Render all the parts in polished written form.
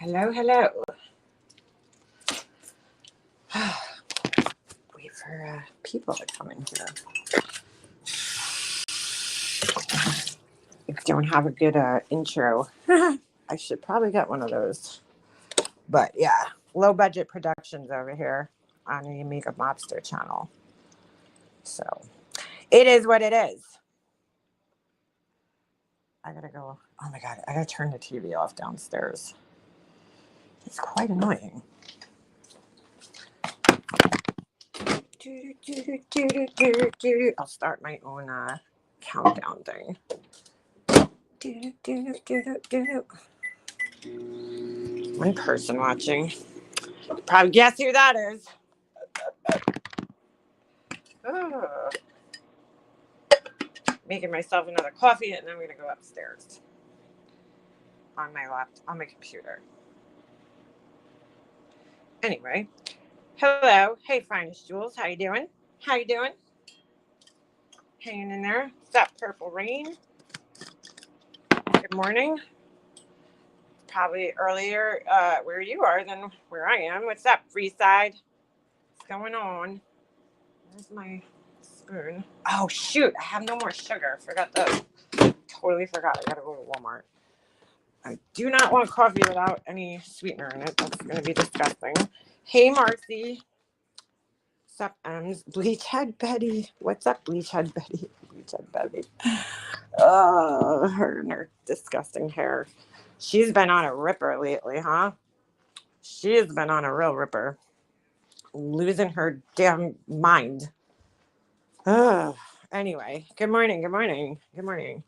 Hello, hello. Wait for people to come in here. If you don't have a good intro, I should probably get one of those. But yeah, low budget productions over here on the Makeup Mobster channel. So it is what it is. I gotta go. Oh my God, I gotta turn the TV off downstairs. It's quite annoying. I'll start my own countdown thing. One person watching. Probably guess who that is. Oh. Making myself another coffee, and then I'm gonna go upstairs on my laptop, on my computer. Anyway, hello, hey, finest jewels, how you doing? How you doing? Hanging in there. What's up, Purple Rain? Good morning. Probably earlier where you are than where I am. What's up, Freeside? What's going on? Where's my spoon? Oh shoot, I have no more sugar. Forgot those. Totally forgot. I gotta go to Walmart. I do not want coffee without any sweetener in it. That's gonna be disgusting. Hey Marcy. What's up, Ems? Bleachhead Betty. What's up, Bleachhead Betty? Bleachhead Betty. Oh, her and her disgusting hair. She's been on a ripper lately, huh? She has been on a real ripper. Losing her damn mind. Anyway, good morning, good morning, good morning.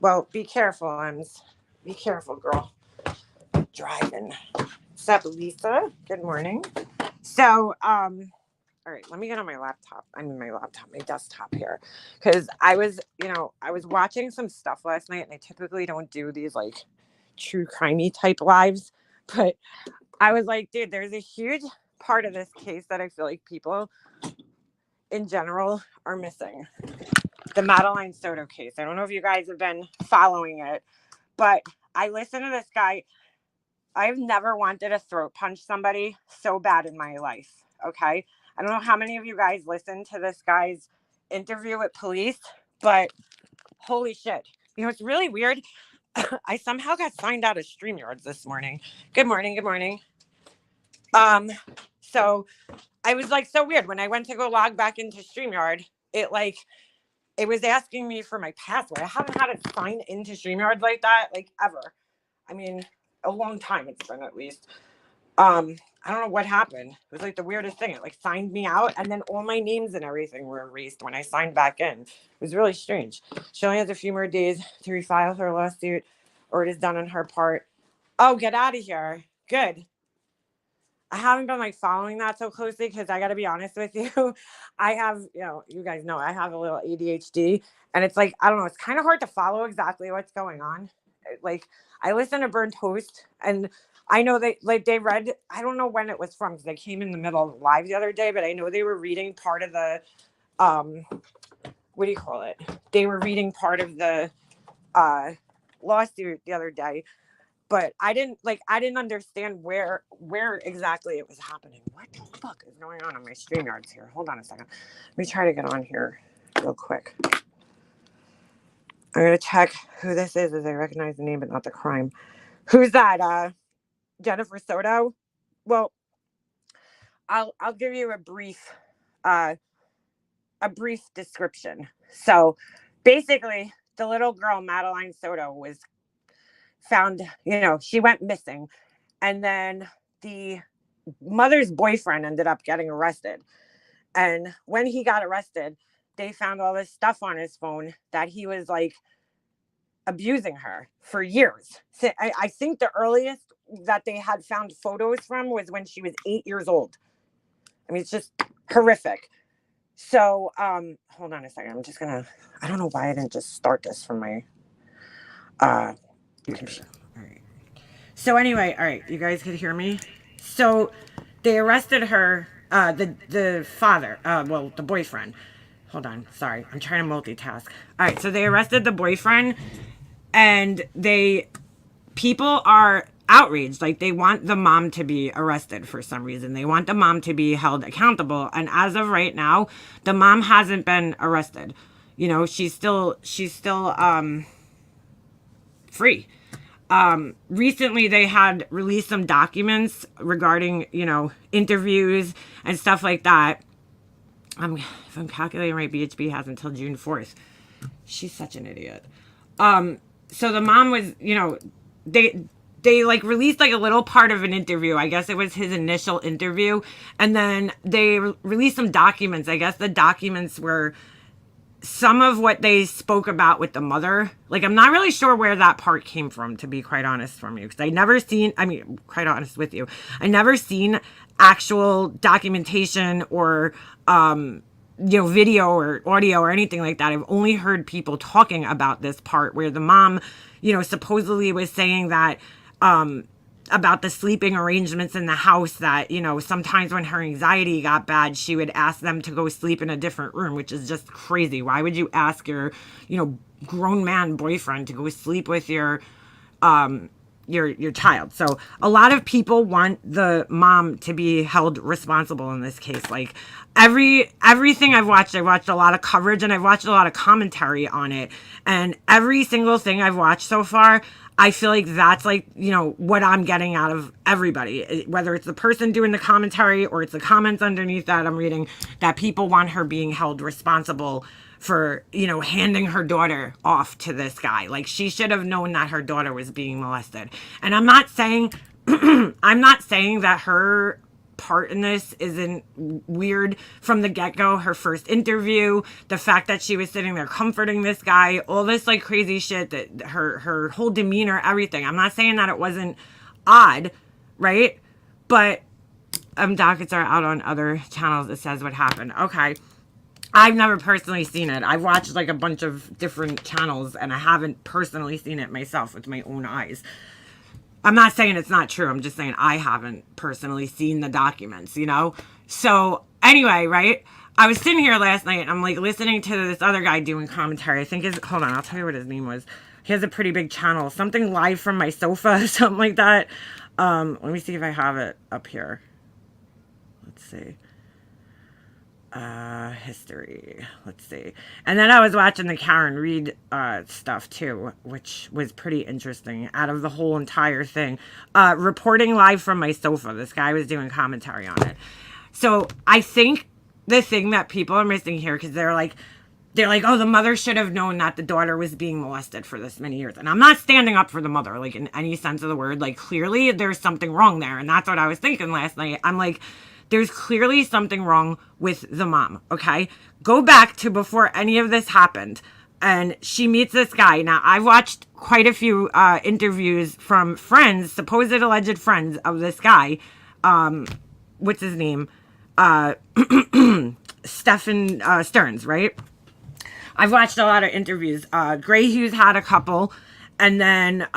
Well, be careful, Ems. Be careful, girl. Driving. What's up, Lisa? Good morning. So, all right, let me get on my laptop. My desktop here. Because I was watching some stuff last night, and I typically don't do these, like, true crimey type lives. But I was like, dude, there's a huge part of this case that I feel like people in general are missing. The Madeline Soto case. I don't know if you guys have been following it, but I listened to this guy. I've never wanted to throat punch somebody so bad in my life. Okay. I don't know how many of you guys listened to this guy's interview with police, but holy shit. You know, it's really weird. I somehow got signed out of StreamYards this morning. Good morning. Good morning. So I was like, so weird. When I went to go log back into StreamYard, it was asking me for my password. I haven't had it sign into StreamYard like that, like ever. I mean, a long time it's been at least. I don't know what happened. It was like the weirdest thing. It like signed me out, and then all my names and everything were erased when I signed back in. It was really strange. She only has a few more days to refile her lawsuit, or it is done on her part. Oh, get out of here. Good. I haven't been like following that so closely because I got to be honest with you. I have, you guys know I have a little ADHD, and it's like, I don't know, it's kind of hard to follow exactly what's going on. Like, I listen to Burnt Toast, and I know they read, I don't know when it was from because they came in the middle of the live the other day, but I know they were reading part of the, what do you call it? They were reading part of the lawsuit the other day. But I didn't understand where exactly it was happening. What the fuck is going on my StreamYards here? Hold on a second. Let me try to get on here real quick. I'm going to check who this is as I recognize the name but not the crime. Who's that? Jennifer Soto? Well, I'll give you a brief description. So basically, the little girl, Madeline Soto, was found, she went missing. And then the mother's boyfriend ended up getting arrested. And when he got arrested, they found all this stuff on his phone that he was like abusing her for years. So I think the earliest that they had found photos from was when she was 8 years old. I mean, it's just horrific. So, hold on a second. I don't know why I didn't just start this from my, computer. All right. So anyway, all right, you guys could hear me. So they arrested her, the father, the boyfriend. Hold on, sorry, I'm trying to multitask. All right, so they arrested the boyfriend, and people are outraged. Like, they want the mom to be arrested for some reason. They want the mom to be held accountable. And as of right now, the mom hasn't been arrested. You know, she's still free. Recently they had released some documents regarding, you know, interviews and stuff like that. If I'm calculating right, BHB has until June 4th. She's such an idiot. So the mom was, you know, they like released like a little part of an interview. I guess it was his initial interview. And then they released some documents. I guess the documents were some of what they spoke about with the mother. Like, I'm not really sure where that part came from, to be quite honest from you. Because quite honest with you, I never seen actual documentation or, you know, video or audio or anything like that. I've only heard people talking about this part where the mom, you know, supposedly was saying that, about the sleeping arrangements in the house, that, you know, sometimes when her anxiety got bad, she would ask them to go sleep in a different room, which is just crazy. Why would you ask your, you know, grown man boyfriend to go sleep with your child? So a lot of people want the mom to be held responsible in this case. Like, everything I watched a lot of coverage, and I've watched a lot of commentary on it, and every single thing I've watched so far, I feel like that's like, you know, what I'm getting out of everybody, whether it's the person doing the commentary or it's the comments underneath that I'm reading, that people want her being held responsible for, you know, handing her daughter off to this guy. Like, she should have known that her daughter was being molested. And I'm not saying that her part in this isn't weird from the get-go. Her first interview, the fact that she was sitting there comforting this guy, all this like crazy shit, that her whole demeanor, everything. I'm not saying that it wasn't odd, right? But dockets are out on other channels. It says what happened. Okay. I've never personally seen it. I've watched like a bunch of different channels, and I haven't personally seen it myself with my own eyes. I'm not saying it's not true. I'm just saying I haven't personally seen the documents, you know? So anyway, right? I was sitting here last night and I'm like listening to this other guy doing commentary. I think hold on, I'll tell you what his name was. He has a pretty big channel. Something live from my sofa, something like that. Let me see if I have it up here. Let's see. History. Let's see. And then I was watching the Karen Reed stuff too, which was pretty interesting out of the whole entire thing. Reporting live from my sofa. This guy was doing commentary on it. So I think the thing that people are missing here, because they're like, oh, the mother should have known that the daughter was being molested for this many years. And I'm not standing up for the mother, like, in any sense of the word. Like, clearly there's something wrong there. And that's what I was thinking last night. I'm like, there's clearly something wrong with the mom, okay? Go back to before any of this happened, and she meets this guy. Now, I've watched quite a few interviews from friends, supposed alleged friends of this guy. What's his name? Stephen Stearns, right? I've watched a lot of interviews. Gray Hughes had a couple, and then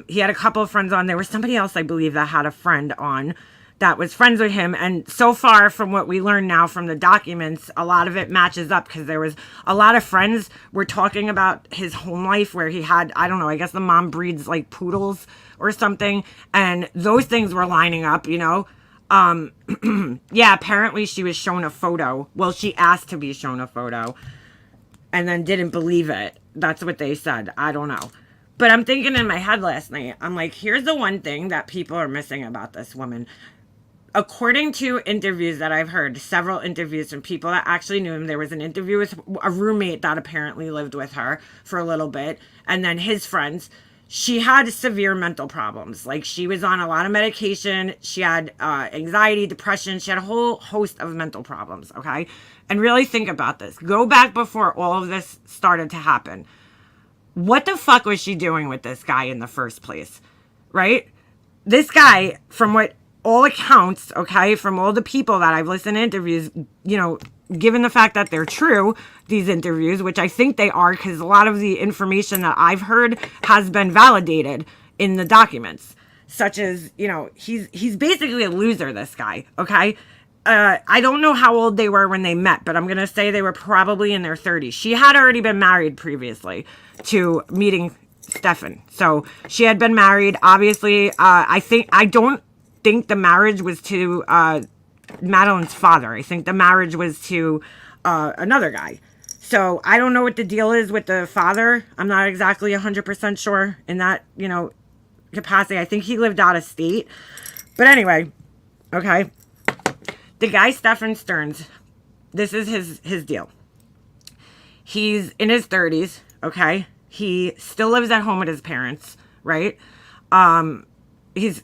he had a couple of friends on. There was somebody else, I believe, that had a friend on that was friends with him. And so far, from what we learn now from the documents, a lot of it matches up, because there was a lot of friends were talking about his home life where he had, I don't know, I guess the mom breeds like poodles or something, and those things were lining up, you know. Yeah, apparently she was shown a photo. Well, she asked to be shown a photo and then didn't believe it. That's what they said. I don't know. But I'm thinking in my head last night, I'm like, here's the one thing that people are missing about this woman. According to interviews that I've heard, several interviews from people that actually knew him, there was an interview with a roommate that apparently lived with her for a little bit, and then his friends. She had severe mental problems. Like, she was on a lot of medication. She had anxiety, depression. She had a whole host of mental problems, okay? And really think about this. Go back before all of this started to happen. What the fuck was she doing with this guy in the first place, right? This guy, from what all accounts, okay, from all the people that I've listened to interviews, you know, given the fact that they're true, these interviews, which I think they are, because a lot of the information that I've heard has been validated in the documents, such as, you know, he's basically a loser, this guy, okay? I don't know how old they were when they met, but I'm going to say they were probably in their 30s. She had already been married previously to meeting Stefan. So she had been married. Obviously, I don't think the marriage was to Madeline's father. I think the marriage was to another guy. So I don't know what the deal is with the father. I'm not exactly 100% sure in that, capacity. I think he lived out of state. But anyway, okay. The guy, Stefan Stearns, this is his deal. He's in his 30s, okay? He still lives at home with his parents, right? He's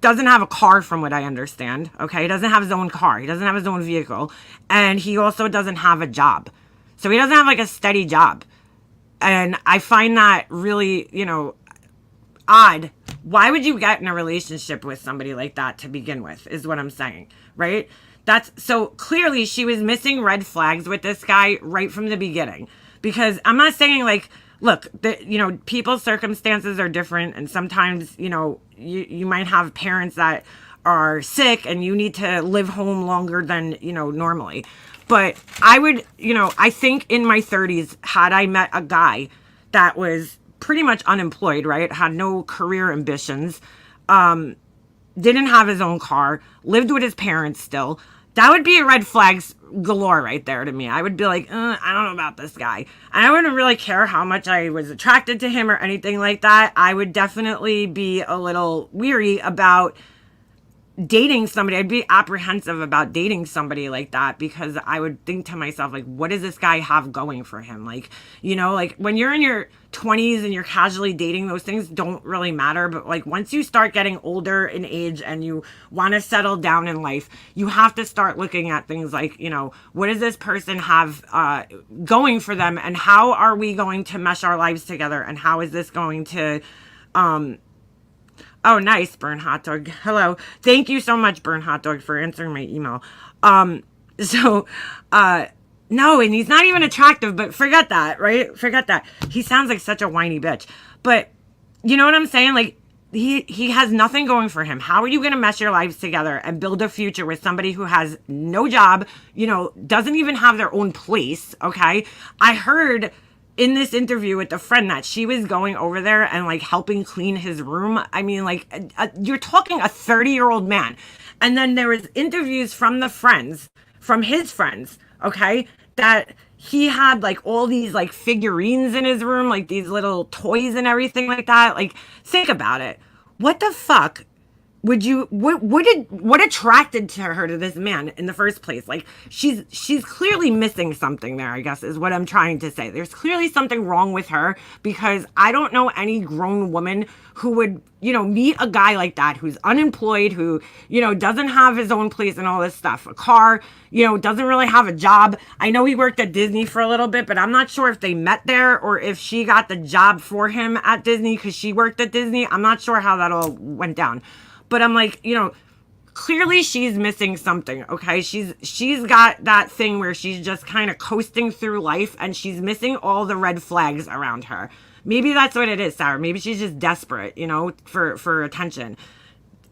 doesn't have a car from what I understand, okay? He doesn't have his own car. He doesn't have his own vehicle. And he also doesn't have a job. So he doesn't have like a steady job. And I find that really, odd. Why would you get in a relationship with somebody like that to begin with, is what I'm saying, right? That's so clearly she was missing red flags with this guy right from the beginning. Because I'm not saying like, look, people's circumstances are different. And sometimes, you might have parents that are sick and you need to live home longer than, normally. But I would, I think in my 30s, had I met a guy that was pretty much unemployed, right? Had no career ambitions, didn't have his own car, lived with his parents still, that would be a red flags galore right there to me. I would be like, I don't know about this guy. And I wouldn't really care how much I was attracted to him or anything like that. I would definitely be a little weary about dating somebody. I'd be apprehensive about dating somebody like that, because I would think to myself, like, what does this guy have going for him? Like, like when you're in your 20s and you're casually dating, those things don't really matter. But like once you start getting older in age and you want to settle down in life, you have to start looking at things like, what does this person have going for them, and how are we going to mesh our lives together, and how is this going to oh, nice, Burn Hot Dog. Hello. Thank you so much, Burn Hot Dog, for answering my email. No, and he's not even attractive, but forget that, right? Forget that. He sounds like such a whiny bitch. But you know what I'm saying? Like, he has nothing going for him. How are you going to mesh your lives together and build a future with somebody who has no job, doesn't even have their own place, okay? I heard in this interview with the friend that she was going over there and like helping clean his room. I mean, like, you're talking a 30-year-old man. And then there was interviews from his friends, okay, that he had like all these like figurines in his room, like these little toys and everything like that. Like, think about it. What the fuck would you, what attracted to her to this man in the first place? Like, she's clearly missing something there, I guess, is what I'm trying to say. There's clearly something wrong with her, because I don't know any grown woman who would, meet a guy like that, who's unemployed, who, doesn't have his own place and all this stuff, a car, doesn't really have a job. I know he worked at Disney for a little bit, but I'm not sure if they met there or if she got the job for him at Disney because she worked at Disney. I'm not sure how that all went down. But I'm like, clearly she's missing something, okay? She's got that thing where she's just kind of coasting through life and she's missing all the red flags around her. Maybe that's what it is, Sarah. Maybe she's just desperate, for attention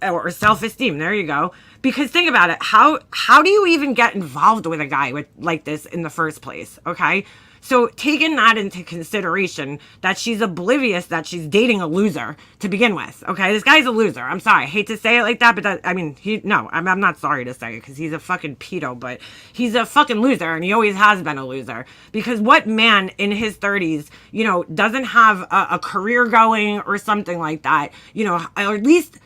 or self-esteem. There you go. Because think about it. How do you even get involved with a guy like this in the first place, okay? So taking that into consideration, that she's oblivious that she's dating a loser to begin with. Okay, this guy's a loser. I'm sorry. I hate to say it like that, but I'm not sorry to say it because he's a fucking pedo, but he's a fucking loser and he always has been a loser. Because what man in his 30s, doesn't have a career going or something like that, or at least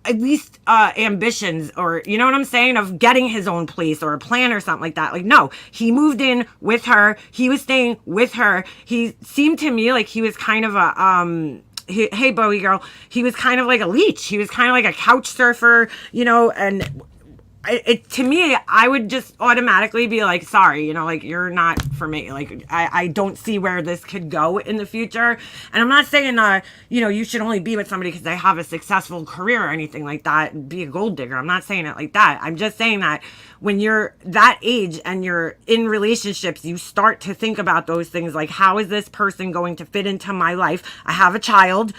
ambitions, or you know what I'm saying, of getting his own place or a plan or something like that. Like, no, he moved in with her. He was staying with her. He seemed to me like he was kind of a, hey, Bowie girl, he was kind of like a leech. He was kind of like a couch surfer, and to me, I would just automatically be like, sorry, like, you're not for me. Like, I don't see where this could go in the future. And I'm not saying, you should only be with somebody because they have a successful career or anything like that and be a gold digger. I'm not saying it like that. I'm just saying that when you're that age and you're in relationships, you start to think about those things like, how is this person going to fit into my life? I have a child,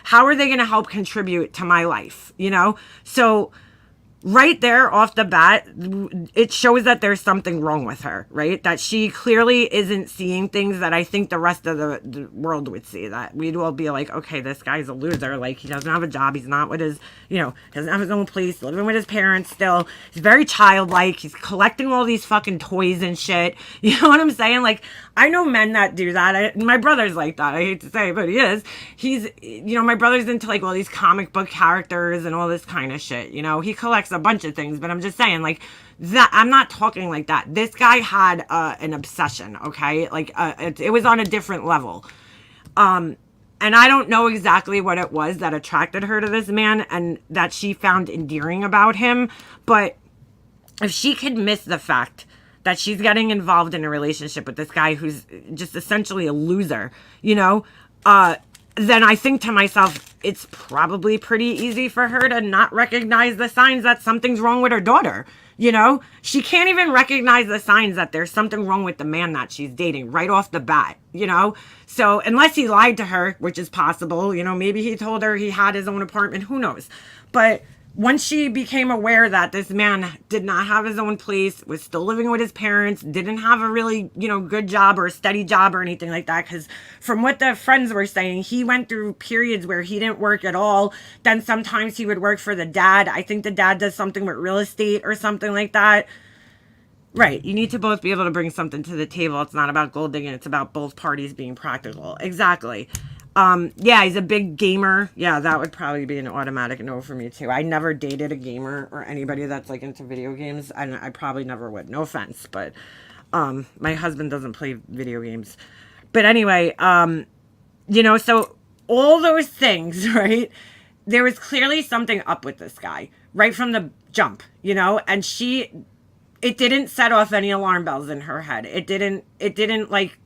how are they going to help contribute to my life? So right there off the bat, it shows that there's something wrong with her, right? That she clearly isn't seeing things that I think the rest of the world would see. That we'd all be like, okay, this guy's a loser. Like, he doesn't have a job. He's not with his, doesn't have his own place, living with his parents still. He's very childlike. He's collecting all these fucking toys and shit. You know what I'm saying? Like, I know men that do that. My brother's like that. I hate to say it, but he is. He's, my brother's into like all these comic book characters and all this kind of shit. He collects a bunch of things, but I'm just saying, like, that I'm not talking like that. This guy had an obsession, okay? Like, it was on a different level. And I don't know exactly what it was that attracted her to this man and that she found endearing about him, but if she could miss the fact that she's getting involved in a relationship with this guy who's just essentially a loser, then I think to myself, it's probably pretty easy for her to not recognize the signs that something's wrong with her daughter. She can't even recognize the signs that there's something wrong with the man that she's dating right off the bat, So unless he lied to her, which is possible, maybe he told her he had his own apartment, who knows? But once she became aware that this man did not have his own place, was still living with his parents, didn't have a really, good job or a steady job or anything like that, because from what the friends were saying, he went through periods where he didn't work at all. Then sometimes he would work for the dad. I think the dad does something with real estate or something like that. Right. You need to both be able to bring something to the table. It's not about gold digging. It's about both parties being practical. Exactly. Yeah, he's a big gamer. Yeah, that would probably be an automatic no for me too. I never dated a gamer or anybody that's like into video games, and I probably never would. No offense, but my husband doesn't play video games. But anyway, so all those things, right? There was clearly something up with this guy right from the jump, and it didn't set off any alarm bells in her head. It didn't like,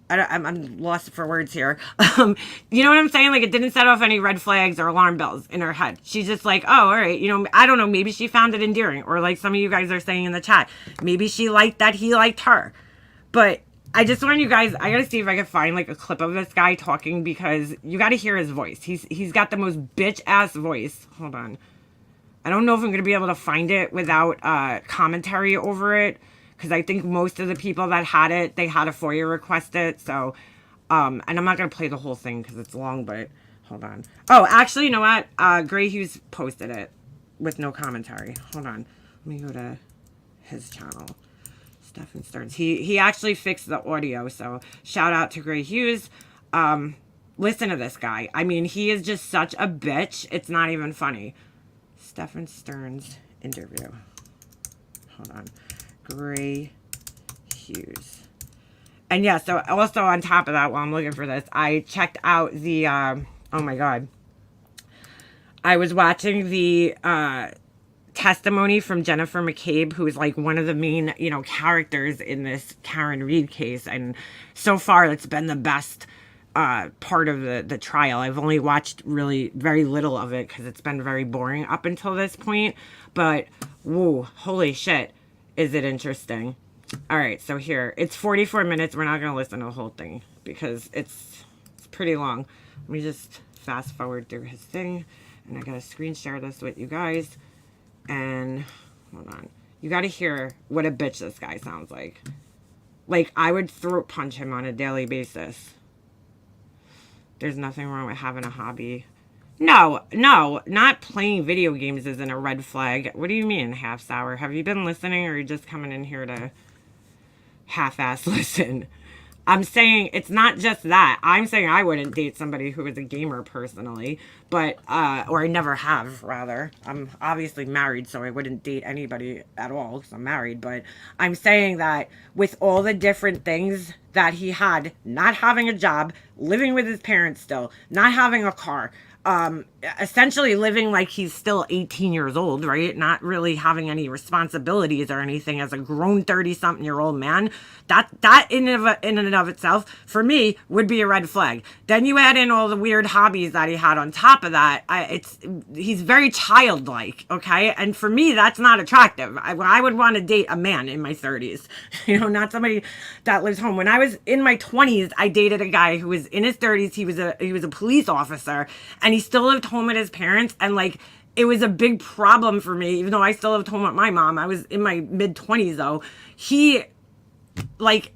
I'm lost for words here. You know what I'm saying? Like, it didn't set off any red flags or alarm bells in her head. She's just like, oh, all right. I don't know. Maybe she found it endearing. Or like some of you guys are saying in the chat, maybe she liked that he liked her. But I just want you guys, I got to see if I can find like a clip of this guy talking, because you got to hear his voice. He's got the most bitch ass voice. Hold on. I don't know if I'm going to be able to find it without commentary over it, because I think most of the people that had it, they had a FOIA request it. So, and I'm not going to play the whole thing because it's long, but hold on. Oh, actually, you know what? Gray Hughes posted it with no commentary. Hold on. Let me go to his channel. Stephen Stearns. He actually fixed the audio. So shout out to Gray Hughes. Listen to this guy. I mean, he is just such a bitch. It's not even funny. Stephen Stearns interview. Hold on. Gray Hughes. And yeah, so also on top of that, while I'm looking for this, I checked out the, oh my God. I was watching the testimony from Jennifer McCabe, who is like one of the main, characters in this Karen Reed case. And so far, it's been the best part of the trial. I've only watched really very little of it because it's been very boring up until this point. But, whoa, holy shit. Is it interesting? All right, so here. It's 44 minutes. We're not going to listen to the whole thing because it's pretty long. Let me just fast forward through his thing. And I got to screen share this with you guys. And, hold on. You got to hear what a bitch this guy sounds like. Like, I would throat punch him on a daily basis. There's nothing wrong with having a hobby. No, not playing video games isn't a red flag. What do you mean, half sour? Have you been listening, or are you just coming in here to half-ass listen? I'm saying it's not just that. I'm saying I wouldn't date somebody who is a gamer personally, but, or I never have, rather. I'm obviously married, so I wouldn't date anybody at all because I'm married, but I'm saying that with all the different things that he had, not having a job, living with his parents still, not having a car, essentially living like he's still 18 years old, right? Not really having any responsibilities or anything as a grown 30-something-year-old man. That in and of itself, for me, would be a red flag. Then you add in all the weird hobbies that he had on top of that. He's very childlike, okay? And for me, that's not attractive. I would want to date a man in my 30s, not somebody that lives home. When I was in my 20s, I dated a guy who was in his 30s. He was a police officer, and he still lived home with his parents, and like it was a big problem for me, even though I still lived home with my mom. I was in my mid-20s, though. He, like,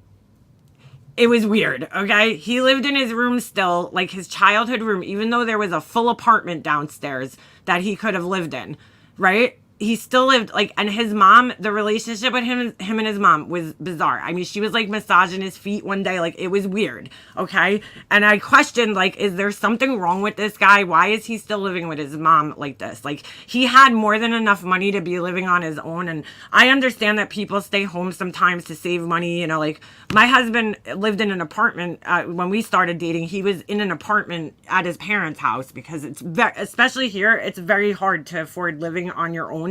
it was weird, okay? He lived in his room still, like his childhood room, even though there was a full apartment downstairs that he could have lived in, right? He still lived, like, and his mom, the relationship with him and his mom was bizarre. I mean, she was, like, massaging his feet one day. Like, it was weird, okay? And I questioned, like, is there something wrong with this guy? Why is he still living with his mom like this? Like, he had more than enough money to be living on his own. And I understand that people stay home sometimes to save money. You know, like, my husband lived in an apartment when we started dating. He was in an apartment at his parents' house because it's especially here, it's very hard to afford living on your own.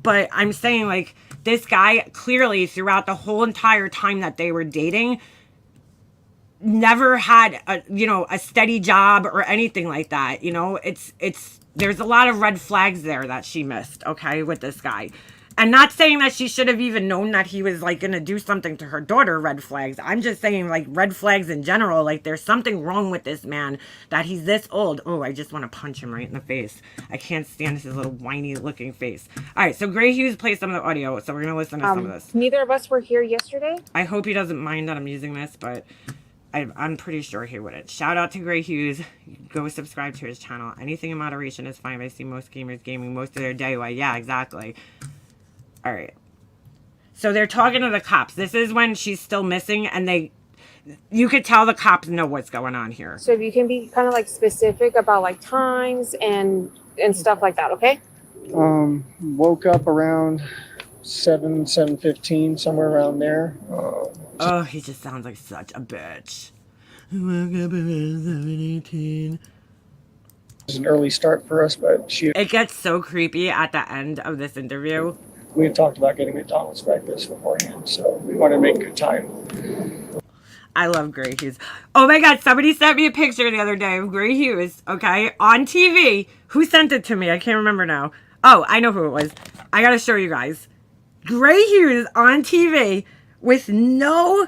But I'm saying, like, this guy clearly throughout the whole entire time that they were dating never had a steady job or anything like that. You know, there's a lot of red flags there that she missed, okay, with this guy. And not saying that she should have even known that he was, like, going to do something to her daughter, red flags. I'm just saying, like, red flags in general. Like, there's something wrong with this man that he's this old. Oh, I just want to punch him right in the face. I can't stand his little whiny looking face. All right, so Gray Hughes plays some of the audio, so we're going to listen to some of this. Neither of us were here yesterday. I hope he doesn't mind that I'm using this, but I'm pretty sure he wouldn't. Shout out to Gray Hughes. Go subscribe to his channel. Anything in moderation is fine. I see most gamers gaming most of their day. Why, yeah, exactly. All right. So they're talking to the cops. This is when she's still missing, and you could tell the cops know what's going on here. So if you can be kind of like specific about like times and stuff like that, okay? Woke up around 7:15, somewhere around there. Oh, he just sounds like such a bitch. I woke up around 7:18. It was an early start for us, but it gets so creepy at the end of this interview. We had talked about getting McDonald's breakfast beforehand, so we wanted to make good time. I love Gray Hughes. Oh my God, somebody sent me a picture the other day of Gray Hughes, okay, on TV. Who sent it to me? I can't remember now. Oh, I know who it was. I gotta show you guys. Gray Hughes on TV with no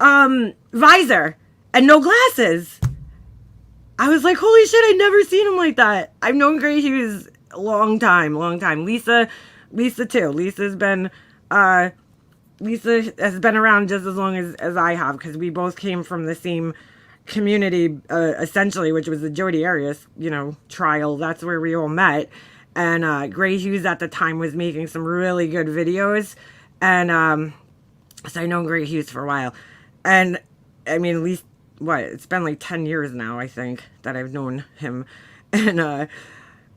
visor and no glasses. I was like, holy shit, I'd never seen him like that. I've known Gray Hughes a long time. Lisa too. Lisa has been around just as long as I have, because we both came from the same community, essentially, which was the Jodi Arias, trial. That's where we all met. And Gray Hughes at the time was making some really good videos. And so I know Gray Hughes for a while. And I mean, at least, it's been like 10 years now, I think, that I've known him. And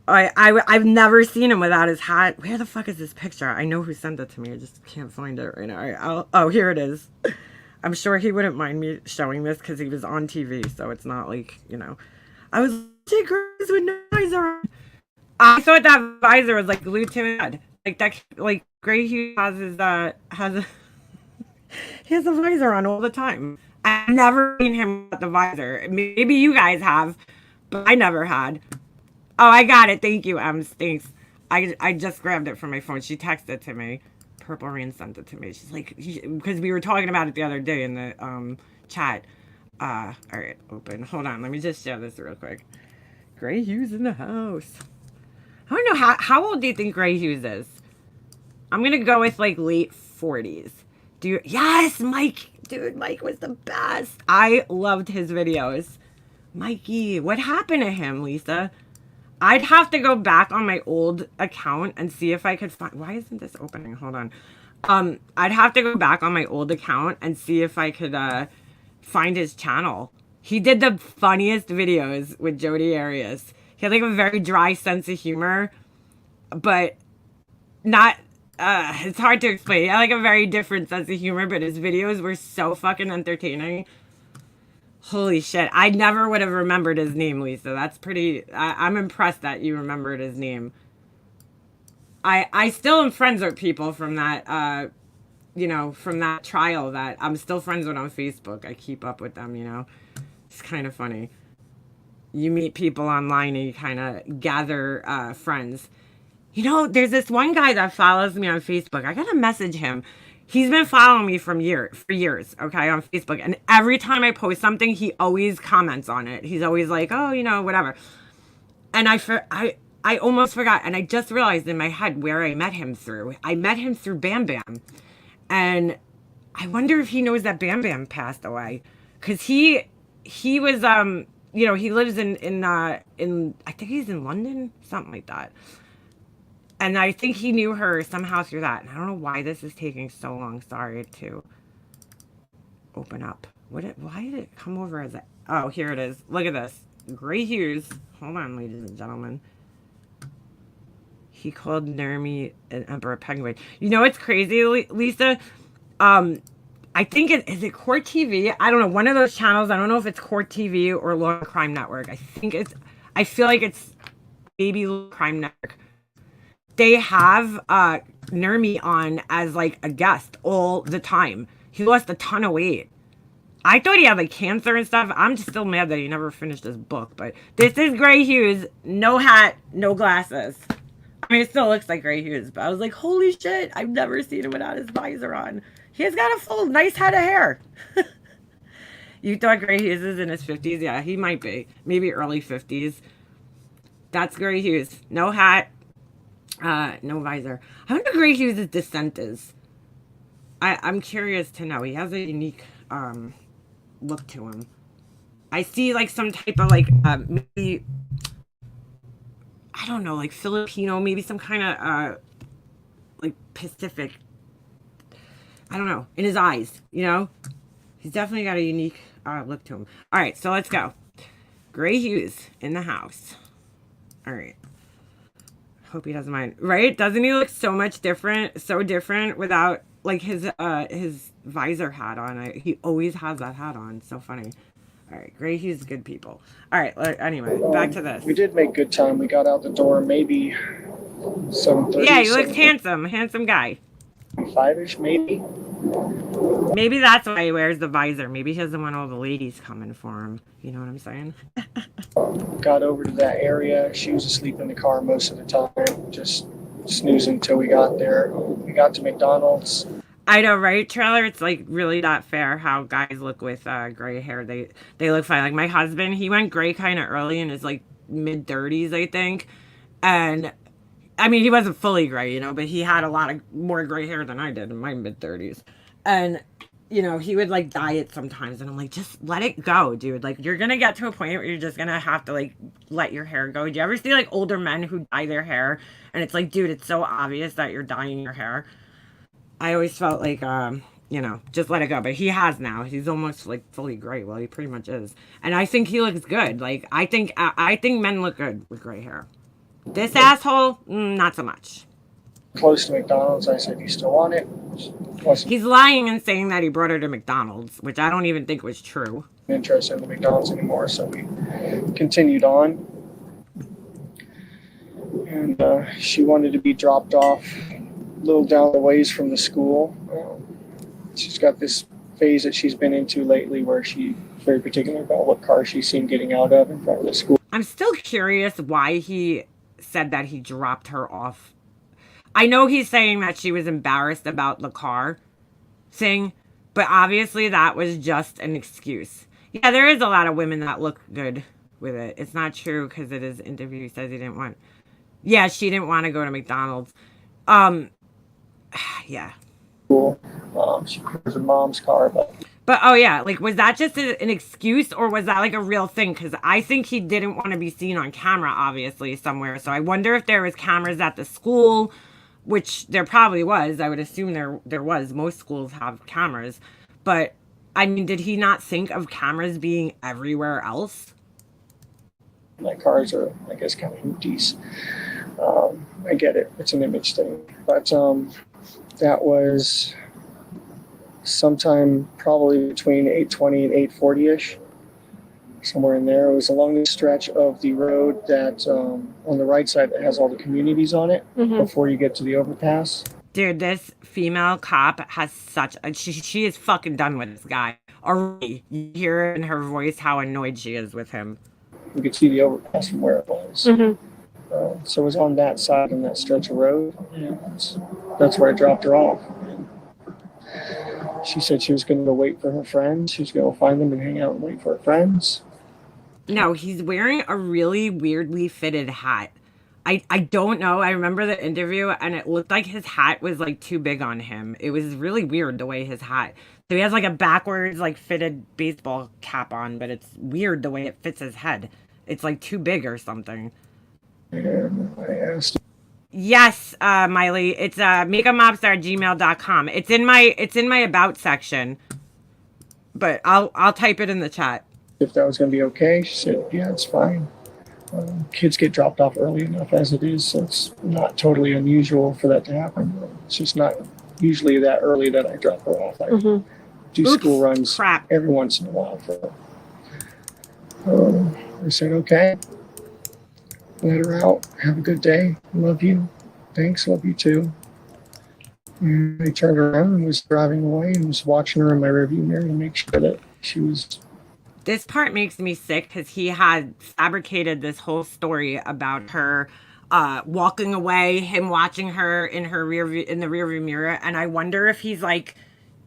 I've never seen him without his hat. Where the fuck is this picture? I know who sent it to me. I just can't find it right now. All right, here it is. I'm sure he wouldn't mind me showing this because he was on TV, so it's not like, I was like, with no visor on. I thought that visor was like glued to his head. Like that, like Gray Hughes he has a visor on all the time. I've never seen him with the visor. Maybe you guys have, but I never had. Oh, I got it. Thank you, Ems. Thanks. I just grabbed it from my phone. She texted it to me. Purple Rain sent it to me. She's like, because we were talking about it the other day in the chat. All right, open. Hold on. Let me just share this real quick. Gray Hughes in the house. I don't know, how old do you think Gray Hughes is? I'm going to go with like late 40s. Yes, Mike. Dude, Mike was the best. I loved his videos. Mikey, what happened to him, Lisa? I'd have to go back on my old account and see if I could find... Why isn't this opening? Hold on. I'd have to go back on my old account and see if I could find his channel. He did the funniest videos with Jodi Arias. He had like a very dry sense of humor, but not... it's hard to explain. He had like a very different sense of humor, but his videos were so fucking entertaining. Holy shit. I never would have remembered his name, Lisa. That's pretty... I'm impressed that you remembered his name. I still am friends with people from that, from that trial that I'm still friends with on Facebook. I keep up with them, It's kind of funny. You meet people online and you kind of gather friends. There's this one guy that follows me on Facebook. I gotta message him. He's been following me for years, okay, on Facebook. And every time I post something, he always comments on it. He's always like, oh, whatever. And I almost forgot, and I just realized in my head where I met him through. I met him through Bam Bam, and I wonder if he knows that Bam Bam passed away, because he was you know, he lives in I think he's in London, something like that. And I think he knew her somehow through that. And I don't know why this is taking so long. Sorry to open up. Why did it come over as a... Oh, here it is. Look at this. Gray Hughes. Hold on, ladies and gentlemen. He called Nermi an emperor penguin. You know what's crazy, Lisa? I think is it Court TV? I don't know. One of those channels. I don't know if it's Court TV or Law and Crime Network. I feel like it's maybe Law and Crime Network. They have Nermi on as like a guest all the time. He lost a ton of weight. I thought he had like cancer and stuff. I'm just still mad that he never finished his book. But this is Gray Hughes. No hat, no glasses. I mean, it still looks like Gray Hughes. But I was like, holy shit. I've never seen him without his visor on. He's got a full, nice head of hair. You thought Gray Hughes is in his 50s? Yeah, he might be. Maybe early 50s. That's Gray Hughes. No hat. No visor. I wonder Gray Hughes' descent is. I'm curious to know. He has a unique look to him. I see like some type of like maybe, I don't know, like Filipino, maybe some kind of like Pacific. I don't know, in his eyes, you know? He's definitely got a unique look to him. All right, so let's go. Gray Hughes in the house. All right. Hope he doesn't mind. Right? Doesn't he look so much different? So different without like his visor hat on. He always has that hat on. So funny. All right, Gray Hughes, good people. All right, anyway, back to this. We did make good time. We got out the door maybe 7:30. Yeah, he looks handsome guy. 5-ish maybe. Maybe that's why he wears the visor. Maybe he doesn't want all the ladies coming for him. You know what I'm saying? Got over to that area. She was asleep in the car most of the time, just snoozing until we got there. We got to McDonald's. I know, right, Trailer? It's like really not fair how guys look with gray hair. They look fine. Like my husband, he went gray kind of early in his like mid 30s, I think. And I mean, he wasn't fully gray, you know, but he had a lot of more gray hair than I did in my mid 30s. And, you know, he would like dye it sometimes. And I'm like, just let it go, dude. Like, you're going to get to a point where you're just going to have to like let your hair go. Do you ever see like older men who dye their hair? And it's like, dude, it's so obvious that you're dyeing your hair. I always felt like, you know, just let it go. But he has now. He's almost like fully gray. Well, he pretty much is. And I think he looks good. Like, I think men look good with gray hair. This asshole, not so much. Close to McDonald's, I said, "You still want it?" He's lying and saying that he brought her to McDonald's, which I don't even think was true. Interested in the McDonald's anymore, so we continued on. And she wanted to be dropped off a little down the ways from the school. She's got this phase that she's been into lately where she's very particular about what car she's seen getting out of in front of the school. I'm still curious why he said that he dropped her off. I know he's saying that she was embarrassed about the car thing, but obviously that was just an excuse. Yeah, there is a lot of women that look good with it. It's not true because in his interview he says he didn't want. Yeah, she didn't want to go to McDonald's. Yeah. Cool. She was her mom's car, But oh yeah, like was that just an excuse or was that like a real thing? Because I think he didn't want to be seen on camera, obviously, somewhere. So I wonder if there was cameras at the school, which there probably was. I would assume there was. Most schools have cameras. But I mean, did he not think of cameras being everywhere else? My cars are, I guess, kind of hooties. I get it. It's an image thing. But that was sometime probably between 8:20 and 8:40-ish, somewhere in there. It was along the stretch of the road that on the right side that has all the communities on it before you get to the overpass. Dude, this female cop has such a... She is fucking done with this guy. Already. You hear in her voice how annoyed she is with him. You could see the overpass from where it was. So it was on that side on that stretch of road. That's where I dropped her off. She said she was going to go wait for her friends. She was going to go find them and hang out and wait for her friends. No, he's wearing a really weirdly fitted hat. I don't know. I remember the interview and it looked like his hat was like too big on him. It was really weird the way his hat. So he has like a backwards like fitted baseball cap on, but it's weird the way it fits his head. It's like too big or something. And I asked, Yes, Miley. It's makeupmobster@gmail.com. It's in my about section. But I'll type it in the chat. if that was going to be okay. She said, yeah, it's fine. Kids get dropped off early enough as it is, so it's not totally unusual for that to happen. It's just not usually that early that I drop her off. I do school runs every once in a while for her. I said, okay, let her out. Have a good day. Love you. Thanks. Love you too. And I turned around and was driving away and was watching her in my rearview mirror to make sure that she was. This part makes me sick because he had fabricated this whole story about her walking away, him watching her in the rearview mirror, and I wonder if he's like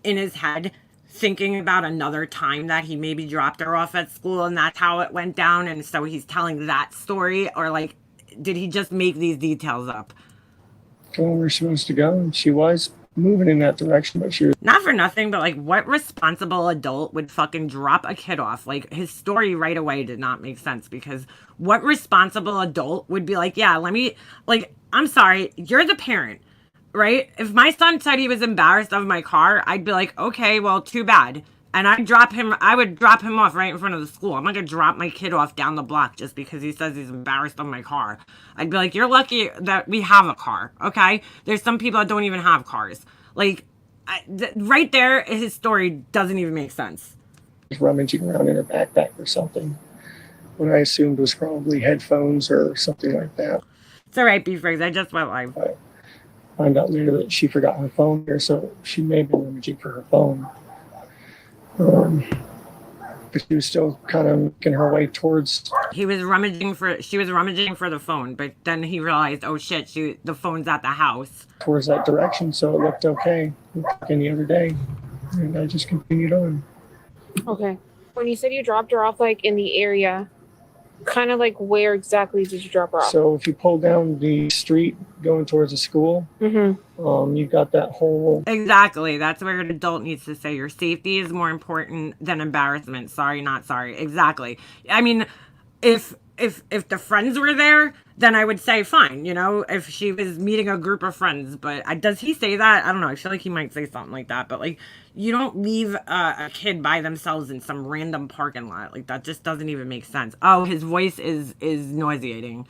in his head thinking about another time that he maybe dropped her off at school and that's how it went down, and so he's telling that story, or like did he just make these details up? Where we're supposed to go, and she was moving in that direction, but she was not for nothing, but like what responsible adult would fucking drop a kid off? Like his story right away did not make sense, because what responsible adult would be like, yeah, let me, like, I'm sorry, you're the parent, right? If my son said he was embarrassed of my car, I'd be like, okay, well, too bad. And I would drop him off right in front of the school. I'm not gonna drop my kid off down the block just because he says he's embarrassed of my car. I'd be like, you're lucky that we have a car, okay? There's some people that don't even have cars. Like, right there, his story doesn't even make sense. Rummaging around in her backpack or something. What I assumed was probably headphones or something like that. It's all right, B-Frigs, I just went live. I find out later that she forgot her phone here, so she may have been rummaging for her phone. But she was still kind of making her way towards. She was rummaging for the phone, but then he realized, oh shit, the phone's at the house. Towards that direction, so it looked okay. Like any other day, and I just continued on. Okay. When you said you dropped her off, like in the area, kind of like where exactly did you drop her off? So if you pull down the street going towards the school, you've got that whole. Exactly. That's where an adult needs to say your safety is more important than embarrassment. Sorry, not sorry. Exactly. I mean, if the friends were there, then I would say fine, you know, if she was meeting a group of friends. But does he say that? I don't know. I feel like he might say something like that. But like, you don't leave a kid by themselves in some random parking lot. Like, that just doesn't even make sense. Oh, his voice is nauseating.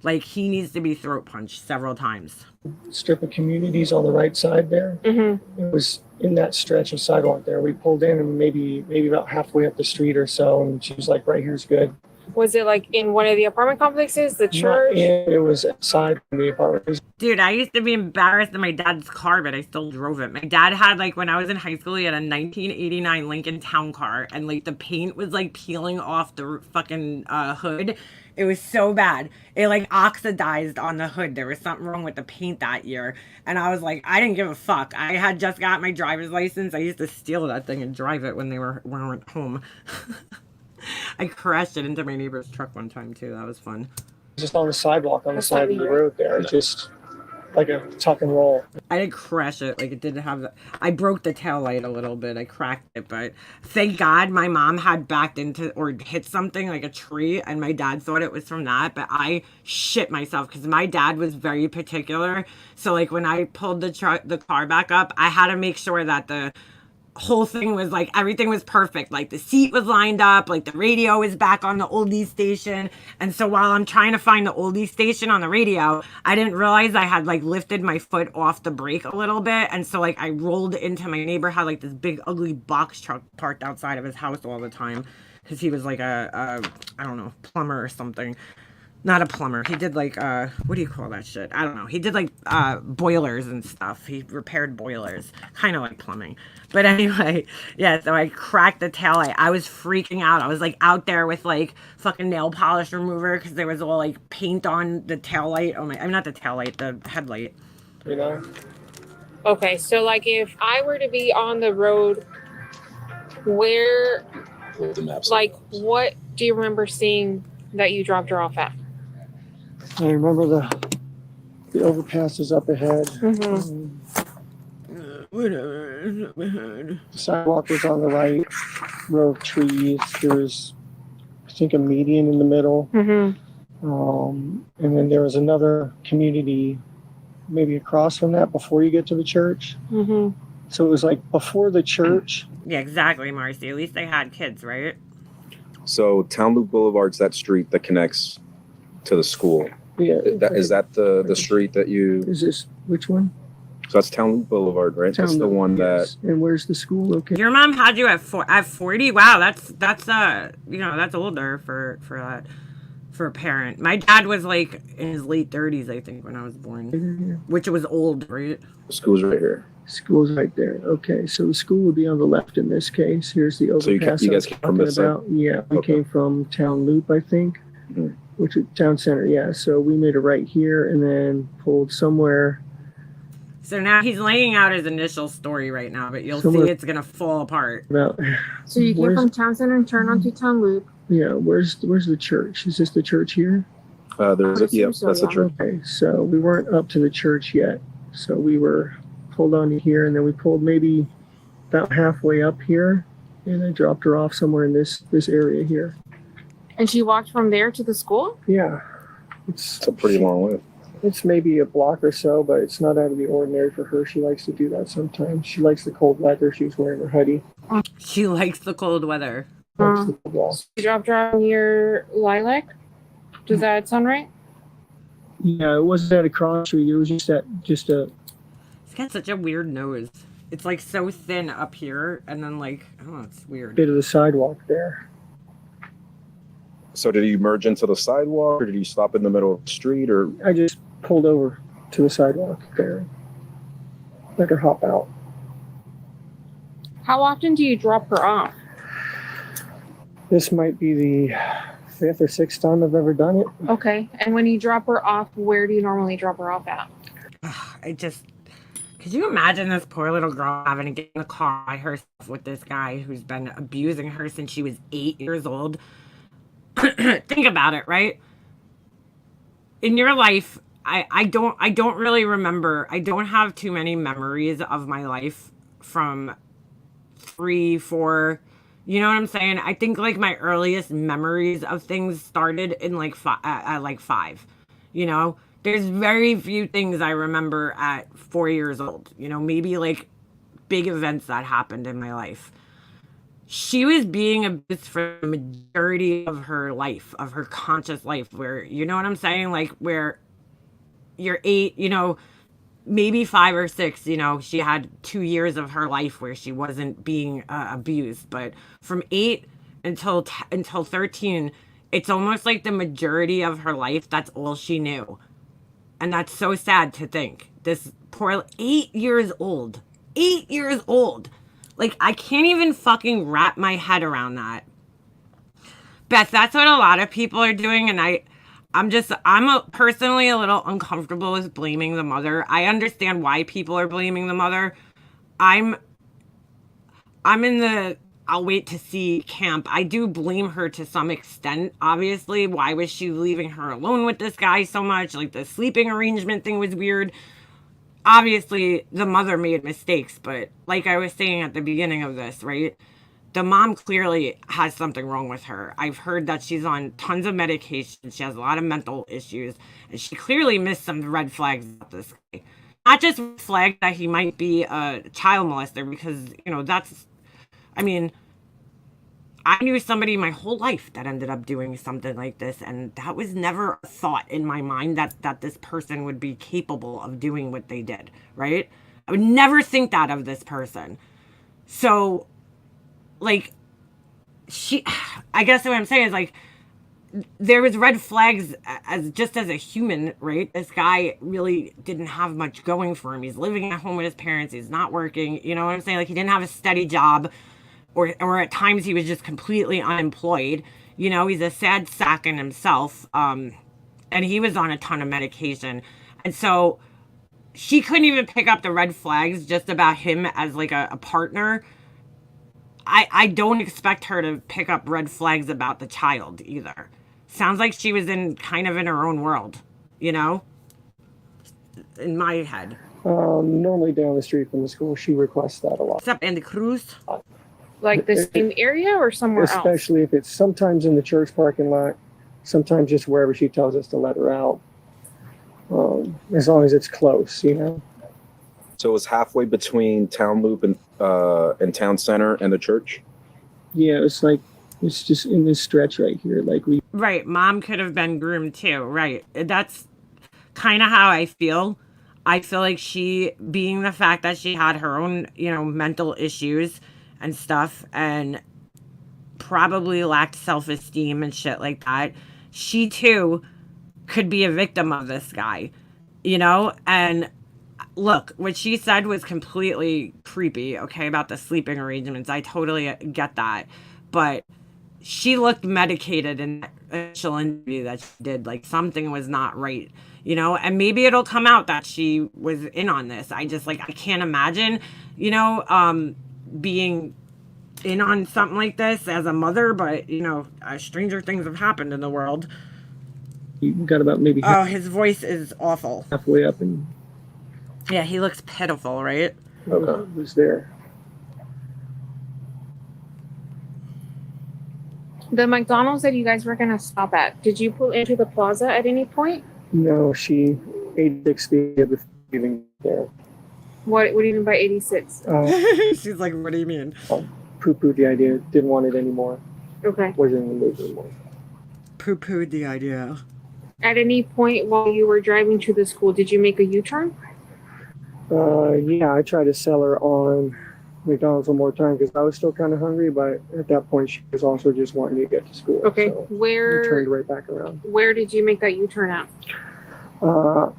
Like, he needs to be throat punched several times. Strip of communities on the right side there. It was in that stretch of sidewalk there. We pulled in and maybe about halfway up the street or so, and she was like, right here's good. Was it like in one of the apartment complexes, the church? It was outside from the apartment. Dude, I used to be embarrassed in my dad's car, but I still drove it. My dad had, like, when I was in high school, he had a 1989 Lincoln Town Car, and like the paint was like peeling off the fucking hood. It was so bad. It like oxidized on the hood. There was something wrong with the paint that year. And I was like, I didn't give a fuck. I had just got my driver's license. I used to steal that thing and drive it when I went home. I crashed it into my neighbor's truck one time too. That was fun. Just on the sidewalk on the side of the road there, just like a tuck and roll. I didn't crash it. Like, it didn't have I broke the tail light a little bit. I cracked it, but thank God my mom had backed into or hit something like a tree, and my dad thought it was from that, but I shit myself because my dad was very particular. So like when I pulled the car back up, I had to make sure that the whole thing was like everything was perfect, like the seat was lined up, like the radio is back on the oldies station. And so while I'm trying to find the oldies station on the radio, I didn't realize I had like lifted my foot off the brake a little bit, and so like I rolled into my neighbor had like this big ugly box truck parked outside of his house all the time because he was like a I don't know, plumber or something. Not a plumber. He did like, what do you call that shit? I don't know. He did like boilers and stuff. He repaired boilers. Kind of like plumbing. But anyway, yeah, so I cracked the taillight. I was freaking out. I was like out there with like fucking nail polish remover because there was all like paint on the taillight. Oh my, I mean, not the taillight, the headlight. You know? Okay, so like if I were to be on the road, where, like, what do you remember seeing that you dropped her off at? I remember the overpass is up ahead. The sidewalk was on the right, row of trees. There was, I think, a median in the middle. And then there was another community maybe across from that before you get to the church. So it was like before the church. Yeah, exactly, Marcy. At least they had kids, right? So Town Loop Boulevard's that street that connects to the school. Yeah. Is that the street that you? Is this which one? So that's Town Loop Boulevard, right? That's the one that. And where's the school located? Your mom had you at 40. Wow, that's that's older for a parent. My dad was like in his late 30s, I think, when I was born, which was old, right? The school's right here. School's right there. Okay, so the school would be on the left in this case. Here's the overpass. So you guys came from this side? Yeah, we came from Town Loop, I think, which is Town Center. Yeah, so we made a right here and then pulled somewhere. So now he's laying out his initial story right now, but you'll see it's gonna fall apart. So you came from Town Center and turned onto Town Loop. Yeah, where's the church? Is this the church here? That's the church. Okay, so we weren't up to the church yet. So we were pulled onto here, and then we pulled maybe about halfway up here, and I dropped her off somewhere in this area here. And she walked from there to the school? Yeah. It's a pretty long way. It's maybe a block or so, but it's not out of the ordinary for her. She likes to do that sometimes. She likes the cold weather. She was wearing her hoodie. She likes the cold weather. You dropped her on your lilac? Does that sound right? Yeah, it wasn't at a cross street. It was just a. It's got such a weird nose. It's like so thin up here, and then like, oh, it's weird. Bit of the sidewalk there. So did you merge into the sidewalk, or did you stop in the middle of the street, or? I just pulled over to the sidewalk there. Let her hop out. How often do you drop her off? This might be the 5th or 6th time I've ever done it. Okay. And when you drop her off, where do you normally drop her off at? Could you imagine this poor little girl having to get in the car by herself with this guy who's been abusing her since she was 8 years old? Think about it, right? In your life, I don't really remember. I don't have too many memories of my life from 3, 4. You know what I'm saying? I think like my earliest memories of things started in like at like 5. You know, there's very few things I remember at 4 years old. You know, maybe like big events that happened in my life. She was being abused for the majority of her life, of her conscious life, where, you know what I'm saying? Like where you're 8, you know, maybe 5 or 6, you know, she had 2 years of her life where she wasn't being abused. But from 8 until 13, it's almost like the majority of her life, that's all she knew. And that's so sad to think. This poor 8 years old. 8 years old. Like, I can't even fucking wrap my head around that. Beth, that's what a lot of people are doing, and I'm personally a little uncomfortable with blaming the mother. I understand why people are blaming the mother. I'm in the I'll wait to see camp. I do blame her to some extent, obviously. Why was she leaving her alone with this guy so much? Like, the sleeping arrangement thing was weird. Obviously, the mother made mistakes, but like I was saying at the beginning of this, right? The mom clearly has something wrong with her. I've heard that she's on tons of medication. She has a lot of mental issues. And she clearly missed some red flags about this guy. Not just flags that he might be a child molester, because, you know, I knew somebody my whole life that ended up doing something like this, and that was never a thought in my mind that this person would be capable of doing what they did, right? I would never think that of this person. So, like, I guess what I'm saying is, like, there was red flags as a human, right? This guy really didn't have much going for him. He's living at home with his parents. He's not working. You know what I'm saying? Like, he didn't have a steady job. Or at times he was just completely unemployed. You know, he's a sad sack in himself. And he was on a ton of medication. And so she couldn't even pick up the red flags just about him as like a partner. I don't expect her to pick up red flags about the child either. Sounds like she was kind of in her own world. you know, in my head. Normally down the street from the school, she requests that a lot. Except in the Cruz. Like the same area or somewhere else? Especially if it's sometimes in the church parking lot, sometimes just wherever she tells us to let her out. As long as it's close, you know. So it's halfway between Town Loop and Town Center and the church? Yeah, it's just in this stretch right here. Right, mom could have been groomed too. Right, that's kind of how I feel. I feel like she, being the fact that she had her own, you know, mental issues and stuff, and probably lacked self-esteem and shit like that, she too could be a victim of this guy, you know. And look, what she said was completely creepy, okay, about the sleeping arrangements. I totally get that, but she looked medicated in that initial interview that she did. Like, something was not right, you know. And maybe it'll come out that she was in on this. I can't imagine, you know, being in on something like this as a mother. But, you know, stranger things have happened in the world. You got about maybe His voice is awful. halfway up, and yeah, he looks pitiful, right? it was there. The McDonald's that you guys were going to stop at, did you pull into the plaza at any point? No, she ate 60 before leaving there. What do you mean by 86? She's like, what do you mean? Poo-pooed the idea, didn't want it anymore, Okay. wasn't in the mood anymore. Poo-pooed the idea. At any point while you were driving to the school, did you make a U-turn? Yeah, I tried to sell her on McDonald's one more time because I was still kind of hungry, but at that point she was also just wanting to get to school. Okay. So we turned right back around. Where did you make that U-turn at?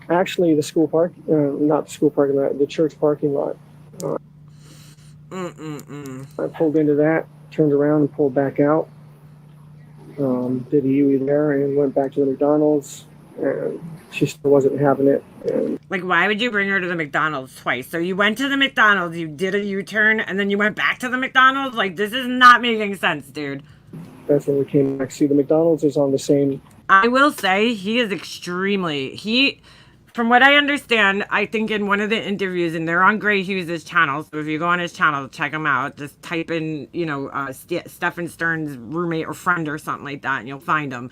Actually, the school park, not the school parking lot, the church parking lot. I pulled into that, turned around and pulled back out. Did a U-E there and went back to the McDonald's, and she still wasn't having it. And like, why would you bring her to the McDonald's twice? So you went to the McDonald's, you did a U-turn, and then you went back to the McDonald's? Like, this is not making sense, dude. that's when we came back. See, the McDonald's is on the same. I will say he is from what I understand, I think in one of the interviews, and they're on Gray Hughes' channel, so if you go on his channel, check him out. Just type in, you know, Stephen Stern's roommate or friend or something like that, and you'll find him.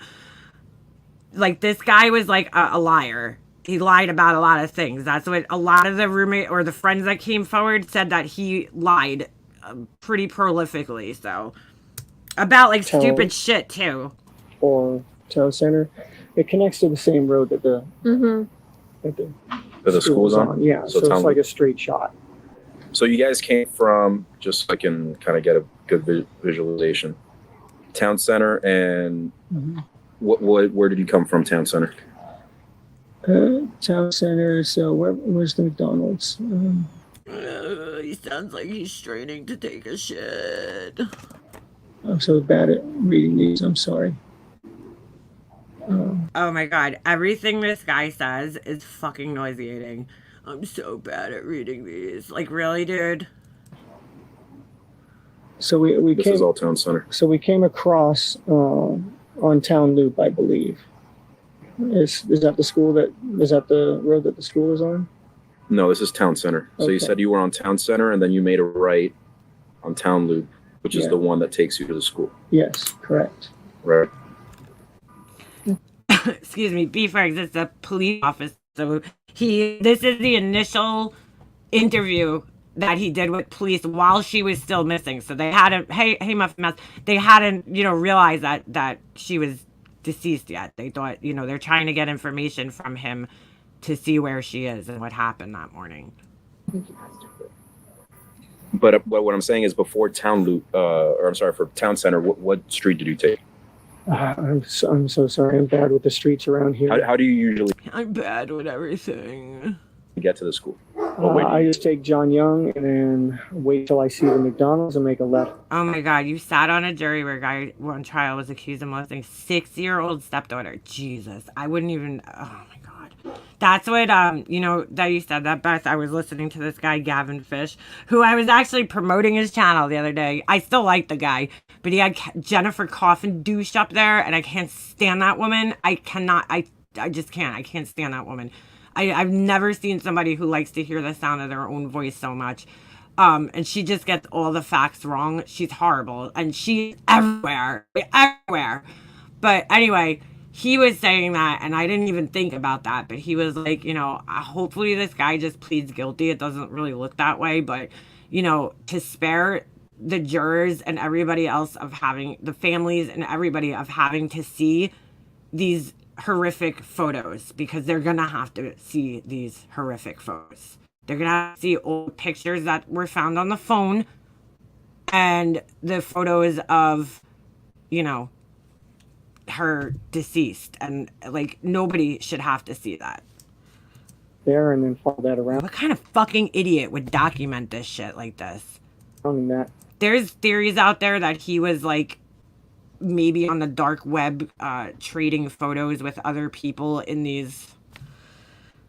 Like, this guy was like a liar. He lied about a lot of things. That's what a lot of the roommate or the friends that came forward said, that he lied pretty prolifically. So, about like stupid shit too. Or Town Center. It connects to the same road that the school's on? Yeah, so it's like a straight shot. So you guys came from, just so I can kind of get a good visualization, Town Center, and where did you come from, Town Center? Town Center, so where's the McDonald's? He sounds like he's straining to take a shit. I'm so bad at reading these, I'm sorry. Oh my god, everything this guy says is fucking nauseating. I'm so bad at reading these. Like, really, dude? So we This came, is all Town Center. so we came across on Town Loop, I believe. Is that the road that the school is on? No, this is Town Center. So you Okay. said you were on Town Center, and then you made a right on Town Loop, which is Yeah. the one that takes you to the school. Yes, correct. Right. Excuse me, B-Frags, it's a police officer. So this is the initial interview that he did with police while she was still missing. So they hadn't, hey, Muffin Mouse, they hadn't, realized that she was deceased yet. They thought, they're trying to get information from him to see where she is and what happened that morning. But what I'm saying is, before Town Loop, for Town Center, what street did you take? I'm so sorry. I'm bad with the streets around here. How do you usually I'm bad with everything. get to the school? I just take John Young and then wait till I see the McDonald's and make a left. Oh my God, you sat on a jury where a guy on trial was accused of molesting 6-year-old stepdaughter. Jesus, I wouldn't even, oh my God. That's what, that you said that, Beth. I was listening to this guy, Gavin Fish, who I was actually promoting his channel the other day. I still like the guy, but he had Jennifer Coffin douche up there, and I can't stand that woman. I I just can't. I can't stand that woman. I've never seen somebody who likes to hear the sound of their own voice so much. And she just gets all the facts wrong. She's horrible. And she's everywhere. Everywhere. But anyway, he was saying that, and I didn't even think about that. But he was like, you know, hopefully this guy just pleads guilty. It doesn't really look that way. But, you know, to spare the jurors and everybody else of having, the families and everybody of having to see these horrific photos, because they're going to have to see these horrific photos. They're going to have to see old pictures that were found on the phone and the photos of, you know, her deceased. And like, nobody should have to see that. There and then follow that around. What kind of fucking idiot would document this shit like this? And that. There's theories out there that he was like maybe on the dark web trading photos with other people in these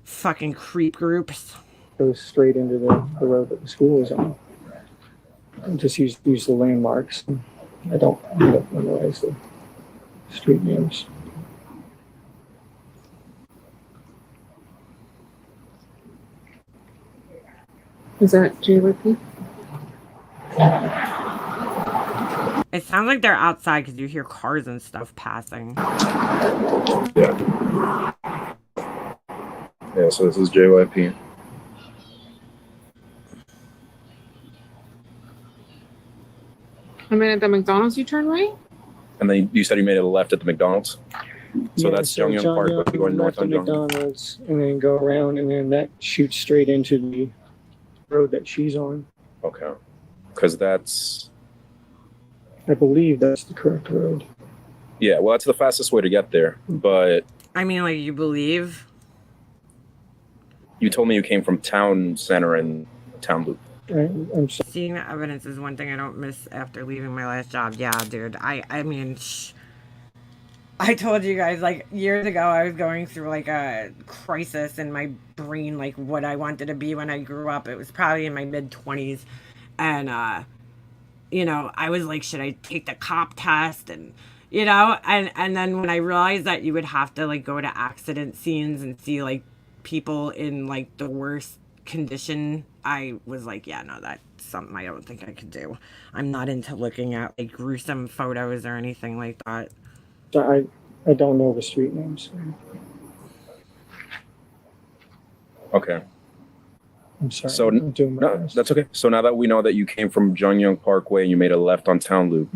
fucking creep groups. Goes straight into the road that the school is on. And just use the landmarks. I don't memorize the street names. Is that JYP? It sounds like they're outside because you hear cars and stuff passing. Yeah. Yeah, so this is JYP. I mean, at the McDonald's, you turn right? And then you said you made a left at the McDonald's? So that's Jungyoung Park, but you're going north on Jungyoung. McDonald's, and then go around, and then that shoots straight into the road that she's on. Okay. Because that's... I believe that's the correct road. Yeah, well, that's the fastest way to get there, but... I mean, like, you believe? You told me you came from Town Center and Town Loop. I'm sorry. Seeing the evidence is one thing I don't miss after leaving my last job. Yeah, dude. I mean, I told you guys, like, years ago, I was going through, like, a crisis in my brain, like, what I wanted to be when I grew up. It was probably in my mid-20s. And, you know, I was like, should I take the cop test? And, you know, and then when I realized that you would have to, like, go to accident scenes and see, like, people in, like, the worst condition, I was like, yeah, no, that's something I don't think I could do. I'm not into looking at, like, gruesome photos or anything like that. I don't know the street names. Okay. I'm sorry. So, I'm doing my no, best. that's okay. So now that we know that you came from Jungyoung Parkway and you made a left on Town Loop,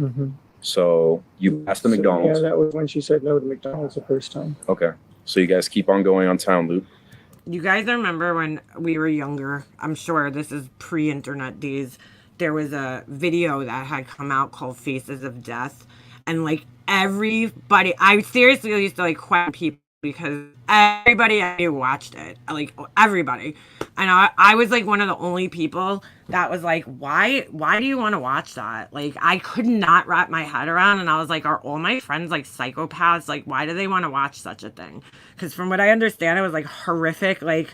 so you passed the McDonald's. Yeah, that was when she said no to McDonald's the first time. Okay. So you guys keep on going on Town Loop. You guys remember when we were younger? I'm sure this is pre-internet days. There was a video that had come out called Faces of Death. And, like, everybody, I seriously used to, like, question people because everybody I knew watched it. Like, everybody. And I was, like, one of the only people that was like, why do you want to watch that? Like, I could not wrap my head around. And I was like, are all my friends, like, psychopaths? Like, why do they want to watch such a thing? Because from what I understand, it was, like, horrific, like,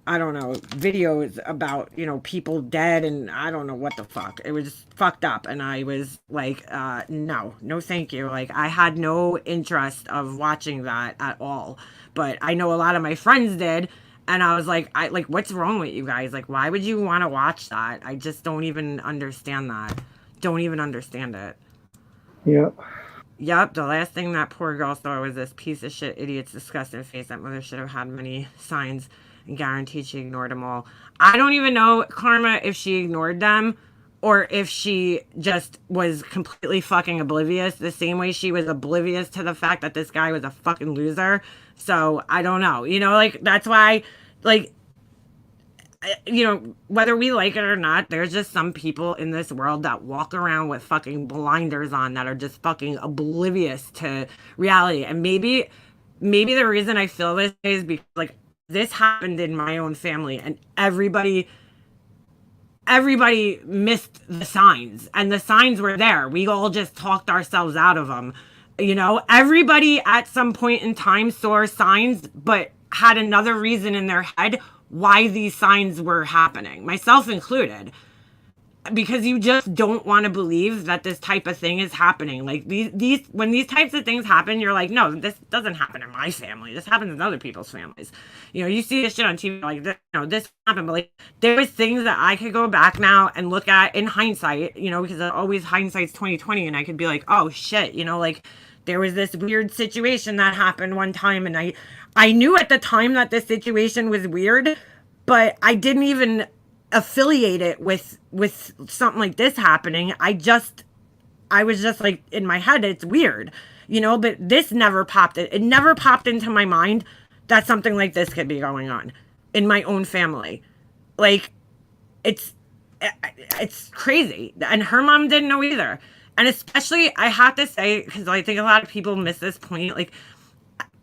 I don't know, videos about, you know, people dead and I don't know what the fuck. It was fucked up. And I was like, no, thank you. Like, I had no interest of watching that at all. But I know a lot of my friends did. And I was like, what's wrong with you guys? Like, why would you want to watch that? I just don't even understand that. Don't even understand it. Yep. Yep, the last thing that poor girl saw was this piece of shit idiot's disgusting face. That mother should have had many signs and guaranteed she ignored them all. I don't even know, Karma, if she ignored them or if she just was completely fucking oblivious, the same way she was oblivious to the fact that this guy was a fucking loser. So I don't know, you know, like, that's why, like, you know, whether we like it or not, there's just some people in this world that walk around with fucking blinders on that are just fucking oblivious to reality. And maybe the reason I feel this is because, like, this happened in my own family and everybody missed the signs and the signs were there. We all just talked ourselves out of them. You know, everybody at some point in time saw signs, but had another reason in their head why these signs were happening, myself included. because you just don't want to believe that this type of thing is happening. Like these when these types of things happen, you're like, no, this doesn't happen in my family. This happens in other people's families. You know, you see this shit on TV, like this, you know, this happened, but like there was things that I could go back now and look at in hindsight, you know, because always hindsight's 2020, and I could be like, oh shit, you know, like there was this weird situation that happened one time, and I knew at the time that this situation was weird, but I didn't even affiliate it with something like this happening. I was just like, in my head, it's weird, you know, but this never popped it never popped into my mind that something like this could be going on in my own family. Like it's crazy. And her mom didn't know either. And especially, I have to say, because I think a lot of people miss this point, like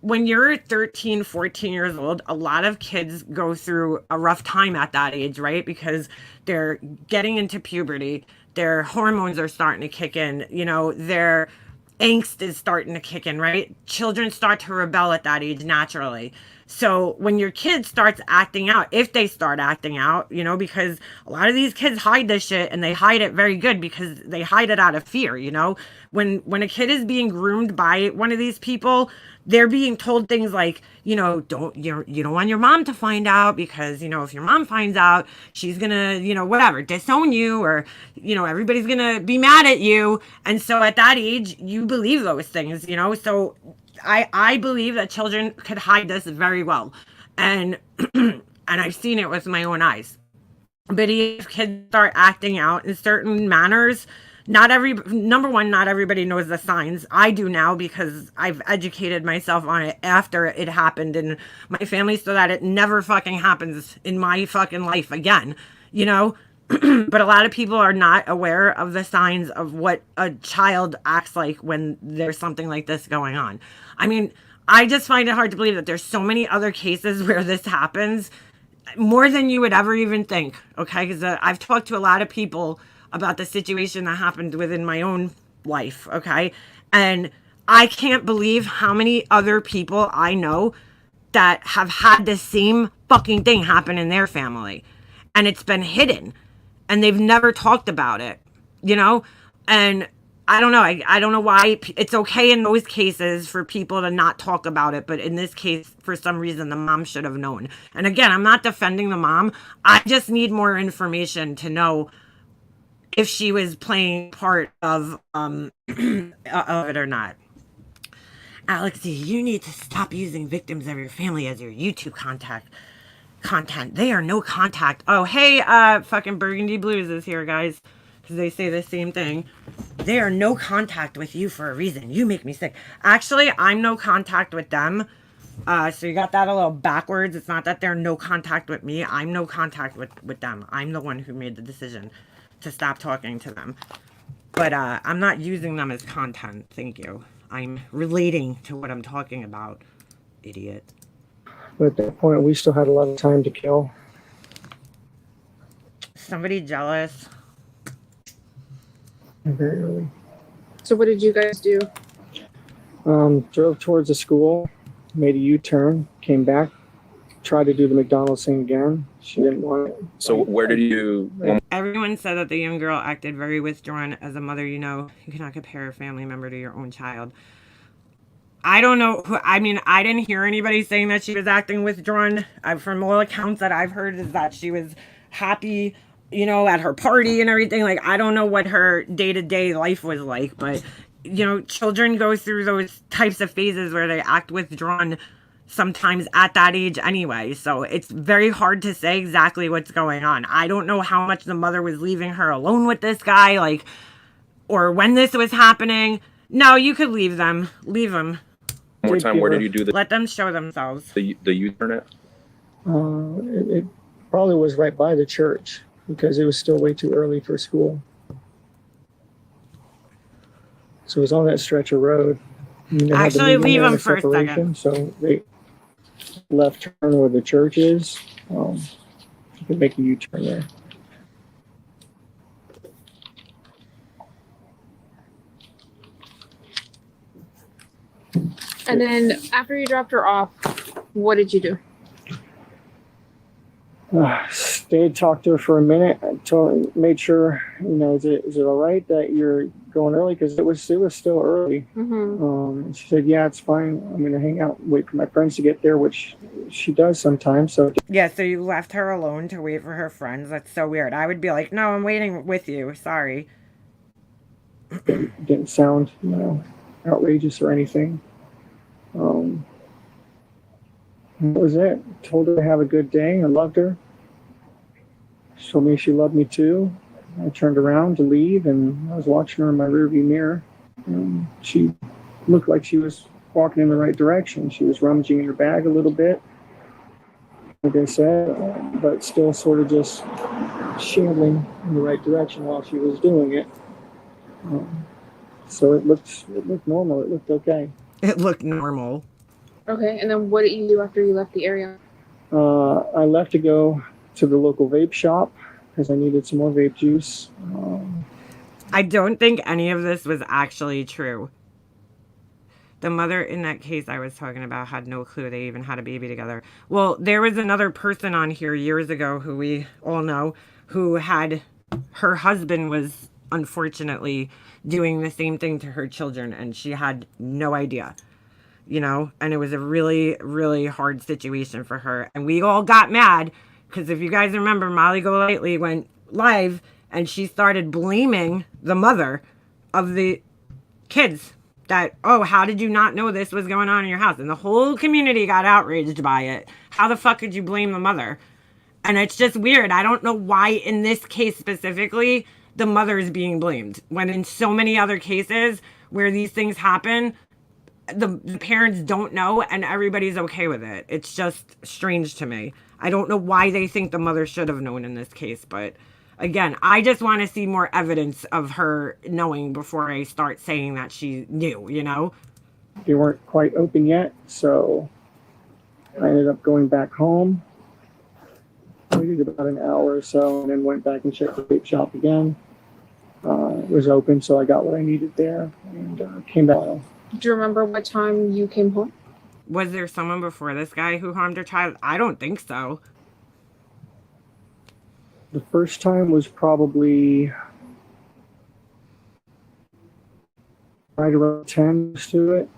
when you're 13, 14 years old, a lot of kids go through a rough time at that age, right? Because they're getting into puberty, their hormones are starting to kick in, you know, their angst is starting to kick in, right? Children start to rebel at that age naturally. So when your kid starts acting out, if they start acting out, you know, because a lot of these kids hide this shit, and they hide it very good because they hide it out of fear, you know? When a kid is being groomed by one of these people, they're being told things like, you know, you don't want your mom to find out, because, you know, if your mom finds out, she's gonna, you know, whatever, disown you, or, you know, everybody's gonna be mad at you. And so at that age, you believe those things, you know? So I believe that children could hide this very well. And and I've seen it with my own eyes. But if kids start acting out in certain manners, number one, not everybody knows the signs. I do now, because I've educated myself on it after it happened in my family, so that it never fucking happens in my fucking life again, you know? But a lot of people are not aware of the signs of what a child acts like when there's something like this going on. I mean, I just find it hard to believe that there's so many other cases where this happens, more than you would ever even think, okay? Because I've talked to a lot of people about the situation that happened within my own life, okay? And I can't believe how many other people I know that have had the same fucking thing happen in their family. And it's been hidden. And they've never talked about it, you know? And I don't know. I don't know why it's okay in those cases for people to not talk about it. But in this case, for some reason, the mom should have known. And again, I'm not defending the mom. I just need more information to know if she was playing part of it or not. Alexi, you need to stop using victims of your family as your YouTube content. They are no contact. Oh, hey, fucking Burgundy Blues is here, guys, because they say the same thing. They are no contact with you for a reason. You make me sick. Actually, I'm no contact with them. So you got that a little backwards. It's not that they're no contact with me. I'm no contact with them. I'm the one who made the decision to stop talking to them. But I'm not using them as content. Thank you. I'm relating to what I'm talking about. Idiot. But at that point, we still had a lot of time to kill. Somebody jealous. Very early. So what did you guys do? Drove towards the school, made a U-turn, came back, tried to do the McDonald's thing again. She didn't want it. So where did you? Everyone said that the young girl acted very withdrawn. As a mother, you know, you cannot compare a family member to your own child. I don't know. I mean, I didn't hear anybody saying that she was acting withdrawn. From all accounts that I've heard is that she was happy, you know, at her party and everything. Like, I don't know what her day-to-day life was like, but, you know, children go through those types of phases where they act withdrawn sometimes at that age anyway. So it's very hard to say exactly what's going on. I don't know how much the mother was leaving her alone with this guy, like, or when this was happening. No, you could leave them. Leave them. One more time, where did you do Let them show themselves. the U-turn at? It probably was right by the church because it was still way too early for school. So it was on that stretch of road. Actually, leave them for a second. So they left turn where the church is. You can make a U-turn there. And then after you dropped her off, what did you do? stayed, talked to her for a minute, made sure, is it all right that you're going early? Because it was still early. And she said, yeah, it's fine. I'm going to hang out and wait for my friends to get there, which she does sometimes. So Yeah, so you left her alone to wait for her friends. That's so weird. I would be like, no, I'm waiting with you. Sorry. it didn't sound, outrageous or anything. That was it. Told her to have a good day. I loved her. She told me she loved me too. I turned around to leave, and I was watching her in my rearview mirror. And she looked like she was walking in the right direction. She was rummaging in her bag a little bit, like I said, but still sort of just shambling in the right direction while she was doing it. So it looked normal. It looked okay. It looked normal. Okay, and then what did you do after you left the area? I left to go to the local vape shop because I needed some more vape juice. I don't think any of this was actually true. The mother in that case I was talking about had no clue they even had a baby together. Well, there was another person on here years ago who we all know who had, her husband was unfortunately doing the same thing to her children, and she had no idea. And it was a really, really hard situation for her. And we all got mad because if you guys remember, Molly Golightly went live and she started blaming the mother of the kids that, oh, how did you not know this was going on in your house? And the whole community got outraged by it. How the fuck could you blame the mother? And it's just weird. I don't know why in this case specifically, the mother is being blamed. When in so many other cases where these things happen, the parents don't know and everybody's okay with it. It's just strange to me. I don't know why they think the mother should have known in this case, but again, I just want to see more evidence of her knowing before I start saying that she knew, They weren't quite open yet, so I ended up going back home. Waited about an hour or so and then went back and checked the vape shop again. It was open, so I got what I needed there and came back. Do you remember what time you came home? Was there someone before this guy who harmed her child? I don't think so. The first time was probably right around 10 to it.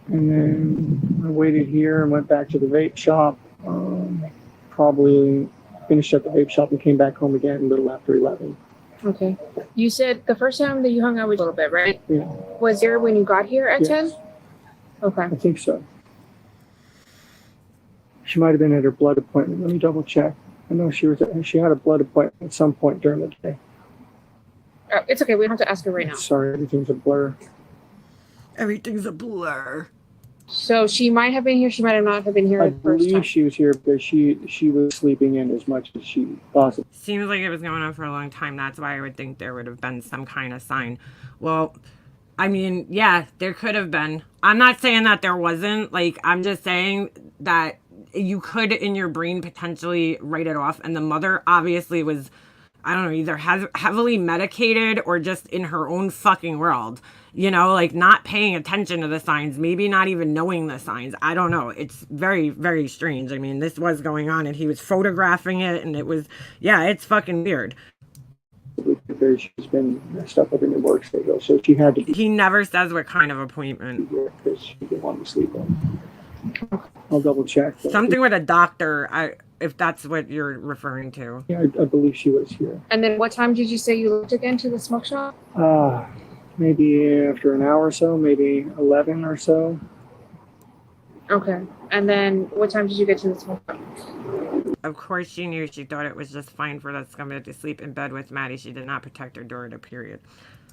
And then I waited here and went back to the vape shop. Probably finished at the vape shop and came back home again a little after 11. Okay. You said the first time that you hung out was a little bit, right? Yeah. Was there when you got here at 10? Okay. I think so. She might have been at her blood appointment. Let me double check. I know she had a blood appointment at some point during the day. Oh, it's okay. We don't have to ask her right now. Sorry, everything's a blur. Everything's a blur. So she might have been here. She might have not have been here I the first time. believe she was here because she was sleeping in as much as she possibly. Seems like it was going on for a long time. That's why I would think there would have been some kind of sign. Well, I mean, yeah, there could have been. I'm not saying that there wasn't. Like, I'm just saying that you could, in your brain, potentially write it off. And the mother obviously was, I don't know, either heavily medicated or just in her own fucking world. Like not paying attention to the signs, maybe not even knowing the signs. I don't know. It's very, very strange. I mean, this was going on and he was photographing it and it was, yeah, it's fucking weird. Because she's been messed up with her new work schedule, so she had to be He never says what kind of appointment. here because she didn't want to sleep in. I'll double check. Something with a doctor, if that's what you're referring to. Yeah, I believe she was here. And then what time did you say you left again to the smoke shop? Maybe after an hour or so, maybe 11 or so. Okay. And then what time did you get to the smoke shop? Of course she knew. She thought it was just fine for that scumbag to sleep in bed with Maddie. She did not protect her during the period.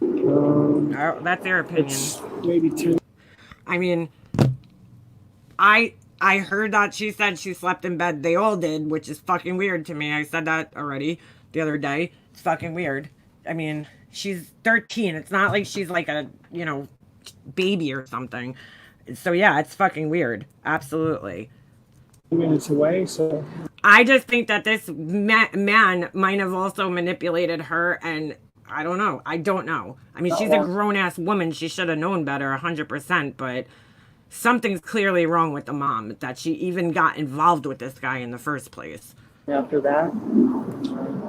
Oh, that's their opinion. It's maybe 10. I mean, I heard that she said she slept in bed. They all did, which is fucking weird to me. I said that already the other day. It's fucking weird. I mean, she's 13. It's not like she's like a, baby or something. So yeah, it's fucking weird. Absolutely. Minutes away, so I just think that this man might have also manipulated her, and I don't know. I don't know. I mean, she's a grown-ass woman. She should have known better 100%, but something's clearly wrong with the mom that she even got involved with this guy in the first place. After that,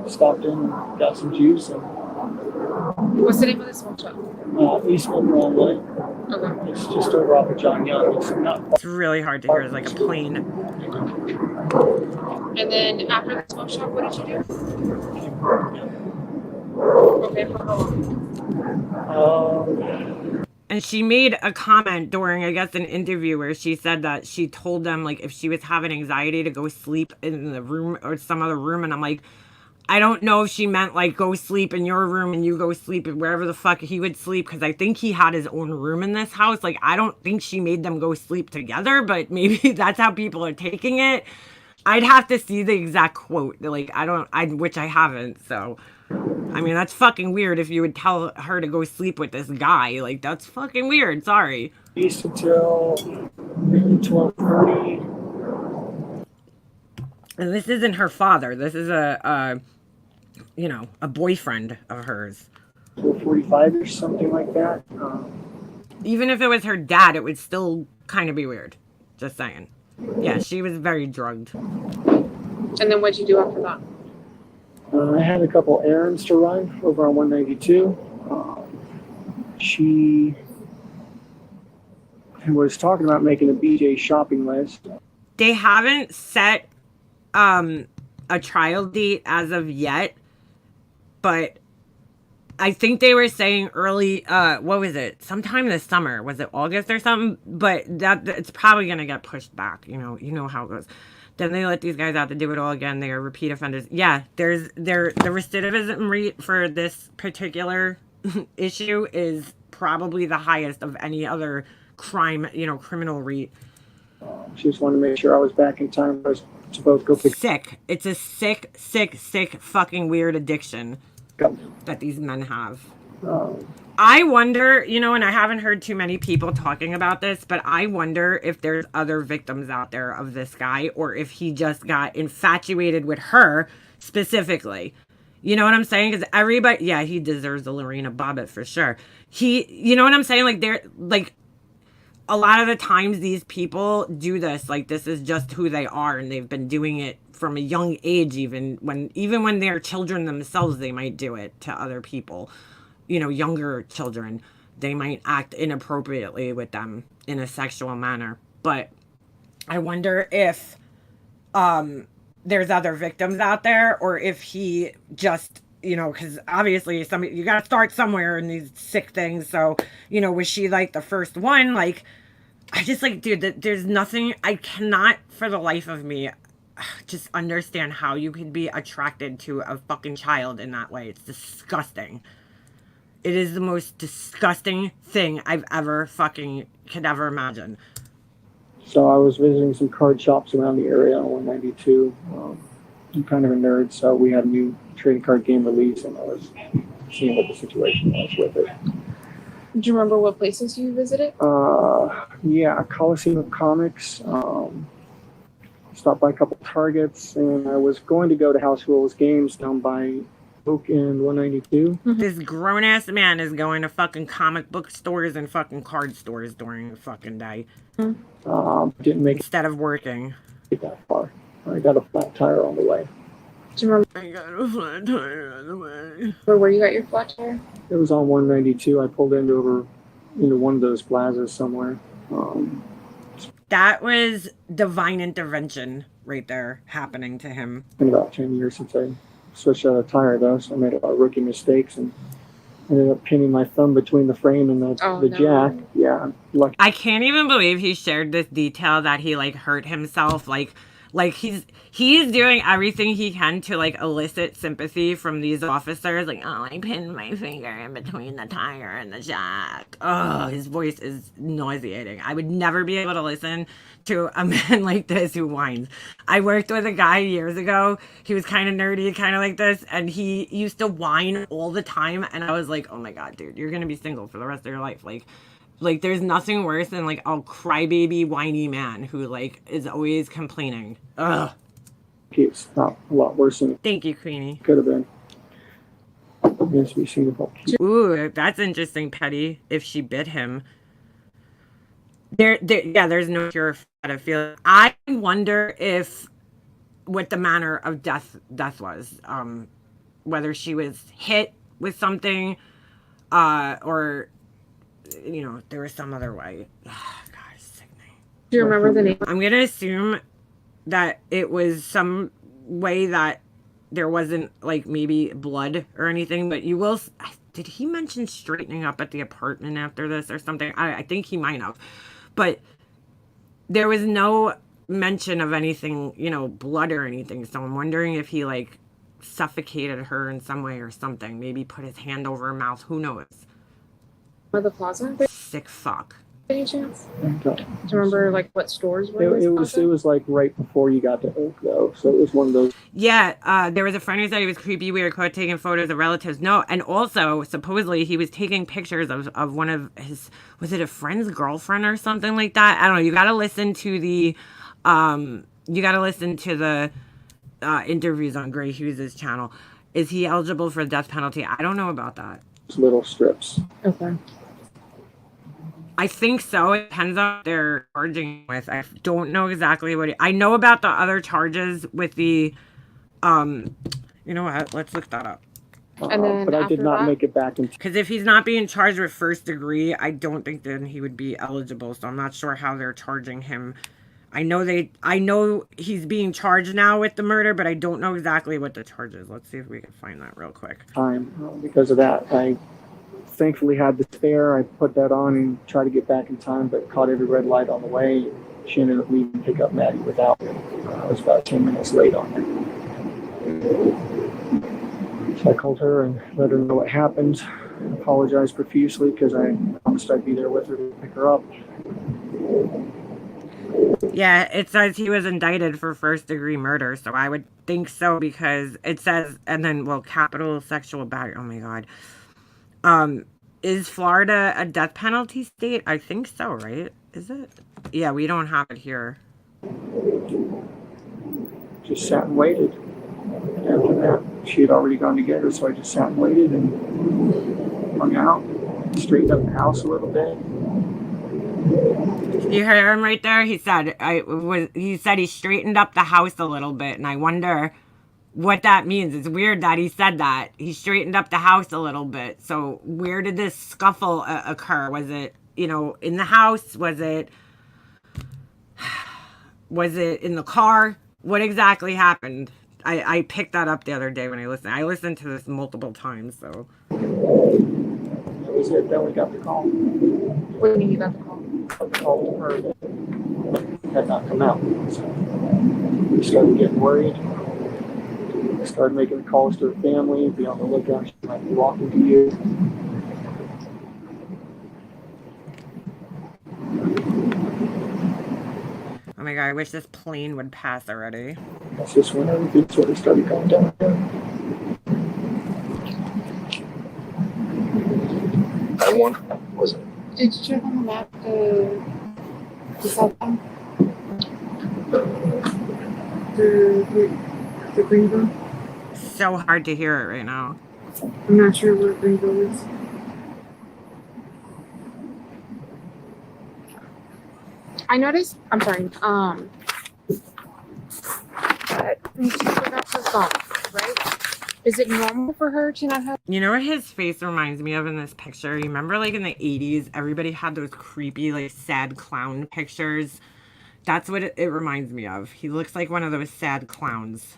stopped in, got some juice, and What's the name of the smoke shop? Eastwood Broadway. Okay. It's just over off of John Young. It's not It's really hard to hear. It's like a plane. And then after the smoke shop, what did you do? Okay, for how long? And she made a comment during, I guess, an interview where she said that she told them, like, if she was having anxiety to go sleep in the room or some other room. And I'm like, I don't know if she meant, like, go sleep in your room and you go sleep wherever the fuck he would sleep. Because I think he had his own room in this house. Like, I don't think she made them go sleep together. But maybe that's how people are taking it. I'd have to see the exact quote. Like, which I haven't, so... I mean, that's fucking weird if you would tell her to go sleep with this guy. Like, that's fucking weird. Sorry. East until 12:30. And this isn't her father. This is a boyfriend of hers. 12:45-ish, something like that. Even if it was her dad, it would still kind of be weird. Just saying. Yeah, she was very drugged. And then what'd you do after that? I had a couple errands to run over on 192. She was talking about making a BJ shopping list. They haven't set a trial date as of yet, but I think they were saying early, what was it? Sometime this summer. Was it August or something? But that it's probably going to get pushed back. You know how it goes. Then they let these guys out to do it all again. They are repeat offenders. Yeah, the recidivism rate for this particular issue is probably the highest of any other crime, criminal rate. She just wanted to make sure I was back in time. I was supposed to go pick Sick. It's a sick, fucking weird addiction up. that these men have. I wonder, and I haven't heard too many people talking about this, but I wonder if there's other victims out there of this guy, or if he just got infatuated with her specifically. You know what I'm saying? Because everybody, yeah, he deserves the Lorena Bobbitt for sure. You know what I'm saying? Like, they're like, a lot of the times these people do this, like, this is just who they are, and they've been doing it from a young age. Even when they're children themselves, they might do it to other people. Younger children, they might act inappropriately with them in a sexual manner. But I wonder if there's other victims out there, or if he just, because obviously you got to start somewhere in these sick things. So, was she like the first one? Like, I just like, dude, there's nothing, I cannot for the life of me just understand how you could be attracted to a fucking child in that way. It's disgusting. It is the most disgusting thing I've ever could ever imagine. So I was visiting some card shops around the area on 192. I'm kind of a nerd, so we had a new trading card game release, and I was seeing what the situation was with it. Do you remember what places you visited? Yeah, Coliseum of Comics. Stopped by a couple Targets, and I was going to go to House Rules Games down by Oak and 192. This grown-ass man is going to fucking comic book stores and fucking card stores during the fucking day. Didn't make Instead of working. it that far. I got a flat tire on the way. Do you remember I got a flat tire on the way. where you got your flat tire? It was on 192. I pulled into one of those plazas somewhere. That was divine intervention right there happening to him. It's been about 10 years since I switched out a tire, though, so I made a lot of rookie mistakes and ended up pinning my thumb between the frame and the jack. Yeah, I'm lucky. I can't even believe he shared this detail that he like hurt himself. Like he's doing everything he can to like elicit sympathy from these officers. Like, oh, I pinned my finger in between the tire and the jack. Oh, his voice is nauseating. I would never be able to listen to a man like this who whines. I worked with a guy years ago. He was kind of nerdy, kind of like this, and he used to whine all the time. And I was like, oh my God, dude, you're gonna be single for the rest of your life. Like there's nothing worse than like a crybaby whiny man who like is always complaining. Ugh. It's not a lot worse than Thank you, Queenie. it could have been. It needs to be seen about. Ooh, that's interesting, Petty. If she bit him. There's no cure for pedophilia. I wonder if what the manner of death was. Whether she was hit with something, or there was some other way. Oh, God, it's sickening. Do you remember the name? I'm gonna assume that it was some way that there wasn't like maybe blood or anything, but you will. Did he mention straightening up at the apartment after this or something? I think he might have, but there was no mention of anything, blood or anything. So I'm wondering if he like suffocated her in some way or something. Maybe put his hand over her mouth. Who knows? Or the plaza? Sick fuck. Any chance? Okay. Do you remember like what stores were? It was like right before you got to Oak though, so it was one of those. Yeah, there was a friend who said he was creepy, weird, caught taking photos of relatives. No, and also supposedly he was taking pictures of one of his, was it a friend's girlfriend or something like that? I don't know. You got to listen to the interviews on Gray Hughes' channel. Is he eligible for the death penalty? I don't know about that. Little strips. Okay. I think so. It depends on what they're charging with. I don't know exactly what I know about the other charges with the, you know what? Let's look that up. And then but I did not make it back in. Because if he's not being charged with first degree, I don't think then he would be eligible. So I'm not sure how they're charging him. I know he's being charged now with the murder, but I don't know exactly what the charge is. Let's see if we can find that real quick. Because of that, I thankfully had the spare. I put that on and tried to get back in time, but caught every red light on the way. She ended up leaving to pick up Maddie without me. I was about 10 minutes late on it. So I called her and let her know what happened. I apologized profusely because I promised I'd be there with her to pick her up. Yeah, it says he was indicted for first degree murder, so I would think so because it says, and then, capital sexual battery. Oh my God. Is Florida a death penalty state? I think so, right? Is it? Yeah, we don't have it here. Just sat and waited. After that, she had already gone to get her, so I just sat and waited and hung out, straightened up the house a little bit. You heard him right there? He said he straightened up the house a little bit, and I wonder what that means. It's weird that he said that. He straightened up the house a little bit. So where did this scuffle occur? Was it, in the house? Was it in the car? What exactly happened? I picked that up the other day when I listened. I listened to this multiple times, so. That was it. Then we got the call. What do you mean you got the call? The call to her that had not come out. So we started getting worried. Started making calls to her family, be on the lookout. She might be walking to you. Oh my God, I wish this plane would pass already. That's just when everything sort of started going down. That one was it? Did you check on the map the south end? The Greenville? So hard to hear it right now. I'm not sure where Greenville is. I noticed, I'm sorry, that she forgot her phone, right? Is it normal for her to not have? You know what his face reminds me of in this picture? You remember like in the 80s, everybody had those creepy, like sad clown pictures? That's what it reminds me of. He looks like one of those sad clowns.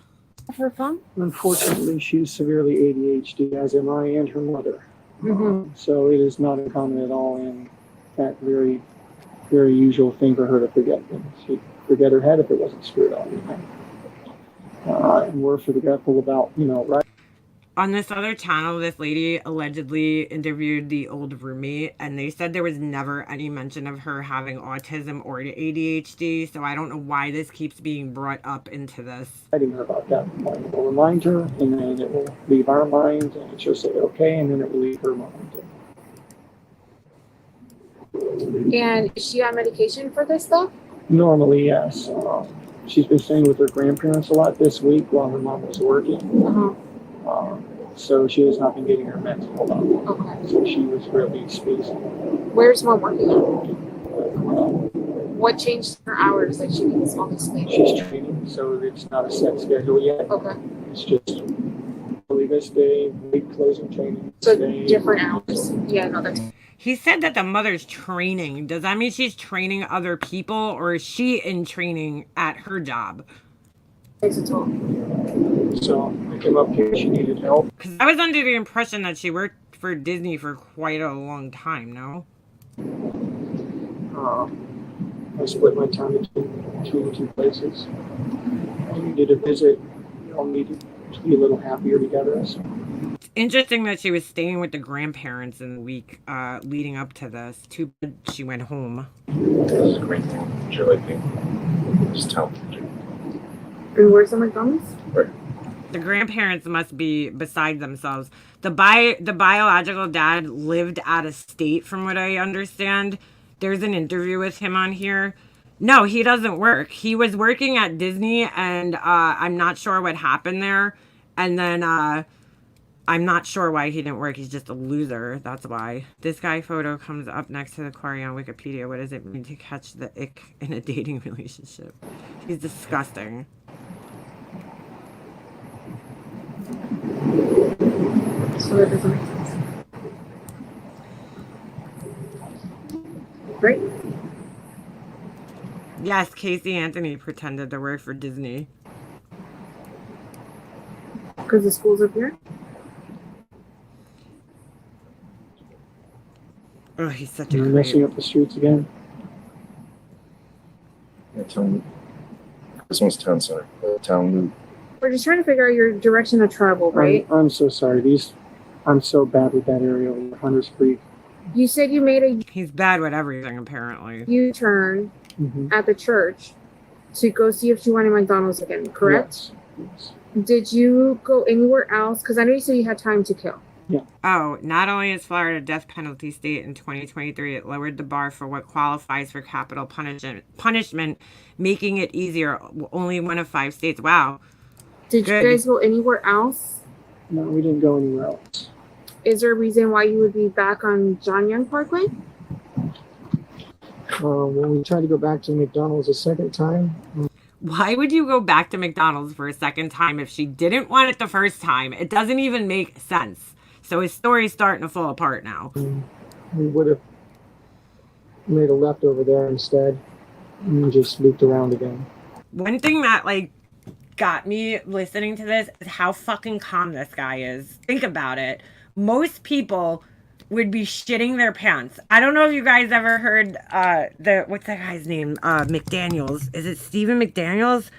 Her phone? Unfortunately, she's severely ADHD, as am I and her mother. Mm-hmm. So it is not uncommon at all, and that very, very usual thing for her to forget things. She'd forget her head if it wasn't screwed on. And we're forgetful about, right? On this other channel, this lady allegedly interviewed the old roommate, and they said there was never any mention of her having autism or ADHD, so I don't know why this keeps being brought up into this. Writing her about that. It will remind her, and then it will leave our mind, and she'll say, okay, and then it will leave her mind. And is she on medication for this stuff? Normally, yes. She's been staying with her grandparents a lot this week while her mom was working. So she has not been getting her meds pulled up. Okay. So she was really spacing. Where's mom working? What changed her hours that she needs all this sleep? She's training, so it's not a set schedule yet. Okay. It's just early this day, late closing training. So today. different hours. Yeah, no, that's. He said that the mother's training. Does that mean she's training other people, or is she in training at her job? Takes a toll. So I came up here, she needed help. Because I was under the impression that she worked for Disney for quite a long time, no? I split my time between the two places. I needed a visit. We all needed to be a little happier together. So. It's interesting that she was staying with the grandparents in the week leading up to this. Too bad she went home. This is a great thing. Julie thing. Just tell them. And where's the McDonald's? Right. The grandparents must be beside themselves. The biological dad lived out of state, from what I understand. There's an interview with him on here. No, he doesn't work. He was working at Disney, and I'm not sure what happened there. And then I'm not sure why he didn't work. He's just a loser. That's why. This guy photo comes up next to the query on Wikipedia. What does it mean to catch the ick in a dating relationship? He's disgusting. So that doesn't make sense. Right? Yes, Casey Anthony pretended to work for Disney. Because the school's up here? Oh, he's such a You're creep. messing up the streets again. Yeah, town. This one's town center. Town loop. We're just trying to figure out your direction of travel, right? I'm so sorry. I'm so bad with that area over Hunter's Creek. You said you made a He's bad with everything, apparently. U-turn Mm-hmm. at the church to go see if she wanted McDonald's again, correct? Yes. Did you go anywhere else? Because I know you said you had time to kill. Oh, not only is Florida a death penalty state in 2023, it lowered the bar for what qualifies for capital punishment, making it easier. Only one of 5 states. Wow. Did Good. you guys go anywhere else? No, we didn't go anywhere else. Is there a reason why you would be back on John Young Parkway? When we tried to go back to McDonald's a second time, Why would you go back to McDonald's for a second time if she didn't want it the first time? It doesn't even make sense. So his story's starting to fall apart now. we would have made a left over there instead and just looped around again. One thing that, like, got me listening to this is how fucking calm this guy is. Think about it. Most people would be shitting their pants. I don't know if you guys ever heard what's that guy's name? McDaniels. Is it Stephen McDaniels?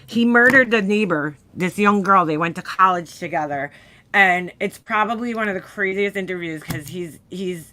He murdered the neighbor, this young girl. They went to college together. And it's probably one of the craziest interviews because he's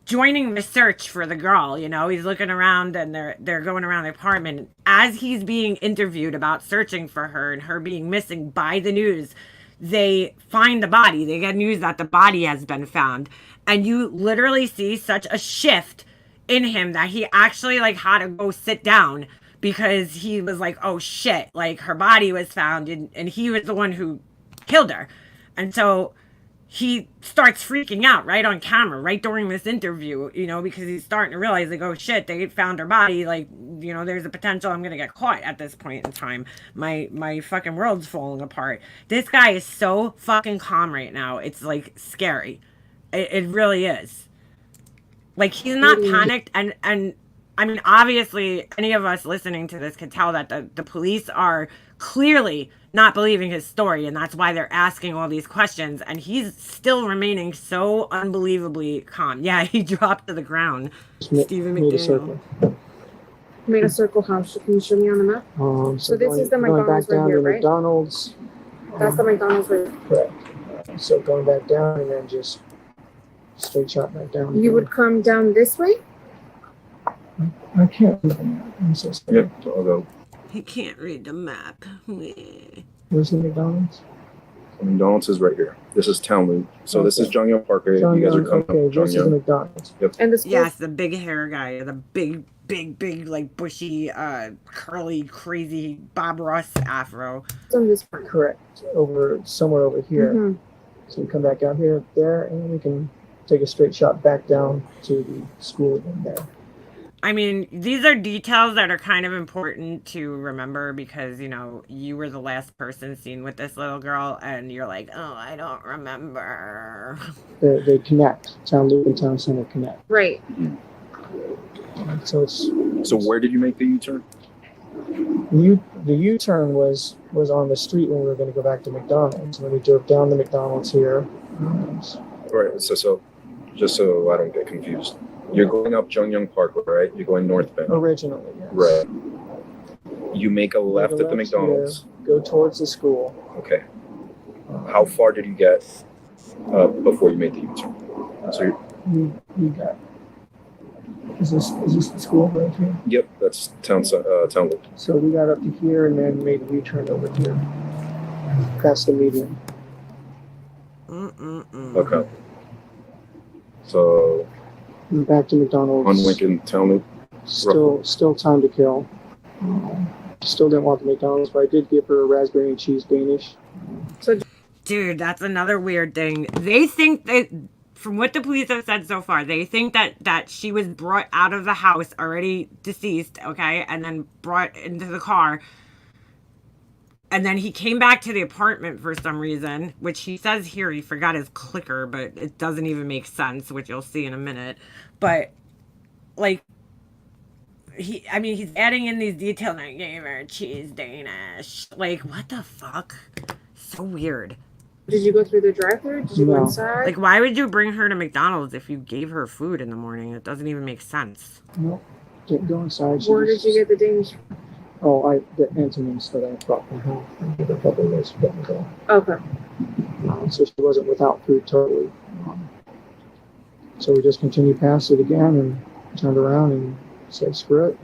joining the search for the girl, you know. He's looking around and they're going around the apartment. As he's being interviewed about searching for her and her being missing by the news, they find the body. They get news that the body has been found. And you literally see such a shift in him that he actually, like, had to go sit down because he was like, oh shit, like, her body was found and he was the one who killed her. And so he starts freaking out right on camera, right during this interview, you know, because he's starting to realize, like, oh shit, they found her body. Like, you know, there's a potential I'm going to get caught at this point in time. My fucking world's falling apart. This guy is so fucking calm right now. It's, like, scary. It really is. Like, he's not panicked. And I mean, obviously, any of us listening to this can tell that the police are clearly not believing his story, and that's why they're asking all these questions, and he's still remaining so unbelievably calm. Yeah, he dropped to the ground. Stephen Made a McDaniel. circle. Made a circle house. Can you show me on the map? So this is the going McDonald's back right down here, to right? McDonald's. That's the McDonald's right. Correct. So going back down and then just straight shot back down. You would come down this way? I can't read the map. I'm so sorry. Yep. I'll go. He can't read the map. Where's the McDonald's? McDonald's is right here. This is Town Loop. So this is Okay. John Young Parkway. John You guys are Young, coming okay, up John this is Young. McDonald's. And the school. Yes, the big hair guy, the big, like, bushy, curly, crazy Bob Ross afro. It's on this part. Correct. Somewhere over here. Mhm. So we come back out here, there, and we can take a straight shot back down to the school again there. I mean, these are details that are kind of important to remember because, you know, you were the last person seen with this little girl and you're like, oh, I don't remember. They connect. Town Loop and Town Center connect. Right. So it's So where did you make the U-turn? the U-turn was on the street when we were going to go back to McDonald's. And then we drove down to McDonald's here. Right. So just so I don't get confused, you're going up Jungyoung Parkway, right? You're going northbound. Originally, yes. Right. You make a left at the left McDonald's. here, go towards the school. Okay. How far did you get before you made the U-turn? So You got. Is this the school right here? yep, that's town loop. So we got up to here and then made a U-turn over here. Past the median. Okay. So And back to McDonald's. on Lincoln Town Loop. Still time to kill. Still didn't want the McDonald's, but I did give her a raspberry and cheese Danish. Dude, that's another weird thing. They think that, from what the police have said so far, they think that she was brought out of the house already deceased, okay, and then brought into the car. And then he came back to the apartment for some reason, which he says here he forgot his clicker, but it doesn't even make sense, which you'll see in a minute. But, like, he's adding in these details. I gave her cheese Danish. Like, what the fuck? So weird. Did you go through the drive-thru? Did you go No. inside? Like, why would you bring her to McDonald's if you gave her food in the morning? It doesn't even make sense. Nope. Didn't go inside. Where did you get the Danish? The Antonins that I brought from home. I gave her a couple of those to go. Okay. So she wasn't without food totally. So we just continued past it again and turned around and said, screw it,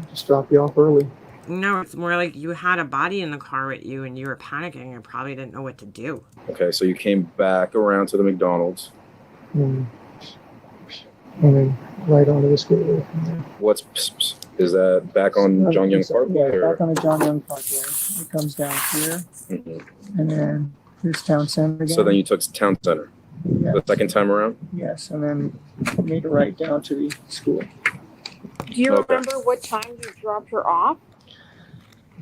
just drop you off early. No, it's more like you had a body in the car with you and you were panicking and probably didn't know what to do. Okay, so you came back around to the McDonald's. And then right onto the school. What's is that back on Jungyoung Parkway? Yeah, or? back on the John Young Parkway. It comes down here, Mhm. and then here's Town Center again. So then you took Town Center Yes. the second time around? Yes, and then made it right down to the school. Do you Okay. remember what time you dropped her off?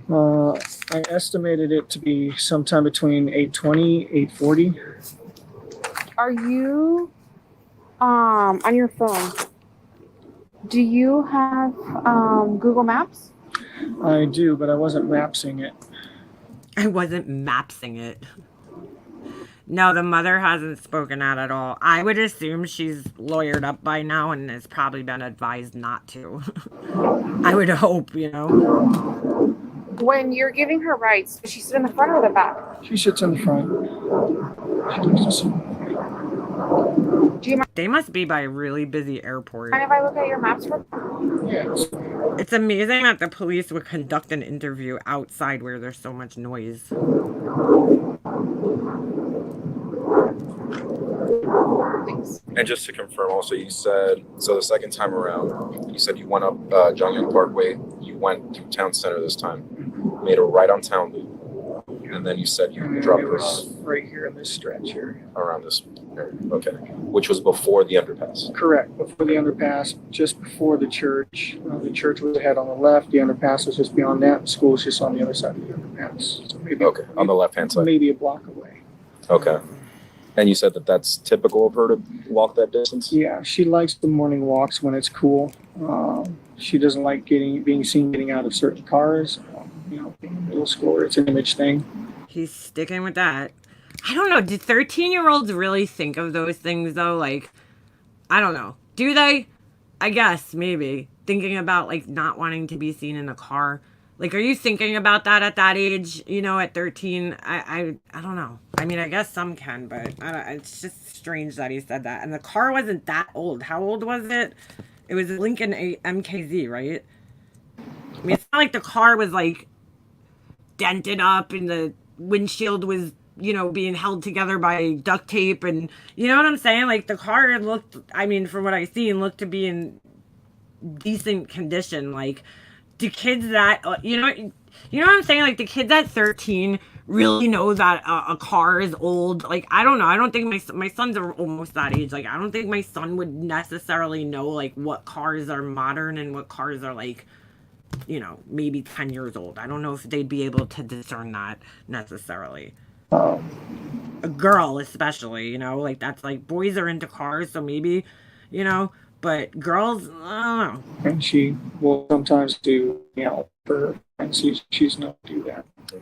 I estimated it to be sometime between 8:20, 8:40. Are you on your phone? Do you have Google Maps? I do, but I wasn't mapsing it. I wasn't mapsing it. No, the mother hasn't spoken out at all. I would assume she's lawyered up by now and has probably been advised not to. I would hope, When you're giving her rights, does she sit in the front or the back? She sits in the front. She likes to sit. They must be by a really busy airport. Mind if I look at your maps for Yes. It's amazing that the police would conduct an interview outside where there's so much noise. things? And just to confirm, also, you said, so the second time around, you said you went up Jungyoung Parkway, you went through Town Center this time, made a right on Town Loop, and then you said you dropped It her was off right here in this stretch here. around this area. Okay. Which was before the underpass. Correct. Before the underpass, just before the church. The church was ahead on the left. The underpass was just beyond that. The school was just on the other side of the underpass. So maybe Okay, on the left-hand side. maybe a block away. Okay. And you said that that's typical of her to walk that distance? Yeah, she likes the morning walks when it's cool. She doesn't like being seen getting out of certain cars. Being a middle schooler, it's an image thing. He's sticking with that. I don't know. Do 13-year-olds really think of those things, though? Like, I don't know. Do they? I guess, maybe. Thinking about, like, not wanting to be seen in a car. Like, are you thinking about that at that age, at 13? I don't know. I mean, I guess some can, but it's just strange that he said that. And the car wasn't that old. How old was it? It was a Lincoln MKZ, right? I mean, it's not like the car was, like, dented up and the windshield was, being held together by duct tape. And, you know what I'm saying? Like, the car looked, from what I seen, looked to be in decent condition. Like, do kids that, you know what I'm saying? Like, the kids at 13 really know that a car is old. Like, I don't know. I don't think my sons are almost that age. Like, I don't think my son would necessarily know, like, what cars are modern and what cars are, like, you know, maybe 10 years old. I don't know if they'd be able to discern that necessarily. Um, A girl, especially, you know, like, that's like, boys are into cars, so maybe, you know, but girls, I don't know. and she will sometimes do, you know, for her friends. She's not do that. Do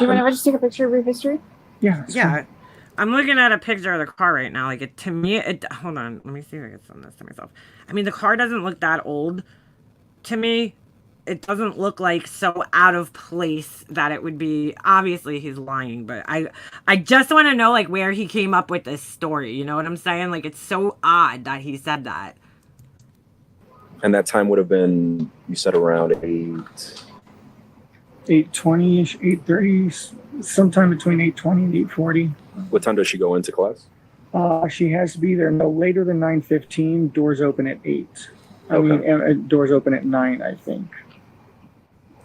you mind if I just take a picture of your history? Yeah. Yeah. I'm looking at a picture of the car right now. Like, to me, hold on. Let me see if I can send this to myself. I mean, the car doesn't look that old to me. It doesn't look like so out of place that it would be. Obviously, he's lying, but I just want to know, like, where he came up with this story. You know what I'm saying? Like, it's so odd that he said that. And that time would have been, you said, around 8:20ish, 8:30, sometime between 8:20 and 8:40. What time does she go into class? She has to be there no later than 9:15. Doors open at 8. I Okay. mean, doors open at 9, I think.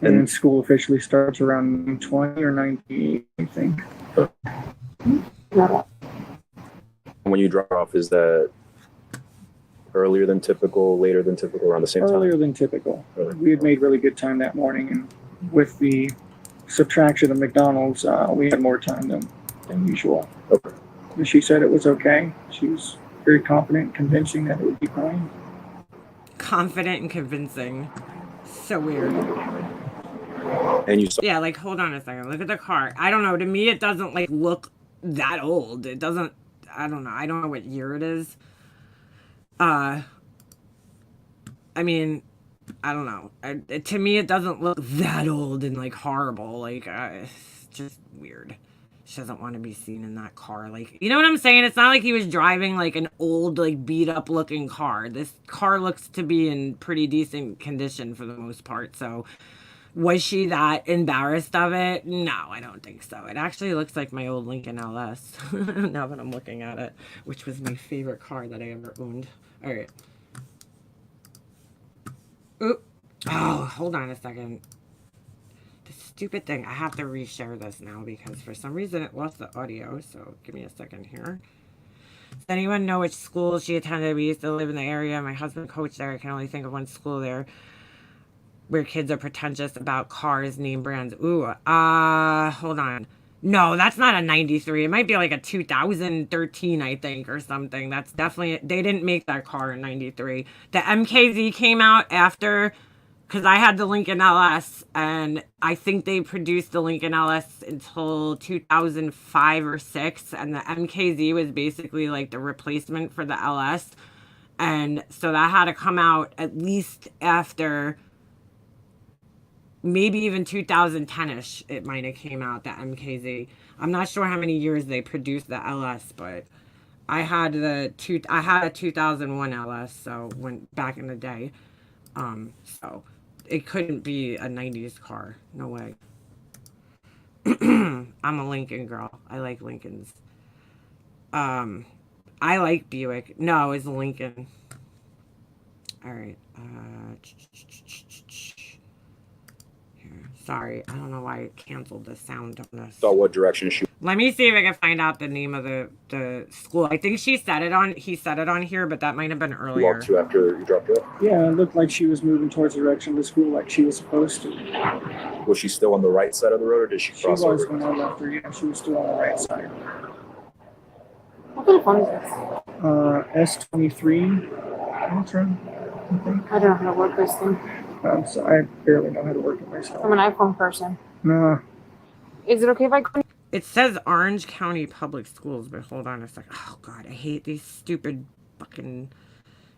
And then school officially starts around 9:20 or 9:08, I think. When you drop off, is that earlier than typical, later than typical, around the same time? Earlier than typical. Really? We had made really good time that morning, and with the subtraction of McDonald's, we had more time than usual. Okay. But she said it was okay. She was very confident, convincing that it would be fine. Confident and convincing. So weird. And you saw Yeah, like, hold on a second. Look at the car. I don't know. To me, it doesn't, like, look that old. It doesn't, I don't know. I don't know what year it is. I mean, I don't know. To me, it doesn't look that old and, like, horrible. Like, it's just weird. She doesn't want to be seen in that car. Like, you know what I'm saying? It's not like he was driving, like, an old, like, beat-up looking car. This car looks to be in pretty decent condition for the most part, so... Was she that embarrassed of it? No, I don't think so. It actually looks like my old Lincoln LS, now that I'm looking at it, which was my favorite car that I ever owned. All right. Oop. Oh, hold on a second. The stupid thing. I have to reshare this now because for some reason it lost the audio, so give me a second here. Does anyone know which school she attended? We used to live in the area. My husband coached there. I can only think of one school there where kids are pretentious about cars, name brands. Ooh, hold on. No, that's not a 93. It might be like a 2013, I think, or something. That's definitely, they didn't make that car in 93. The MKZ came out after, because I had the Lincoln LS, and I think they produced the Lincoln LS until 2005 or 6, and the MKZ was basically like the replacement for the LS. And so that had to come out at least after... maybe even 2010-ish, it might have came out, the MKZ. I'm not sure how many years they produced the LS, but I had a 2001 LS, so went back in the day. So it couldn't be a 90s car. No way. I'm a Lincoln girl. I like Lincolns. I like Buick. No, it's Lincoln. All right. Sorry, I don't know why it canceled the sound on this. saw what direction she... Let me see if I can find out the name of the school. I think he said it on here, but that might have been earlier. walked to after you dropped her off? Yeah, it looked like she was moving towards the direction of the school like she was supposed to. Was she still on the right side of the road, or did she She cross was over? when I left her. Yeah, she was still on the right side. What kind of phone is this? S23 Ultra, I think. I don't know how to work this thing. So I barely know how to work it myself. I'm an iPhone person. No. Is it okay if I go? It says Orange County Public Schools, but hold on a second. Oh, God, I hate these stupid fucking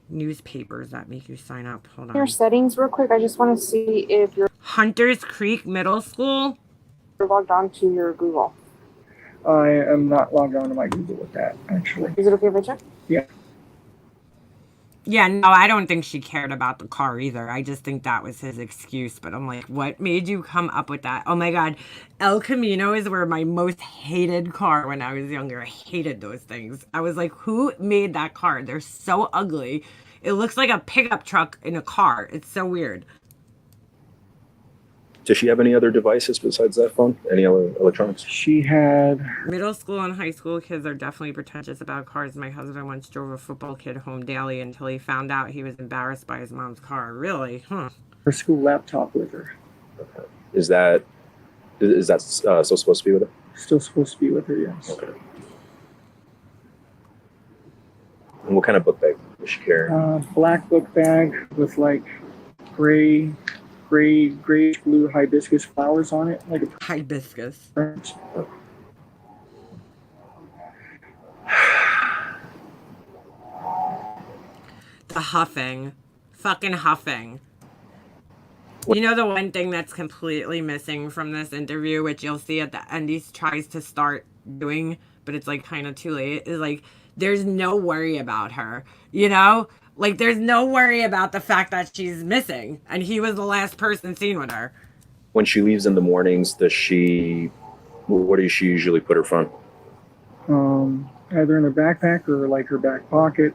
newspapers that make you sign up. Hold Your on. settings real quick. I just want to see if you're Hunters Creek Middle School. logged on to your Google. I am not logged on to my Google with that, actually. Is it okay if I check? Yeah. Yeah, no, I don't think she cared about the car either. I just think that was his excuse. But I'm like, what made you come up with that? Oh my God. El Caminos were my most hated car when I was younger. I hated those things. I was like, who made that car? They're so ugly. It looks like a pickup truck in a car. It's so weird. Does she have any other devices besides that phone? Any other electronics? She had, Middle school and high school kids are definitely pretentious about cars. My husband once drove a football kid home daily until he found out he was embarrassed by his mom's car. Really? Huh. her school laptop with her. Okay. Is that still supposed to be with her? Still supposed to be with her, yes. Okay. And what kind of book bag was she carrying? Black book bag with like grayish blue hibiscus flowers on it, like a Hibiscus. French. The huffing. Fucking huffing. You know the one thing that's completely missing from this interview, which you'll see at the end he tries to start doing, but it's like kind of too late, is like there's no worry about her, you know? Like there's no worry about the fact that she's missing, and he was the last person seen with her. When she leaves in the mornings, what does she usually put her front? Either in her backpack or like her back pocket,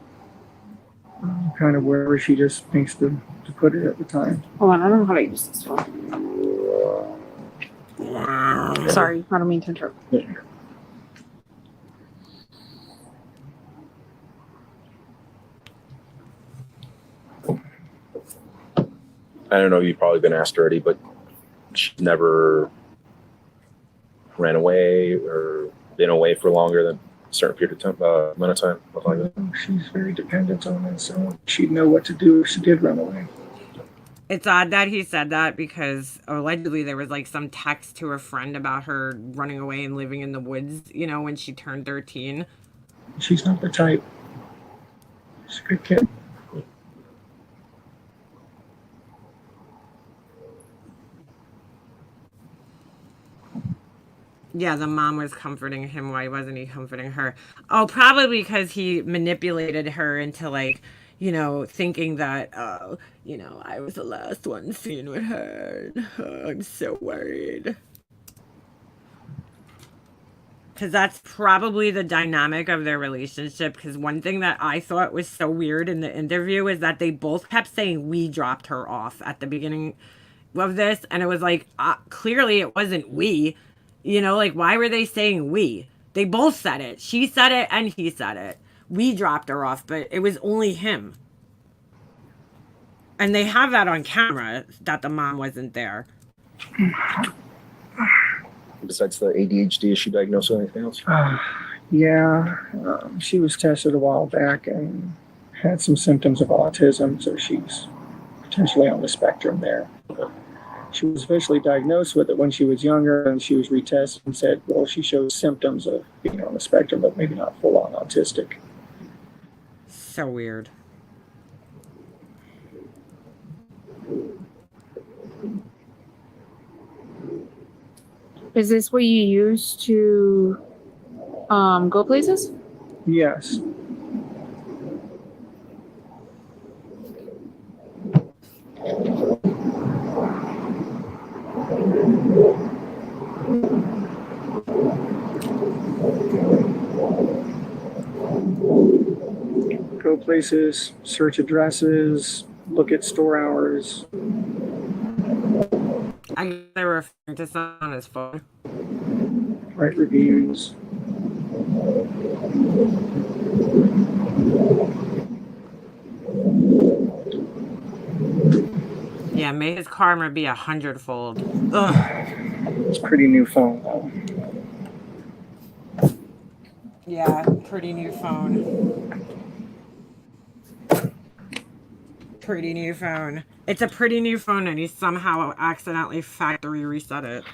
kind of wherever she just thinks to put it at the time. Hold on, I don't know how to use this phone. Sorry, I don't mean to interrupt. I don't know, you've probably been asked already, but she never ran away or been away for longer than a certain period of time, amount of time. Like that. She's very dependent on it, so she'd know what to do if she did run away. It's odd that he said that because allegedly there was like some text to her friend about her running away and living in the woods, you know, when she turned 13. She's not the type. She's a good kid. Yeah, the mom was comforting him. Why wasn't he comforting her? Oh, probably because he manipulated her into like, you know, thinking that, oh, you know, I was the last one seen with her. I'm so worried. Because that's probably the dynamic of their relationship. Because one thing that I thought was so weird in the interview is that they both kept saying we dropped her off at the beginning of this. And it was like, clearly it wasn't we. You know, like, why were they saying we? They both said it. She said it and he said it. We dropped her off, but it was only him. And they have that on camera, that the mom wasn't there. Besides the ADHD, is she diagnosed with anything else? Yeah, she was tested a while back and had some symptoms of autism, so she's potentially on the spectrum there. She was officially diagnosed with it when she was younger, and she was retested and said, well, she shows symptoms of being on the spectrum, but maybe not full-on autistic. So weird. Is this what you use to go places? Yes. Go places, search addresses, look at store hours. I guess they were referring to something on his phone. Write reviews. Yeah, may his karma be 100-fold. Ugh. It's a pretty new phone, though. Yeah, pretty new phone. Pretty new phone. It's a pretty new phone, and he somehow accidentally factory reset it.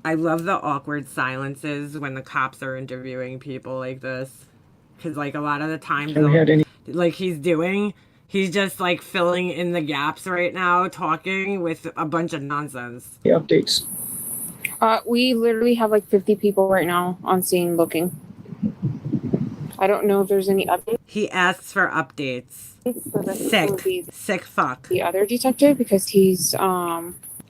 I love the awkward silences when the cops are interviewing people like this. Because, like, a lot of the times, Have we had any? like he's just, like, filling in the gaps right now, talking with a bunch of nonsense. Updates? We literally have like 50 people right now on scene looking. I don't know if there's any updates. He asks for updates. So this would be Sick fuck. the other detective because he's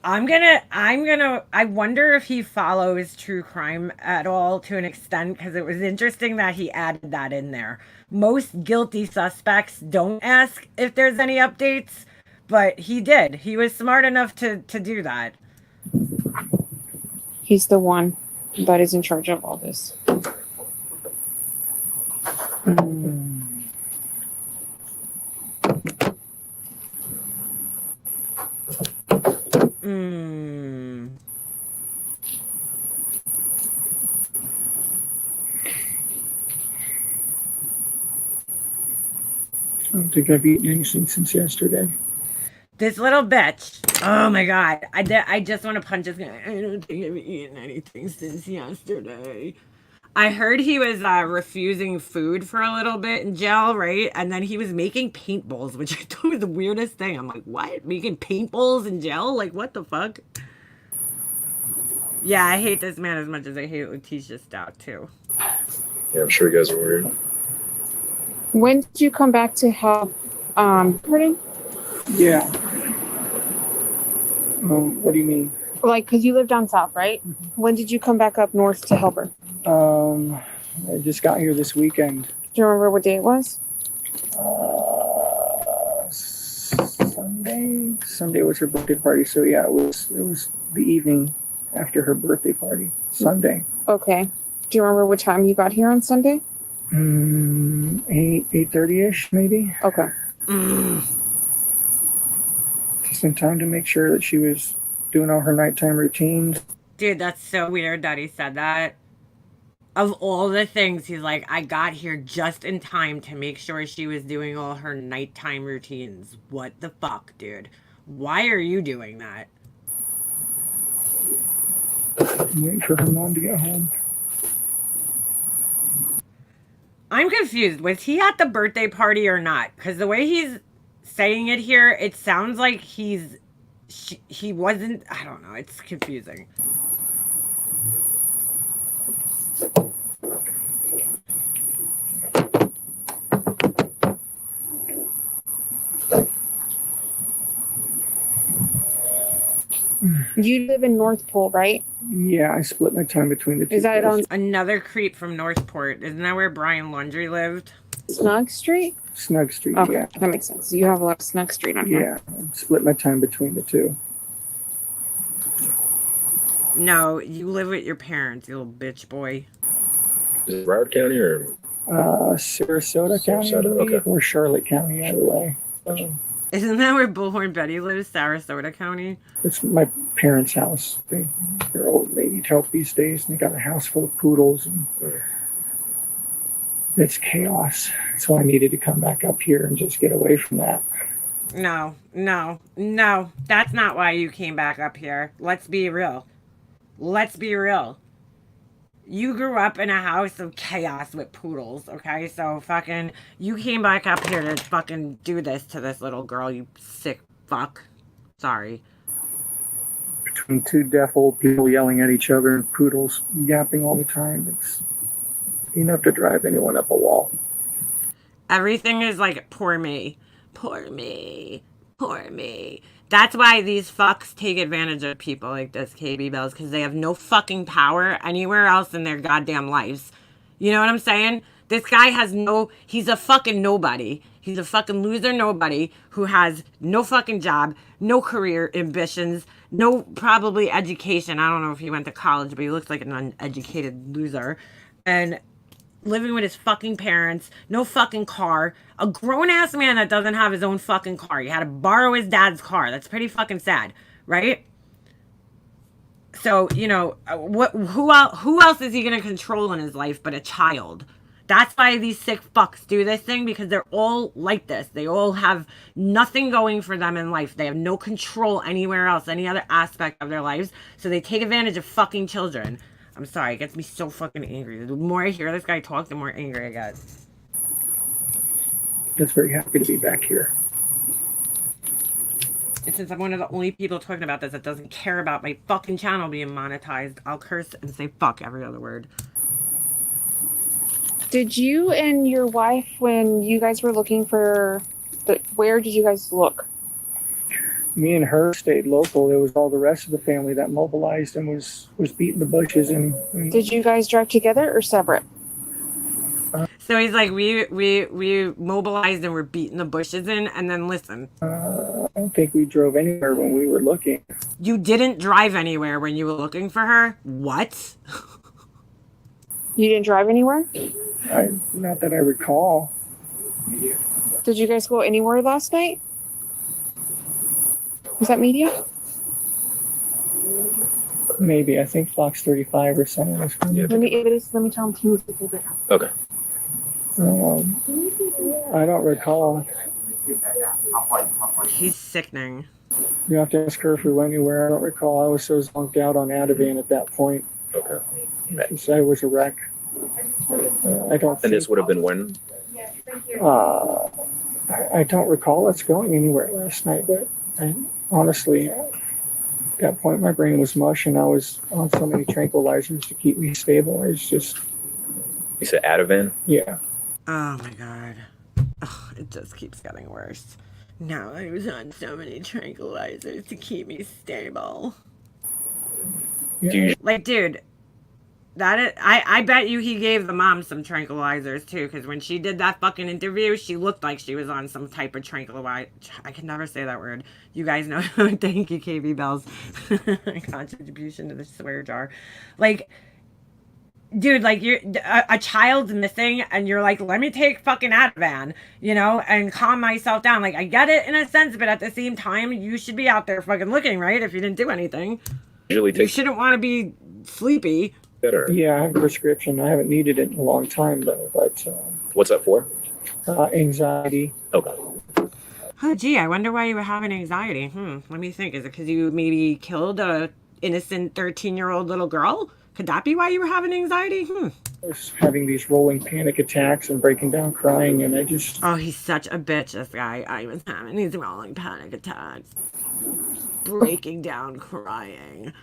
I wonder if he follows true crime at all to an extent, because it was interesting that he added that in there. Most guilty suspects don't ask if there's any updates, but he did. He was smart enough to do that. He's the one that is in charge of all this. Mm. I don't think I've eaten anything since yesterday. This little bitch. Oh my god. I just want to punch his guy. I don't think I've eaten anything since yesterday. I heard he was refusing food for a little bit in jail, right? And then he was making paintballs, which I thought was the weirdest thing. I'm like, what? Making paintballs in jail? Like, what the fuck? Yeah, I hate this man as much as I hate Letitia Stout, too. Yeah, I'm sure you guys are worried. When did you come back to help? Pardon? Yeah. What do you mean? Like, because you live down south, right? When did you come back up north to help her? I just got here this weekend. Do you remember what day it was? Sunday. Sunday was her birthday party, so yeah, it was the evening after her birthday party. Sunday. Okay. Do you remember what time you got here on Sunday? 8:30ish, maybe. Okay. Just in time to make sure that she was doing all her nighttime routines. Dude, that's so weird that he said that. Of all the things, he's like, I got here just in time to make sure she was doing all her nighttime routines. What the fuck, dude? Why are you doing that? I'm waiting for her mom to get home. I'm confused. Was he at the birthday party or not? Because the way he's saying it here, it sounds like he wasn't. I don't know. It's confusing. You live in North Pole, right? Yeah, I split my time between the two. Is that on Another creep from Northport. Isn't that where Brian Laundrie lived? Snug Street? Snug Street? Okay, Yeah. that makes sense. You have a lot of Snug Street on here. Yeah, I split my time between the two. No, you live with your parents, you little bitch boy. Is it Broward County or? Sarasota County, I Sarasota, believe, okay. or Charlotte County, either way. Isn't that where Bullhorn Betty lives, Sarasota County? It's my parents' house. They're old. They need help these days, and they got a house full of poodles, and it's chaos. So I needed to come back up here and just get away from that. No. That's not why you came back up here. Let's be real. You grew up in a house of chaos with poodles, okay? So fucking, you came back up here to fucking do this to this little girl, you sick fuck. Sorry. Between two deaf old people yelling at each other and poodles yapping all the time, it's enough to drive anyone up a wall. Everything is like, poor me. That's why these fucks take advantage of people like this, KB Bells, because they have no fucking power anywhere else in their goddamn lives. You know what I'm saying? This guy he's a fucking nobody. He's a fucking loser nobody who has no fucking job, no career ambitions, no probably education. I don't know if he went to college, but he looks like an uneducated loser. And living with his fucking parents, no fucking car, a grown-ass man that doesn't have his own fucking car. He had to borrow his dad's car. That's pretty fucking sad, right? So, you know, who else is he going to control in his life but a child? That's why these sick fucks do this thing, because they're all like this. They all have nothing going for them in life. They have no control anywhere else, any other aspect of their lives. So they take advantage of fucking children. I'm sorry, it gets me so fucking angry. The more I hear this guy talk, the more angry I get. Just very happy to be back here. And since I'm one of the only people talking about this that doesn't care about my fucking channel being monetized, I'll curse and say fuck every other word. Did you and your wife, when you guys were looking for where did you guys look? me and her stayed local. There was all the rest of the family that mobilized and was beating the bushes. And Did you guys drive together or separate? So he's like, we mobilized and we're beating the bushes in, and then listen. I don't think we drove anywhere when we were looking. You didn't drive anywhere when you were looking for her? What? You didn't drive anywhere? Not that I recall. Did you guys go anywhere last night? Was that media? Maybe. I think Fox 35 or something was from Let me tell him to move the table. Okay. I don't recall. He's sickening. You have to ask her if we went anywhere. I don't recall. I was so zonked out on Ativan at that point. Okay. She said it was a wreck. I don't think. And this would have been when? I don't recall us going anywhere last night, but honestly, at that point, my brain was mush, and I was on so many tranquilizers to keep me stable. It's just. You said Ativan? Yeah. Oh my god. Oh, it just keeps getting worse. Now I was on so many tranquilizers to keep me stable. Yeah. Like, dude, I bet you he gave the mom some tranquilizers too, because when she did that fucking interview, she looked like she was on some type of tranquilizer. I can never say that word. You guys know. Thank you, KB Bells. Contribution to the swear jar. Like, dude, like, you're a child's missing, and you're like, let me take fucking Ativan, you know, and calm myself down. Like, I get it in a sense, but at the same time, you should be out there fucking looking, right? If you didn't do anything, you shouldn't want to be sleepy. Better. Yeah, I have a prescription. I haven't needed it in a long time, though. But what's that for? Anxiety. Okay. Oh, gee, I wonder why you were having anxiety. Let me think. Is it because you maybe killed a innocent 13-year-old little girl? Could that be why you were having anxiety? I was having these rolling panic attacks and breaking down crying, and I just... Oh, he's such a bitch, this guy. I was having these rolling panic attacks. Breaking down crying.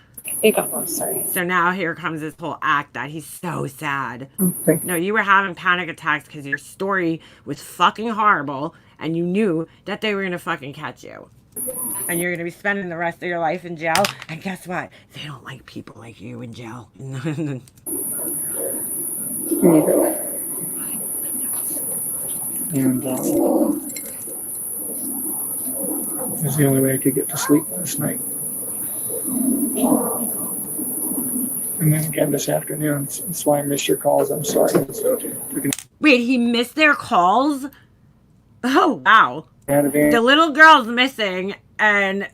Sorry. So now here comes this whole act that he's so sad. Okay. No, you were having panic attacks because your story was fucking horrible, and you knew that they were going to fucking catch you. And you're going to be spending the rest of your life in jail. And guess what? They don't like people like you in jail. Here you go. And it was the only way I could get to sleep last night. And then again this afternoon. That's why I missed your calls. I'm sorry. Wait, he missed their calls? Oh, wow. Ativan. The little girl's missing, and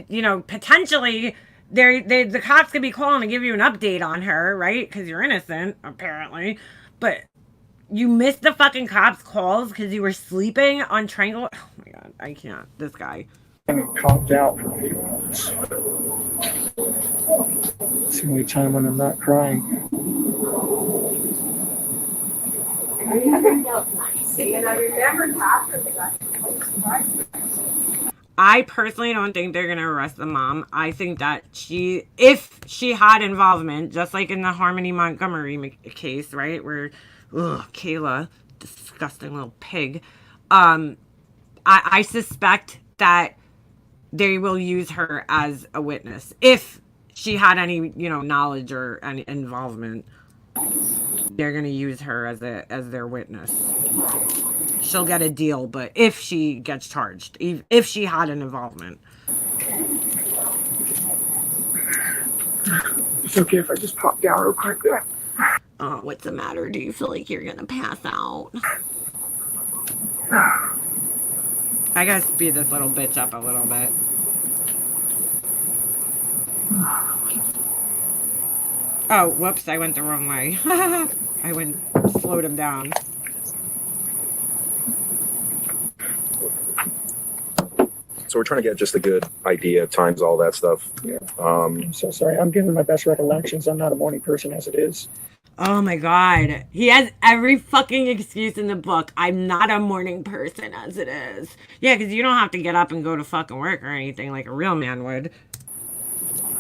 you know, potentially the cops could be calling to give you an update on her, right? Because you're innocent, apparently. But you missed the fucking cops' calls because you were sleeping on Triangle. Oh my god, I can't. This guy. And conked out for a few hours. It's the only time when I'm not crying. I personally don't think they're gonna arrest the mom. I think that if she had involvement, just like in the Harmony Montgomery case, right, where, Kayla, disgusting little pig, I suspect that they will use her as a witness if she had any, you know, knowledge or any involvement. They're gonna use her as their witness. She'll get a deal, but if she gets charged, if she had an involvement. It's okay if I just pop down real quick. Oh, what's the matter? Do you feel like you're gonna pass out? I gotta speed this little bitch up a little bit. Oh, whoops, I went the wrong way. I slowed him down. So we're trying to get just a good idea of times, all that stuff. Yeah. I'm so sorry. I'm giving my best recollections. I'm not a morning person as it is. Oh my god. He has every fucking excuse in the book. I'm not a morning person as it is. Yeah, because you don't have to get up and go to fucking work or anything like a real man would.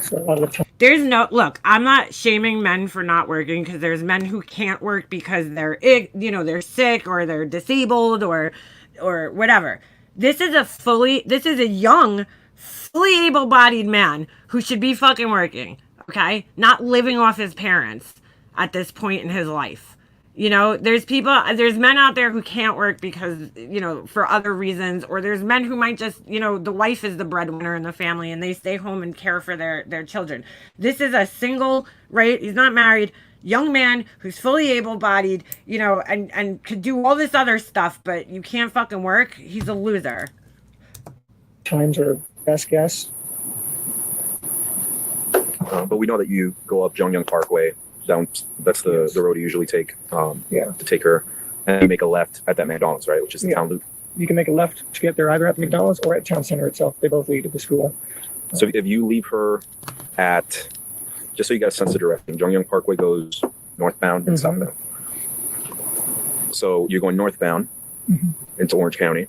So a lot of the time. There's no, look, I'm not shaming men for not working, because there's men who can't work because they're, you know, they're sick or they're disabled or whatever. This is a young, fully able-bodied man who should be fucking working, okay? Not living off his parents at this point in his life. You know, there's men out there who can't work because, you know, for other reasons, or there's men who might just, you know, the wife is the breadwinner in the family and they stay home and care for their children. This is a single, right? He's not married, young man who's fully able-bodied, you know, and could do all this other stuff, but you can't fucking work. He's a loser. Times are best guess. But we know that you go up Jongyang Parkway. Down, that's the road you usually take to take her, and you make a left at that McDonald's, right, which is the town loop. You can make a left to get there either at the McDonald's or at town center itself. They both lead to the school. So if you leave her at, just so you got a sense of direction, Jongyang Parkway goes northbound and southbound. So you're going northbound into Orange County,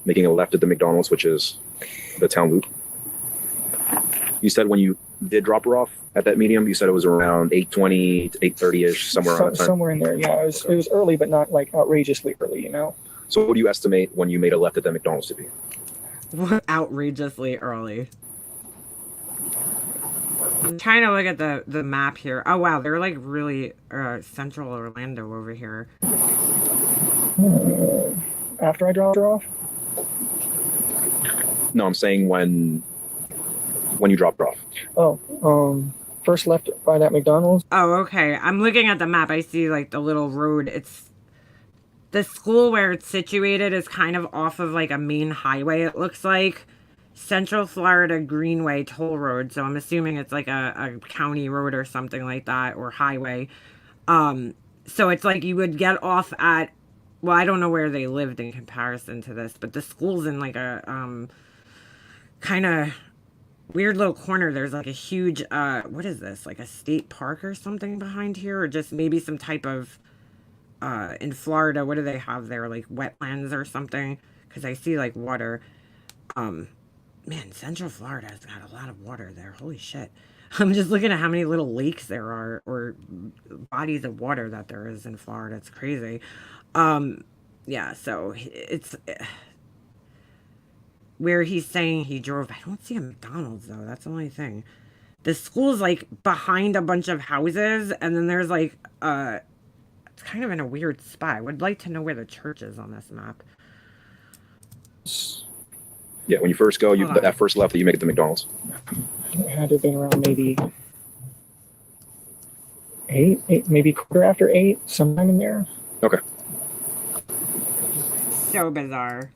making a left at the McDonald's, which is the town loop. You said when you did drop her off at that medium, you said it was around 8:20 to 8:30ish, somewhere around that time. Somewhere in there, yeah. It was early, but not like outrageously early, you know. So what do you estimate when you made a left at that McDonald's to be? Outrageously early. I'm trying to look at the map here. Oh wow, they're like really central Orlando over here. After I dropped her off? No, I'm saying when you dropped her off. Oh, first left by that McDonald's. Oh, okay. I'm looking at the map. I see like the little road. It's the school where it's situated is kind of off of like a main highway, it looks like. Central Florida Greenway Toll Road. So I'm assuming it's like a county road or something like that, or highway. So it's like you would get off at, well, I don't know where they lived in comparison to this, but the school's in like a kind of weird little corner. There's like a huge what is this, like a state park or something behind here, or just maybe some type of in Florida, what do they have there, like wetlands or something? Because I see like water. Man, Central Florida has got a lot of water there. Holy shit. I'm just looking at how many little lakes there are, or bodies of water that there is in Florida. It's crazy. Yeah, so it's where he's saying he drove. I don't see a McDonald's though. That's the only thing. The school's like behind a bunch of houses, and then there's like it's kind of in a weird spot. I would like to know where the church is on this map. Yeah, when you first go, that first left that you make at the McDonald's. It had to have been around maybe 8, maybe quarter after 8, sometime in there. Okay. So bizarre.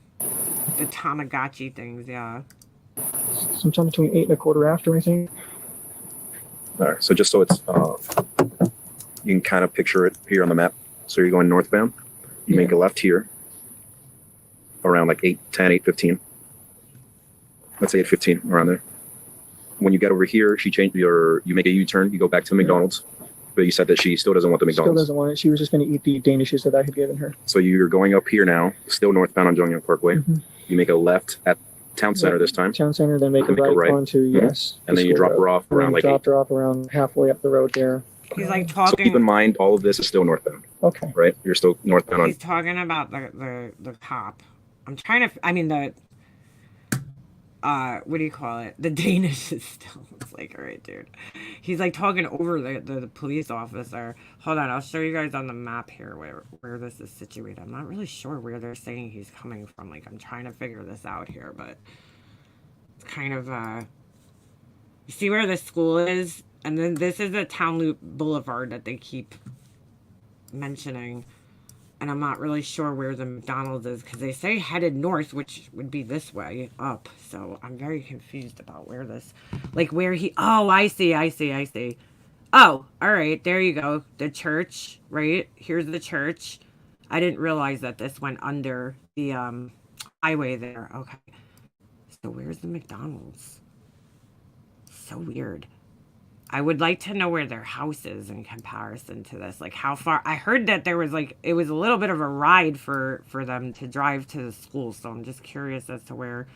The Tamagotchi things, yeah. Sometime between 8 and a quarter after, I think. All right, so just so it's, you can kind of picture it here on the map. So you're going northbound. You make a left here around like 8:10, 8:15. Let's say 8:15, around there. When you get over here, you make a U-turn, you go back to the McDonald's, but you said that she still doesn't want the McDonald's. Still doesn't want it. She was just going to eat the Danishes that I had given her. So you're going up here now, still northbound on Jongyang Parkway. You make a left at Town Center this time. Town Center, then make a right onto, yes. And then you drop her off around like dropped her off around halfway up the road there. He's like talking. So keep in mind, all of this is still northbound. Okay. Right? You're still northbound on. He's talking about the cop. I'm trying to, I mean, what do you call it? The Danish is still, it's like, all right, dude. He's like talking over the police officer. Hold on, I'll show you guys on the map here where this is situated. I'm not really sure where they're saying he's coming from. Like, I'm trying to figure this out here, but it's kind of, you see where the school is? And then this is the Town Loop Boulevard that they keep mentioning. And I'm not really sure where the McDonald's is, because they say headed north, which would be this way up. So I'm very confused about where this, like where he, oh, I see. Oh, all right, there you go. The church, right? Here's the church. I didn't realize that this went under the highway there. Okay. So where's the McDonald's? So weird. I would like to know where their house is in comparison to this. Like how far, I heard that there was like, it was a little bit of a ride for them to drive to the school. So I'm just curious as to where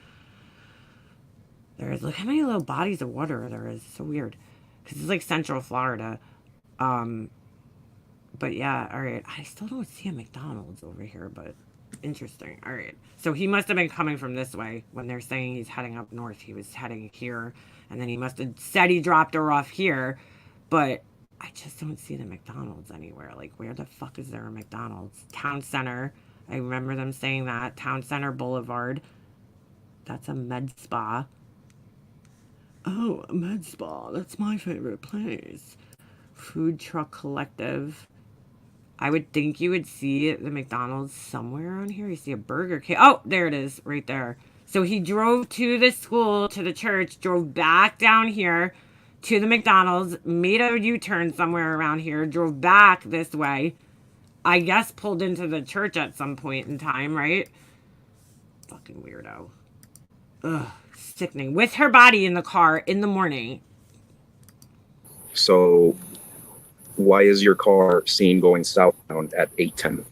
there is. Look how many little bodies of water there is. So weird. Because it's like Central Florida. But yeah, all right. I still don't see a McDonald's over here, but Interesting. All right. So he must have been coming from this way when they're saying he's heading up north. He was heading here, and then he must have said he dropped her off here, but I just don't see the McDonald's anywhere. Like, where the fuck is there a McDonald's? Town Center. I remember them saying that. Town Center Boulevard. That's a med spa. Oh, a med spa. That's my favorite place. Food Truck Collective. I would think you would see the McDonald's somewhere around here. You see a Burger King. Oh, there it is, right there. So he drove to the school, to the church, drove back down here to the McDonald's, made a U-turn somewhere around here, drove back this way. I guess pulled into the church at some point in time, right? Fucking weirdo. Ugh, sickening. With her body in the car in the morning. So why is your car seen going southbound at 8:10?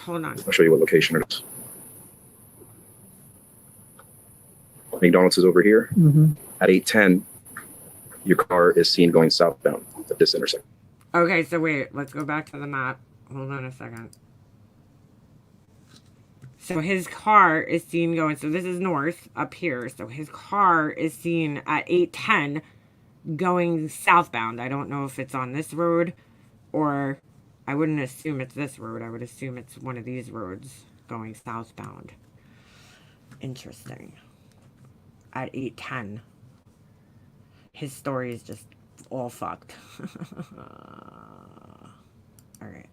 Hold on. I'll show you what location it is. McDonald's is over here. Mm-hmm. At 8:10, your car is seen going southbound at this intersection. Okay, so wait, let's go back to the map. Hold on a second. So his car is seen going, so this is north up here. So his car is seen at 8:10 going southbound. I don't know if it's on this road or I wouldn't assume it's this road. I would assume it's one of these roads going southbound. Interesting. At 8:10. His story is just all fucked. All right.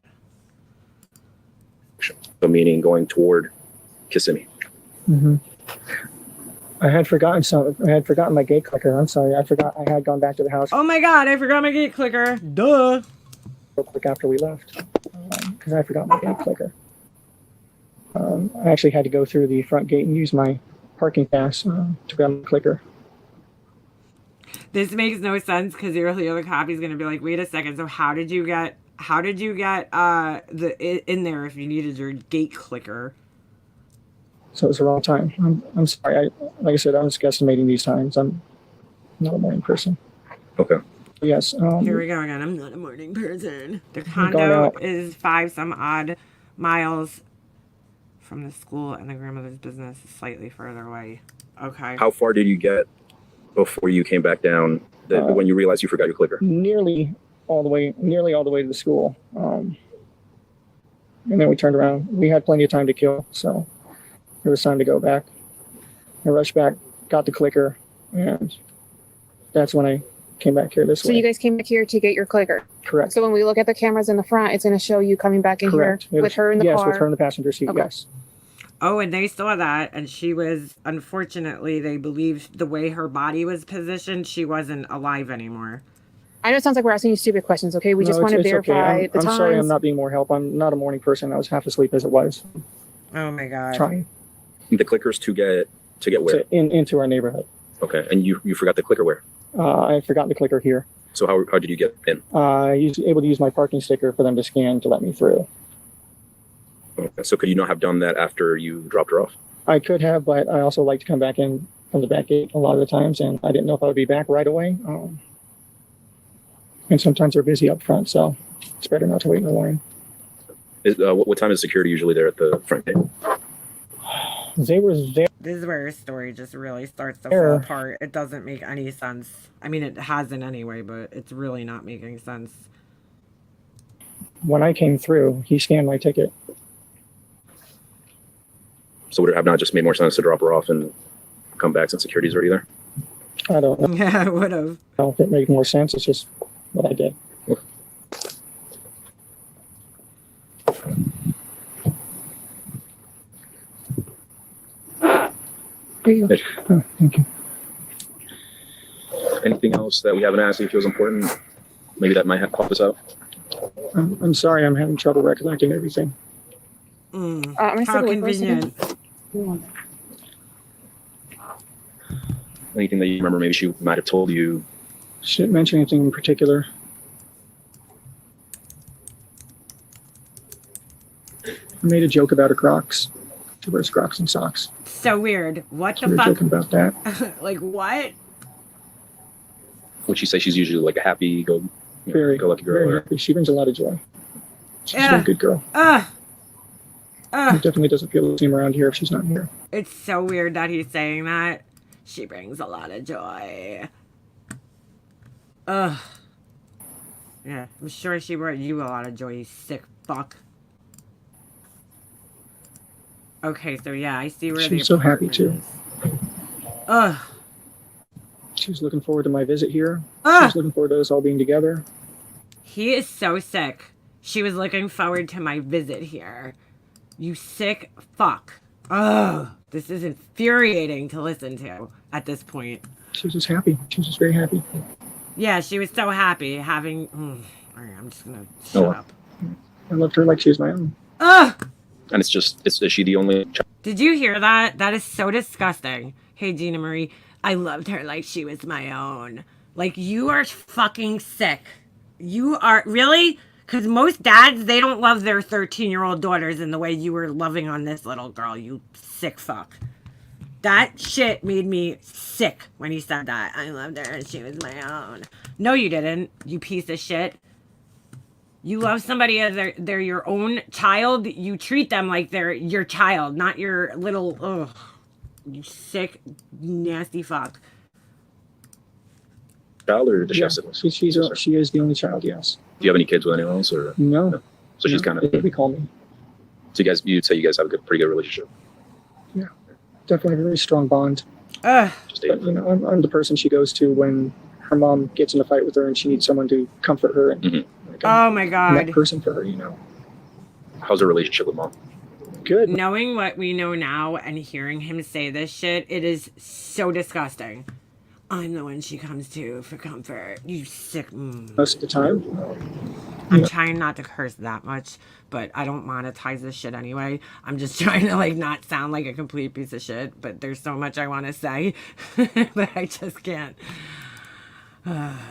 So meaning going toward Kissimmee. Mm-hmm. I had forgotten my gate clicker. I'm sorry. I forgot I had gone back to the house Oh my god, I forgot my gate clicker. Duh. real quick after we left because I forgot my gate clicker. I actually had to go through the front gate and use my parking pass to grab my clicker. This makes no sense because the other copy's gonna be like, wait a second, so how did you get in there if you needed your gate clicker? So it was the wrong time. I'm sorry. Like I said, I was guesstimating these times. I'm not a morning person. Okay. Yes. Here we go again. I'm not a morning person. The gone condo out. is 5 some odd miles from the school, and the grandmother's business is slightly further away. Okay. How far did you get before you came back down when you realized you forgot your clicker? Nearly all the way to the school. And then we turned around. We had plenty of time to kill, so it was time to go back. I rushed back, got the clicker, and that's when I came back here this way. So you guys came back here to get your clicker. Correct. So when we look at the cameras in the front, it's going to show you coming back in Correct. here with her in the yes, car. with her in the passenger seat. Okay. Yes. Oh, and they saw that, and she was, unfortunately, they believed the way her body was positioned, she wasn't alive anymore. I know it sounds like we're asking you stupid questions, okay? We just want to verify okay. the I'm times. sorry I'm not being more help. I'm not a morning person. I was half asleep as it was. Oh my god. Trying The clickers to get where? into our neighborhood. Okay. And you forgot the clicker where? I forgot the clicker here. So how did you get in? I was able to use my parking sticker for them to scan to let me through. Okay. So could you not have done that after you dropped her off? I could have, but I also like to come back in from the back gate a lot of the times, and I didn't know if I would be back right away. And sometimes they're busy up front, so it's better not to wait in the line. What time is security usually there at the front gate? They were there. This is where her story just really starts to There. fall apart. It doesn't make any sense. I mean, it hasn't anyway, but it's really not making sense. When I came through, he scanned my ticket. So would it have not just made more sense to drop her off and come back since security's already there? I don't know Yeah, I would have. if it made more sense. It's just what I did. There you go. Oh, thank you. Anything else that we haven't asked you feels important? Maybe that might help us out. I'm sorry. I'm having trouble recollecting everything. I'm gonna How step away for a second. convenient. Anything that you remember maybe she might have told you? She didn't mention anything in particular. I made a joke about her Crocs. She wears Crocs and socks. So weird. What We the were fuck? joking about that. Like, what? Would she say she's usually like a happy, go lucky girl? Very Or, happy. She brings a lot of joy. She's been a good girl. It definitely doesn't feel the same around here if she's not here. It's so weird that he's saying that. She brings a lot of joy. Ugh. Yeah, I'm sure she brought you a lot of joy, you sick fuck. Okay, so yeah, I see where She's so happy too. Ugh. She was looking forward to my visit here. She was looking forward to us all being together. He is so sick. She was looking forward to my visit here. You sick fuck. Ugh. This is infuriating to listen to at this point. She was just happy. She was just very happy. Yeah, she was so happy having... All right, I'm just going to shut up. I loved her like she was my own. Ugh! And it's just, is she the only child? Did you hear that? That is so disgusting. Hey, Gina Marie, I loved her like she was my own. Like, you are fucking sick. You are... Really? Because most dads, they don't love their 13-year-old daughters in the way you were loving on this little girl, you sick fuck. That shit made me sick when he said that. I loved her and she was my own. No, you didn't, you piece of shit. You love somebody as they're your own child. You treat them like they're your child, not your little, ugh, you sick, nasty fuck. Child, or does she have siblings? She is the only child, yes. Do you have any kids with anyone else? Or No. So she's kind of... They call me. So you'd say you guys have a pretty good relationship? Yeah. Definitely a very strong bond. Ugh. But, I'm the person she goes to when her mom gets in a fight with her and she needs someone to comfort her. And like, oh my God. I'm that person for her, How's her relationship with mom? Good. Knowing what we know now and hearing him say this shit, it is so disgusting. I'm the one she comes to for comfort. You sick. Most of the time. I'm trying not to curse that much, but I don't monetize this shit anyway. I'm just trying to like not sound like a complete piece of shit, but there's so much I want to say, but I just can't.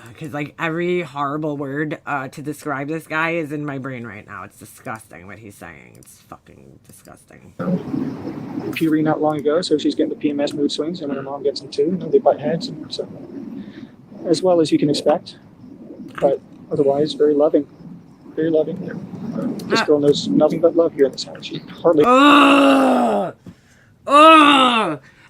Because like every horrible word to describe this guy is in my brain right now. It's disgusting what he's saying. It's fucking disgusting. Puberty not long ago, so she's getting the PMS mood swings, and when her mom gets them too, they butt heads, and so as well as you can expect. But otherwise, very loving. Very loving. This girl knows nothing but love here in this house. She hardly... I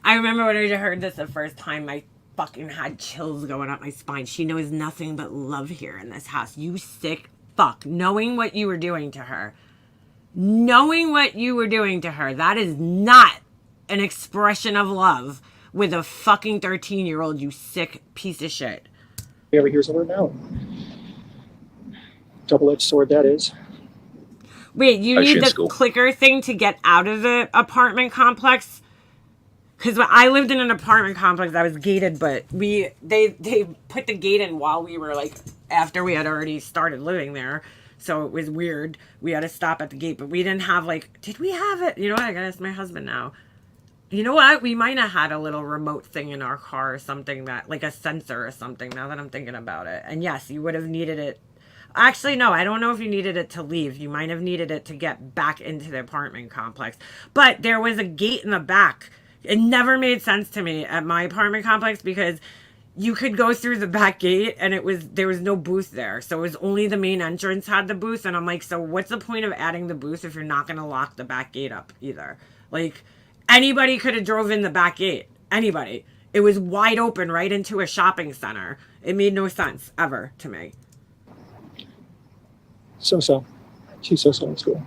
remember when I heard this the first time, my fucking had chills going up my spine. She knows nothing but love here in this house. You sick fuck. Knowing what you were doing to her. Knowing what you were doing to her. That is not an expression of love with a fucking 13-year-old, you sick piece of shit. He ever hears of her now. Double-edged sword that is. Wait, you need the clicker thing to get out of the apartment complex? Because I lived in an apartment complex that was gated, but they put the gate in while we were like, after we had already started living there. So it was weird. We had to stop at the gate, but we didn't have like, did we have it? You know what? I gotta ask my husband now. You know what? We might have had a little remote thing in our car or something that, like a sensor or something, now that I'm thinking about it. And yes, you would have needed it. Actually, no, I don't know if you needed it to leave. You might have needed it to get back into the apartment complex. But there was a gate in the back. It never made sense to me at my apartment complex because you could go through the back gate and there was no booth there. So it was only the main entrance had the booth. And I'm like, so what's the point of adding the booth if you're not going to lock the back gate up either? Like, anybody could have drove in the back gate. Anybody. It was wide open right into a shopping center. It made no sense ever to me. So-so. She's so-so in school.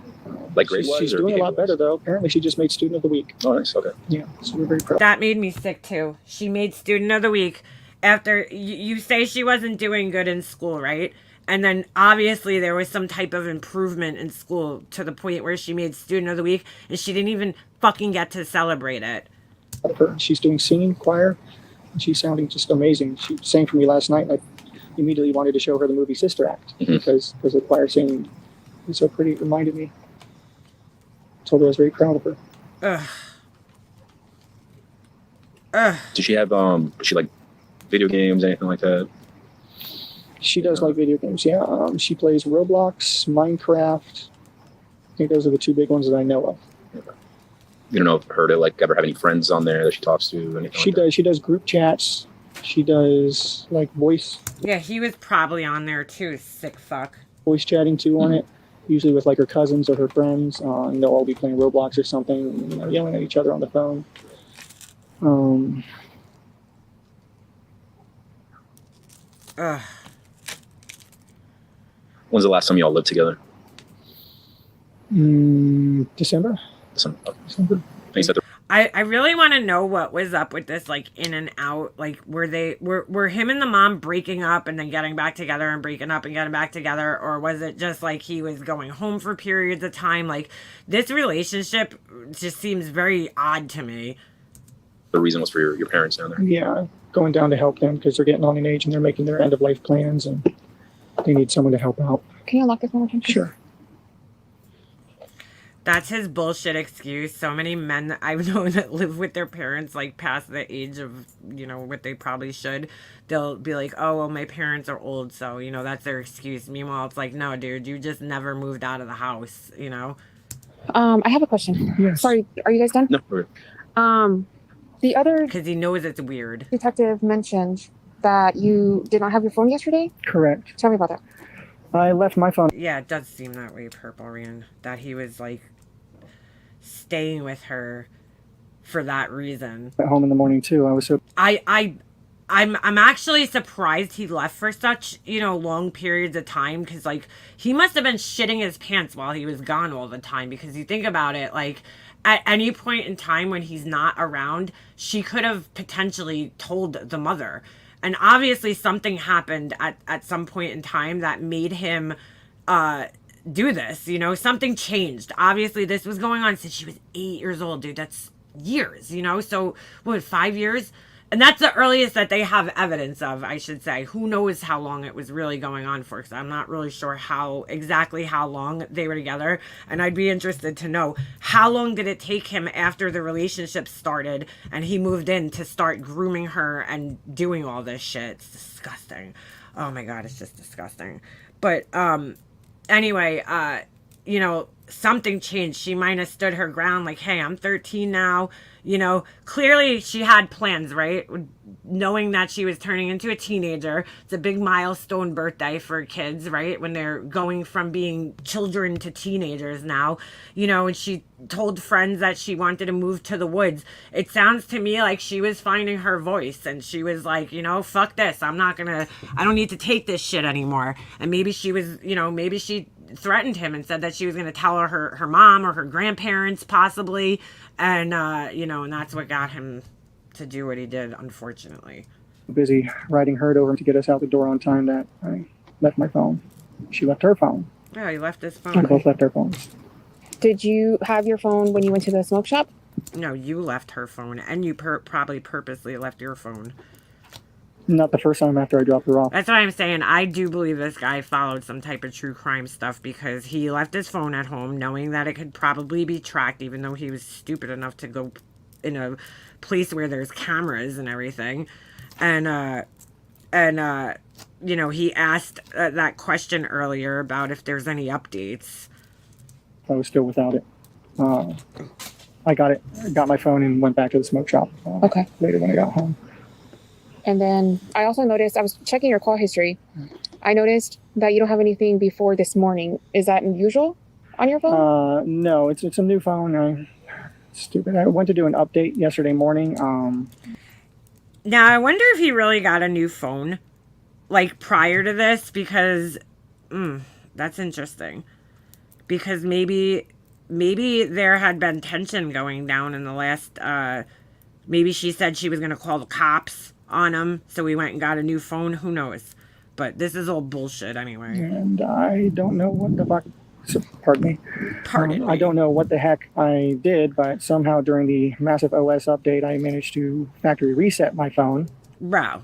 Like grade-wise? She's doing a lot better, though. Apparently, she just made Student of the Week. Oh, nice. Okay. Yeah, so we're very proud. That made me sick, too. She made Student of the Week after you say she wasn't doing good in school, right? And then, obviously, there was some type of improvement in school to the point where she made Student of the Week, and she didn't even fucking get to celebrate it. She's doing singing, choir, and she's sounding just amazing. She sang for me last night, and I immediately wanted to show her the movie Sister Act, because the choir singing was so pretty. It reminded me. Told her I was very proud of her. Does she have, does she like video games, anything like that? She does like video games, yeah. She plays Roblox, Minecraft. I think those are the two big ones that I know of. Okay. You don't know if her to like ever have any friends on there that she talks to? Anything she does. She does group chats. She does like voice. Yeah, he was probably on there too, sick fuck. Voice chatting too on it. usually with like her cousins or her friends, and they'll all be playing Roblox or something, yelling at each other on the phone. Ugh. When's the last time y'all lived together? December. December. You said I really want to know what was up with this, like, in and out. Like, were him and the mom breaking up and then getting back together and breaking up and getting back together? Or was it just like he was going home for periods of time? Like, this relationship just seems very odd to me. the reason was for your parents down there? Yeah, going down to help them because they're getting on in age and they're making their end of life plans and they need someone to help out. Can you unlock this one more time? Sure. That's his bullshit excuse. So many men that I've known that live with their parents, like, past the age of, you know, what they probably should, they'll be like, oh, well, my parents are old, so, you know, that's their excuse. Meanwhile, it's like, no, dude, you just never moved out of the house, you know? I have a question. Yes. Sorry, are you guys done? No. Okay. The other Because he knows it's weird. detective mentioned that you did not have your phone yesterday. Correct. Tell me about that. I left my phone Yeah, it does seem that way, Purple Rain, that he was, like, staying with her for that reason. at home in the morning too. I was so I'm actually surprised he left for such, you know, long periods of time, because, like, he must have been shitting his pants while he was gone all the time, because you think about it, like, at any point in time when he's not around, she could have potentially told the mother. And obviously something happened at some point in time that made him do this, you know? Something changed. Obviously this was going on since she was 8 years old, dude. That's years, you know? So, what, 5 years? And that's the earliest that they have evidence of, I should say. Who knows how long it was really going on for, because I'm not really sure exactly how long they were together. And I'd be interested to know, how long did it take him after the relationship started and he moved in to start grooming her and doing all this shit? It's disgusting. Oh my God, it's just disgusting. But anyway, you know, something changed. She might have stood her ground like, hey, I'm 13 now. You know, clearly she had plans, right? Knowing that she was turning into a teenager. It's a big milestone birthday for kids, right? When they're going from being children to teenagers now, you know, and she told friends that she wanted to move to the woods. It sounds to me like she was finding her voice and she was like, you know, fuck this. I don't need to take this shit anymore. And maybe she was, you know, maybe she threatened him and said that she was going to tell her mom or her grandparents possibly. And, you know, and that's what got him to do what he did, unfortunately. busy riding herd over to get us out the door on time that I left my phone. She left her phone. Yeah, he left his We phone. both left our phones. Did you have your phone when you went to the smoke shop? No, you left her phone, and you probably purposely left your phone. Not the first time after I dropped her off. That's what I'm saying. I do believe this guy followed some type of true crime stuff, because he left his phone at home knowing that it could probably be tracked, even though he was stupid enough to go in a place where there's cameras and everything. And you know, he asked that question earlier about if there's any updates. I was still without it. I got my phone and went back to the smoke shop Okay. later when I got home. And then I also noticed, I was checking your call history. I noticed that you don't have anything before this morning. Is that unusual on your phone? No, it's a new phone. Stupid. I went to do an update yesterday morning. Now, I wonder if he really got a new phone, like, prior to this, because, that's interesting. Because maybe there had been tension going down in the last, maybe she said she was going to call the cops on him, so we went and got a new phone. Who knows? But this is all bullshit anyway. And I don't know what the fuck. Pardon me. Pardon me. I don't know what the heck I did, but somehow during the massive OS update, I managed to factory reset my phone. Bro.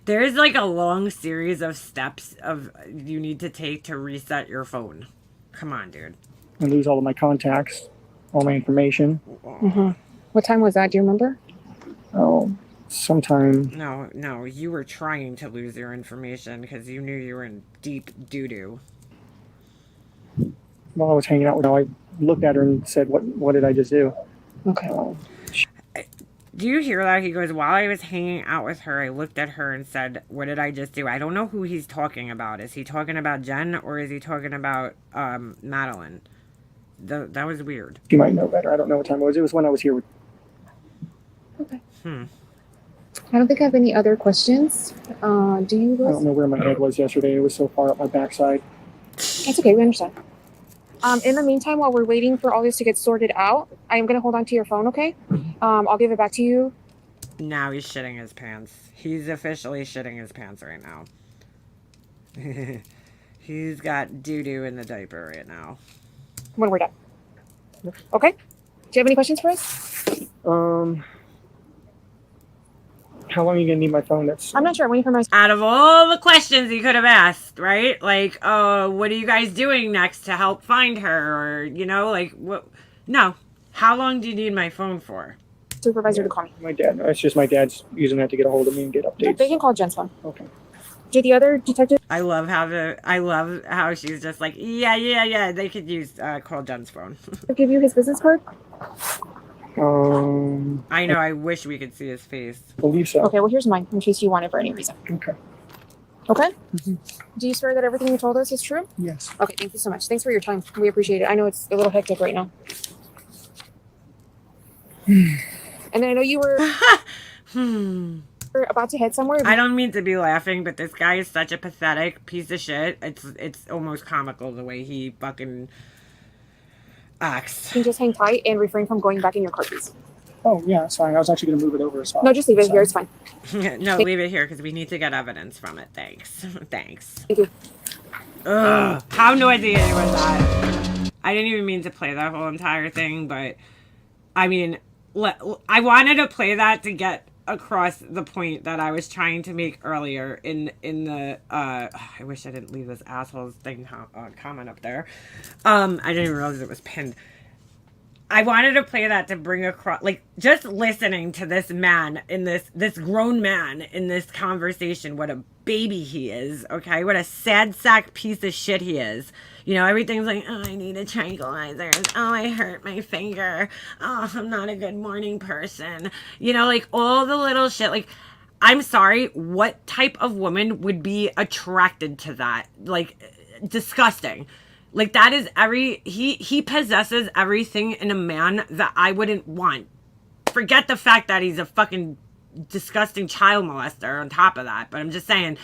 There's like a long series of steps you need to take to reset your phone. Come on, dude. I lose all of my contacts, all my information. Mm-hmm. What time was that? Do you remember? Oh, sometime. No, you were trying to lose your information because you knew you were in deep doo-doo. While I was hanging out with her, I looked at her and said, "What did I just do?" Okay. Do you hear that? He goes, while I was hanging out with her, I looked at her and said, what did I just do? I don't know who he's talking about. Is he talking about Jen or is he talking about Madeline? That was weird. You might know better. I don't know what time it was. It was when I was here with. Okay. Hmm. I don't think I have any other questions. Do you? I don't know where my head was yesterday. It was so far up my backside. That's okay. We understand. In the meantime, while we're waiting for all this to get sorted out, I am going to hold on to your phone, okay? I'll give it back to you. Now he's shitting his pants. He's officially shitting his pants right now. He's got doo-doo in the diaper right now. When we're done. Okay? Do you have any questions for us? How long are you gonna need my phone? That's. I'm not sure. I'm waiting for my... Out of all the questions he could have asked, right? Like, oh, what are you guys doing next to help find her? Or, you know, like, what? No. How long do you need my phone for? supervisor to call me. My dad. It's just my dad's using that to get a hold of me and get updates. They can call Jen's phone. Okay. Do the other detective... I love how she's just like, yeah. They could use call Jen's phone. give you his business card? I know. I wish we could see his face. Believe so. Okay, well, here's mine in case you want it for any reason. Okay. Okay? Mm-hmm. Do you swear that everything you told us is true? Yes. Okay, thank you so much. Thanks for your time. We appreciate it. I know it's a little hectic right now. And then I know you were about to head somewhere. I don't mean to be laughing, but this guy is such a pathetic piece of shit. It's almost comical the way he fucking acts. You can just hang tight and refrain from going back in your car, please. Oh, yeah, it's fine. I was actually going to move it over as well. No, just leave it here. It's fine. No, leave it here because we need to get evidence from it. Thanks. Thank you. Ugh. How noisy was that? I didn't even mean to play that whole entire thing, but I mean, I wanted to play that to get across the point that I was trying to make earlier in the I wish I didn't leave this asshole's thing comment up there. I didn't even realize it was pinned. I wanted to play that to bring across, like, just listening to this man in this grown man in this conversation, what a baby he is, okay? What a sad sack piece of shit he is. You know, everything's like, oh, I need a tranquilizer. Oh, I hurt my finger. Oh, I'm not a good morning person. You know, like, all the little shit. Like, I'm sorry, what type of woman would be attracted to that? Like, disgusting. Like, that is he possesses everything in a man that I wouldn't want. Forget the fact that he's a fucking disgusting child molester on top of that. But I'm just saying,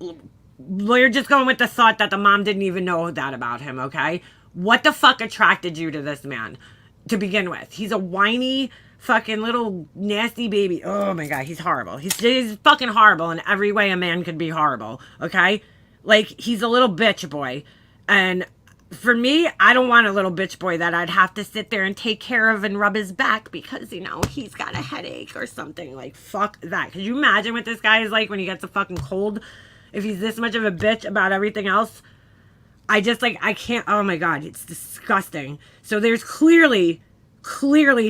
you're just going with the thought that the mom didn't even know that about him, okay? What the fuck attracted you to this man to begin with? He's a whiny fucking little nasty baby. Oh my God, he's horrible. He's fucking horrible in every way a man could be horrible, okay? Like, he's a little bitch boy. And for me, I don't want a little bitch boy that I'd have to sit there and take care of and rub his back because, you know, he's got a headache or something. Like, fuck that. Could you imagine what this guy is like when he gets a fucking cold? If he's this much of a bitch about everything else? I can't. Oh my God, it's disgusting. So there's clearly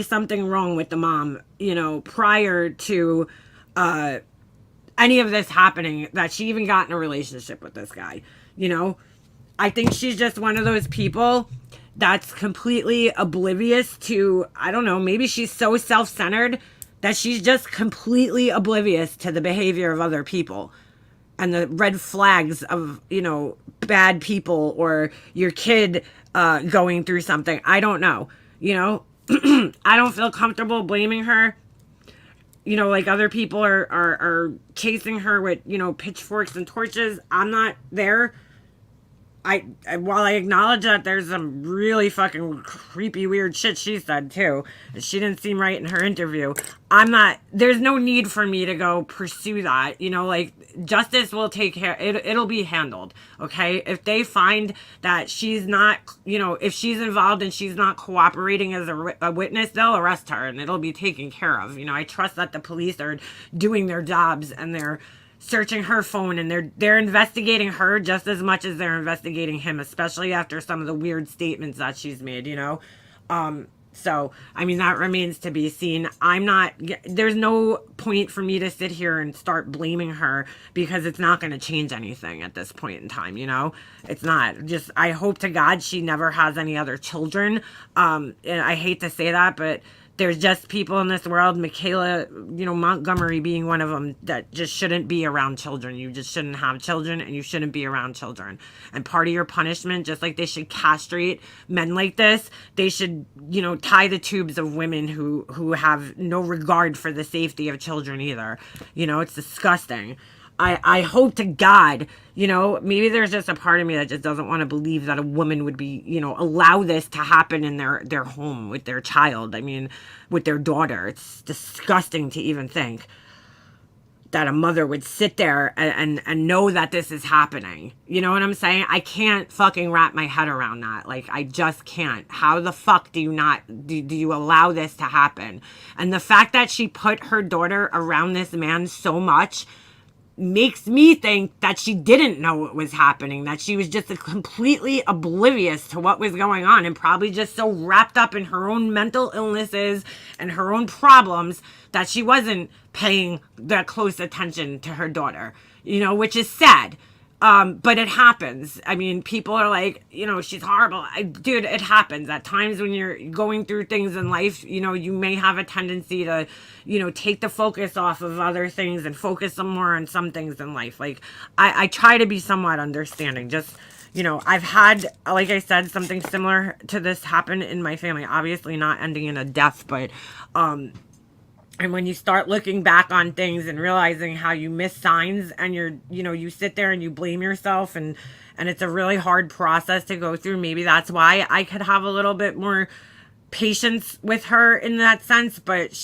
something wrong with the mom, you know, prior to any of this happening, that she even got in a relationship with this guy, you know? I think she's just one of those people that's completely oblivious to, I don't know, maybe she's so self-centered that she's just completely oblivious to the behavior of other people and the red flags of, you know, bad people or your kid going through something. I don't know, you know? I don't feel comfortable blaming her. You know, like other people are chasing her with, you know, pitchforks and torches. I'm not there. While I acknowledge that there's some really fucking creepy, weird shit she said too, she didn't seem right in her interview. There's no need for me to go pursue that. You know, like, justice will take care, it'll be handled, okay? If they find that she's not, you know, if she's involved and she's not cooperating as a witness, they'll arrest her and it'll be taken care of. You know, I trust that the police are doing their jobs and they're searching her phone and they're investigating her just as much as they're investigating him, especially after some of the weird statements that she's made, you know? So, I mean, that remains to be seen. There's no point for me to sit here and start blaming her because it's not going to change anything at this point in time, you know? It's not. Just, I hope to God she never has any other children. And I hate to say that, but There's just people in this world, Michaela, Montgomery being one of them, that just shouldn't be around children. You just shouldn't have children, and you shouldn't be around children. And part of your punishment, just like they should castrate men like this, they should, tie the tubes of women who have no regard for the safety of children either. It's disgusting. I hope to God, maybe there's just a part of me that just doesn't want to believe that a woman would be, allow this to happen in their home with their child. I mean, with their daughter. It's disgusting to even think that a mother would sit there and know that this is happening. You know what I'm saying? I can't fucking wrap my head around that. Like, I just can't. How the fuck do you allow this to happen? And the fact that she put her daughter around this man so much makes me think that she didn't know what was happening, that she was just completely oblivious to what was going on, and probably just so wrapped up in her own mental illnesses and her own problems that she wasn't paying that close attention to her daughter, which is sad. But it happens. I mean, people are like, she's horrible. Dude, it happens. At times when you're going through things in life, you may have a tendency to, take the focus off of other things and focus some more on some things in life. Like, I try to be somewhat understanding. Just, I've had, like I said, something similar to this happen in my family. Obviously not ending in a death, but, and when you start looking back on things and realizing how you miss signs, and you sit there and you blame yourself, and it's a really hard process to go through. Maybe that's why I could have a little bit more patience with her in that sense. But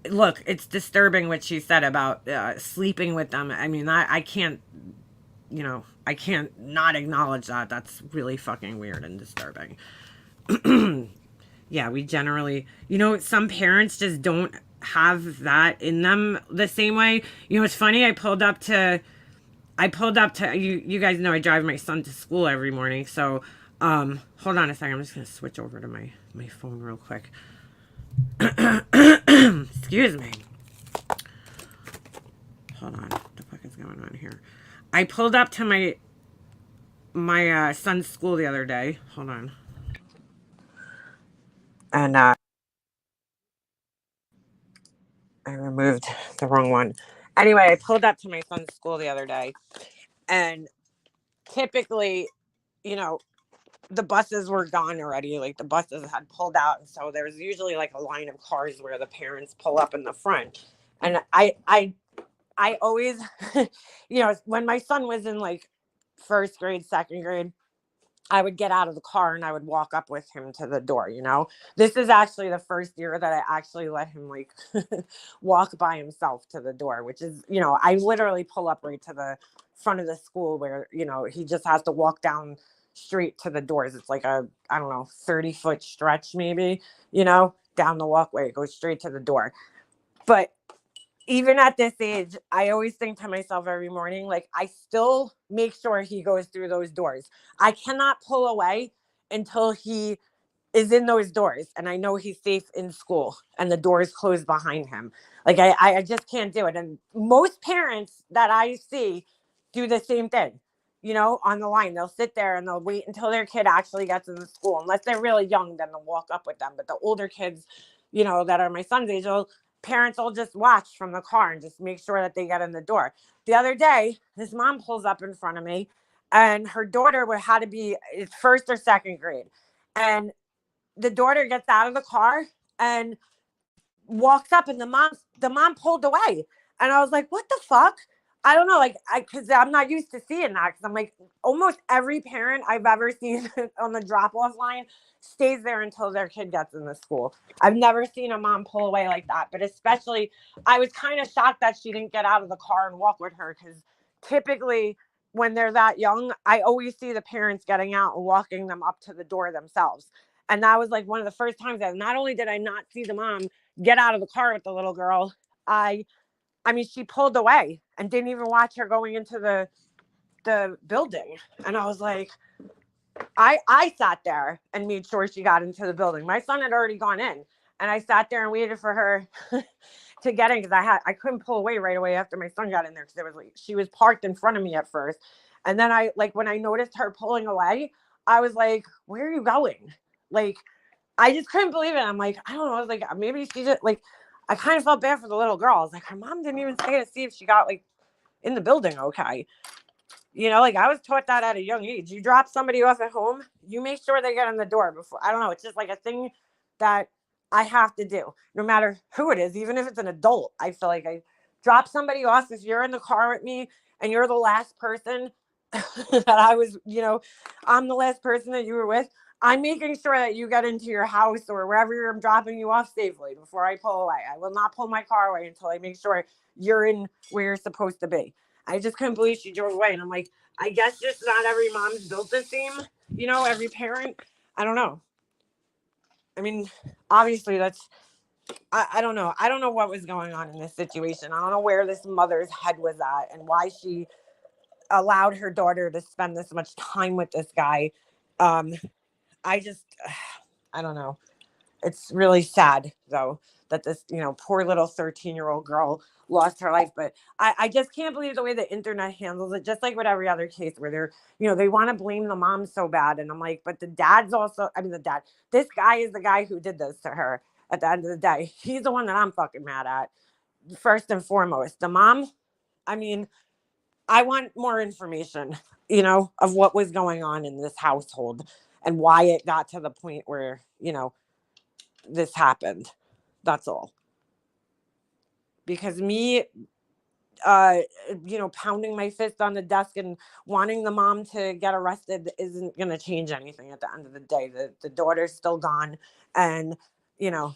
look, it's disturbing what she said about sleeping with them. I mean, I can't, I can't not acknowledge that. That's really fucking weird and disturbing. Yeah, we generally, some parents just don't have that in them the same way. It's funny. I pulled up to, you guys know I drive my son to school every morning. So, hold on a second. I'm just going to switch over to my phone real quick. Excuse me. Hold on. What the fuck is going on here? I pulled up to my son's school the other day. Hold on. And I removed the wrong one. Anyway, I pulled up to my son's school the other day, and typically, the buses were gone already. Like, the buses had pulled out, and so there's usually like a line of cars where the parents pull up in the front. And I always, when my son was in like first grade, second grade, I would get out of the car and I would walk up with him to the door. This is actually the first year that I actually let him like walk by himself to the door, which is, I literally pull up right to the front of the school where, he just has to walk down straight to the doors. It's like a, I don't know, 30-foot stretch, maybe, down the walkway. It goes straight to the door. But even at this age, I always think to myself every morning, like, I still make sure he goes through those doors. I cannot pull away until he is in those doors and I know he's safe in school and the doors closed behind him. Like, I just can't do it. And most parents that I see do the same thing, on the line. They'll sit there and they'll wait until their kid actually gets in the school. Unless they're really young, then they'll walk up with them. But the older kids, that are my son's age, parents will just watch from the car and just make sure that they get in the door. The other day, his mom pulls up in front of me, and her daughter had to be first or second grade. And the daughter gets out of the car and walks up, and the mom pulled away. And I was like, what the fuck? I don't know, because I'm not used to seeing that. Because I'm like, almost every parent I've ever seen on the drop-off line stays there until their kid gets in the school. I've never seen a mom pull away like that. But especially, I was kind of shocked that she didn't get out of the car and walk with her, because typically when they're that young, I always see the parents getting out and walking them up to the door themselves. And that was like one of the first times that not only did I not see the mom get out of the car with the little girl, I mean, she pulled away and didn't even watch her going into the building. And I was like, I sat there and made sure she got into the building. My son had already gone in, and I sat there and waited for her to get in, because I couldn't pull away right away after my son got in there, because she was parked in front of me at first. And then when I noticed her pulling away, I was like, where are you going? Like, I just couldn't believe it. I'm like, I don't know. I was like, maybe she just like, I kind of felt bad for the little girl. I was like, her mom didn't even stay to see if she got like in the building okay. You know, like I was taught that at a young age. You drop somebody off at home, you make sure they get in the door before. I don't know. It's just like a thing that I have to do, no matter who it is, even if it's an adult. I feel like I drop somebody off. If you're in the car with me and you're the last person that I was, you know, I'm the last person that you were with, I'm making sure that you get into your house or wherever I'm dropping you off safely before I pull away. I will not pull my car away until I make sure you're in where you're supposed to be. I just couldn't believe she drove away. And I'm like, I guess just not every mom's built the same, you know, every parent. I don't know. I mean, obviously that's, I don't know. I don't know what was going on in this situation. I don't know where this mother's head was at and why she allowed her daughter to spend this much time with this guy. I just, I don't know. It's really sad though that this, you know, poor little 13-year-old girl lost her life. But I just can't believe the way the internet handles it, just like with every other case where they're, you know, they want to blame the mom so bad. And I'm like, but the dad's also, I mean, the dad, this guy is the guy who did this to her at the end of the day. He's the one that I'm fucking mad at. First and foremost, the mom, I mean, I want more information, you know, of what was going on in this household and why it got to the point where, you know, this happened. That's all. Because me, you know, pounding my fist on the desk and wanting the mom to get arrested isn't going to change anything at the end of the day. The daughter's still gone. And, you know,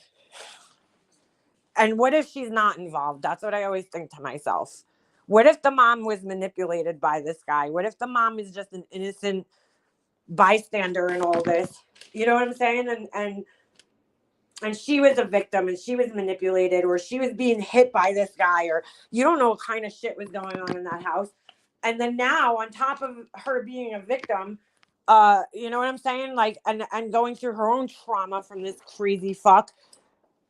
and what if she's not involved? That's what I always think to myself. What if the mom was manipulated by this guy? What if the mom is just an innocent bystander in all this? You know what I'm saying? And she was a victim and she was manipulated or she was being hit by this guy or you don't know what kind of shit was going on in that house. And then now on top of her being a victim, you know what I'm saying? Like, and going through her own trauma from this crazy fuck,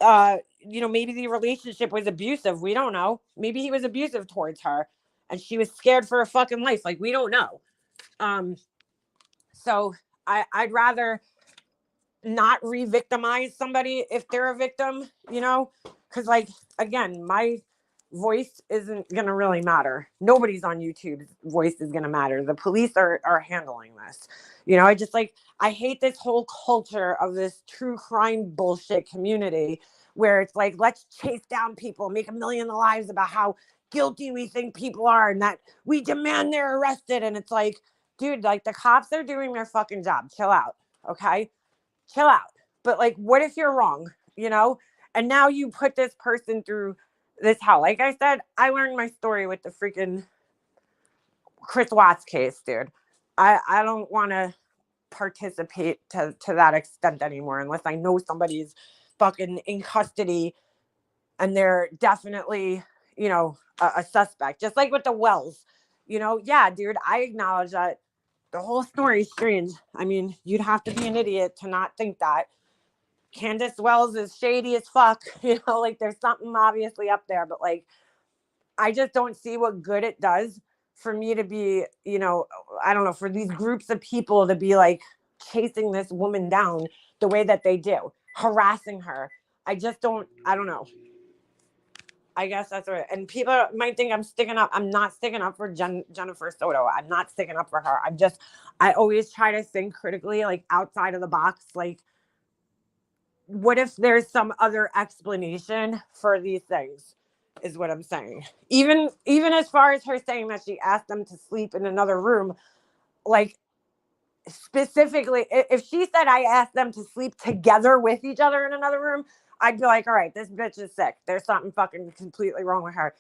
you know, maybe the relationship was abusive. We don't know. Maybe he was abusive towards her and she was scared for her fucking life. Like, we don't know. So I'd rather not re-victimize somebody if they're a victim, you know, because like again, my voice isn't gonna really matter. Nobody's on YouTube's voice is gonna matter. The police are handling this, you know. I hate this whole culture of this true crime bullshit community where it's like, let's chase down people, make a million lives about how guilty we think people are and that we demand they're arrested. And it's like, dude, like the cops are doing their fucking job. Chill out, okay? Chill out. But like, what if you're wrong, you know? And now you put this person through this hell. Like I said, I learned my story with the freaking Chris Watts case, dude. I don't want to participate to that extent anymore unless I know somebody's fucking in custody and they're definitely, you know, a suspect. Just like with the Wells, you know? Yeah, dude, I acknowledge that the whole story is strange. I mean, you'd have to be an idiot to not think that. Candace Wells is shady as fuck. You know, like there's something obviously up there, but like, I just don't see what good it does for me to be, you know, I don't know, for these groups of people to be like chasing this woman down the way that they do, harassing her. I don't know. I guess that's right. And people might think I'm sticking up. I'm not sticking up for Jennifer Soto. I'm not sticking up for her. I always try to think critically, like outside of the box. Like, what if there's some other explanation for these things? Is what I'm saying. Even as far as her saying that she asked them to sleep in another room, like specifically, if she said I asked them to sleep together with each other in another room, I'd be like, all right, this bitch is sick. There's something fucking completely wrong with her.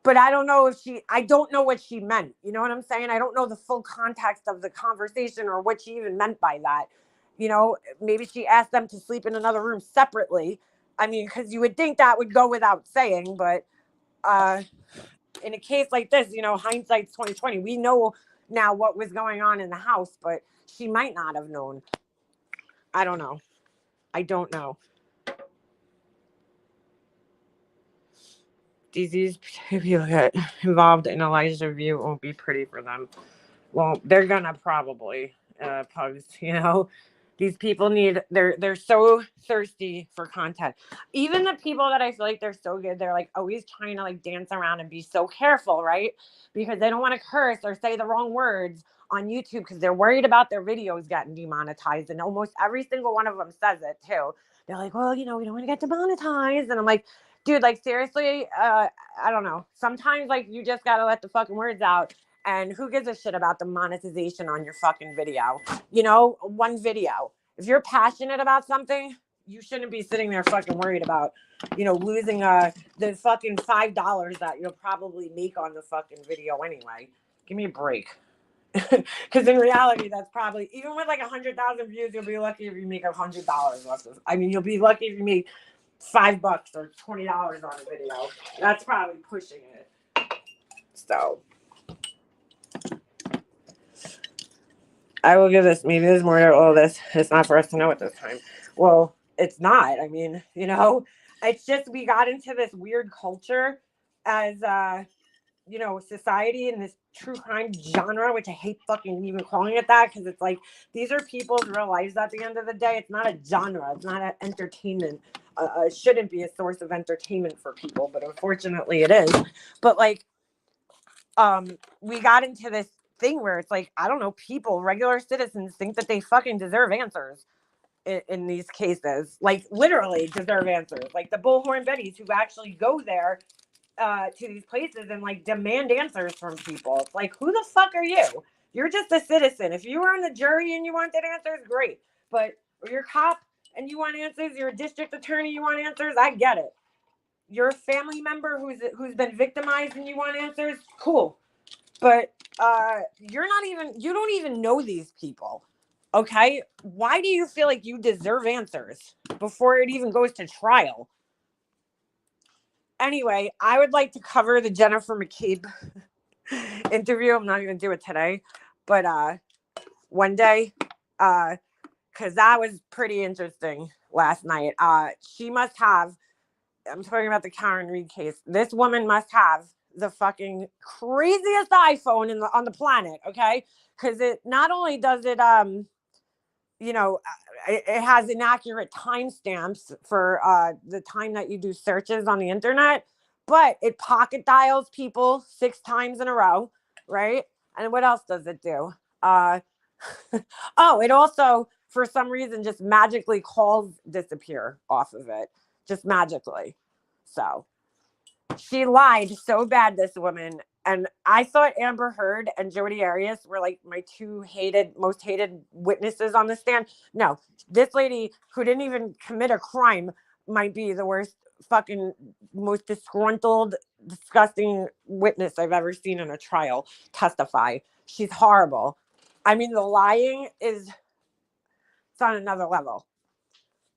But I don't know I don't know what she meant. You know what I'm saying? I don't know the full context of the conversation or what she even meant by that. You know, maybe she asked them to sleep in another room separately. I mean, because you would think that would go without saying, but in a case like this, you know, hindsight's 2020. We know now what was going on in the house, but she might not have known. I don't know. I don't know. These people get involved in Elijah's review won't be pretty for them. Well, they're gonna probably post, you know. These people they're so thirsty for content. Even the people that I feel like they're so good, they're like always trying to like dance around and be so careful, right? Because they don't want to curse or say the wrong words on YouTube because they're worried about their videos getting demonetized. And almost every single one of them says it too. They're like, well, we don't want to get demonetized. And I'm like, dude, like seriously, I don't know. Sometimes like you just gotta let the fucking words out. And who gives a shit about the monetization on your fucking video? One video. If you're passionate about something, you shouldn't be sitting there fucking worried about, losing the fucking $5 that you'll probably make on the fucking video anyway. Give me a break. Because in reality, that's probably, even with like 100,000 views, you'll be lucky if you make $100. You'll be lucky if you make $5 or $20 on a video. That's probably pushing it. So I will give this, maybe there's more to all this. It's not for us to know at this time. Well, it's not. It's just we got into this weird culture as, society and this true crime genre, which I hate fucking even calling it that because it's like these are people's real lives at the end of the day. It's not a genre. It's not an entertainment. It shouldn't be a source of entertainment for people, but unfortunately it is. But like, we got into this thing where it's like, I don't know, regular citizens think that they fucking deserve answers in these cases, like literally deserve answers, like the bullhorn Bettys who actually go there to these places and like demand answers from people. It's like, who the fuck are you? You're just a citizen. If you were on the jury and you wanted answers, great. But you're a cop and you want answers, you're a district attorney, you want answers, I get it. You're a family member who's been victimized and you want answers, cool. But you don't even know these people. Okay? Why do you feel like you deserve answers before it even goes to trial? Anyway, I would like to cover the Jennifer McCabe interview. I'm not even going to do it today, but one day, because that was pretty interesting last night. She must have, I'm talking about the Karen Reed case. This woman must have the fucking craziest iPhone on the planet, okay? Because it not only does it, it has inaccurate timestamps for the time that you do searches on the internet, but it pocket dials people 6 times in a row, right? And what else does it do? It also, for some reason, just magically calls disappear off of it, just magically. So she lied so bad, this woman. And I thought Amber Heard and Jodi Arias were like my two most hated witnesses on the stand. No, this lady who didn't even commit a crime might be the worst fucking most disgruntled, disgusting witness I've ever seen in a trial testify. She's horrible. The lying it's on another level.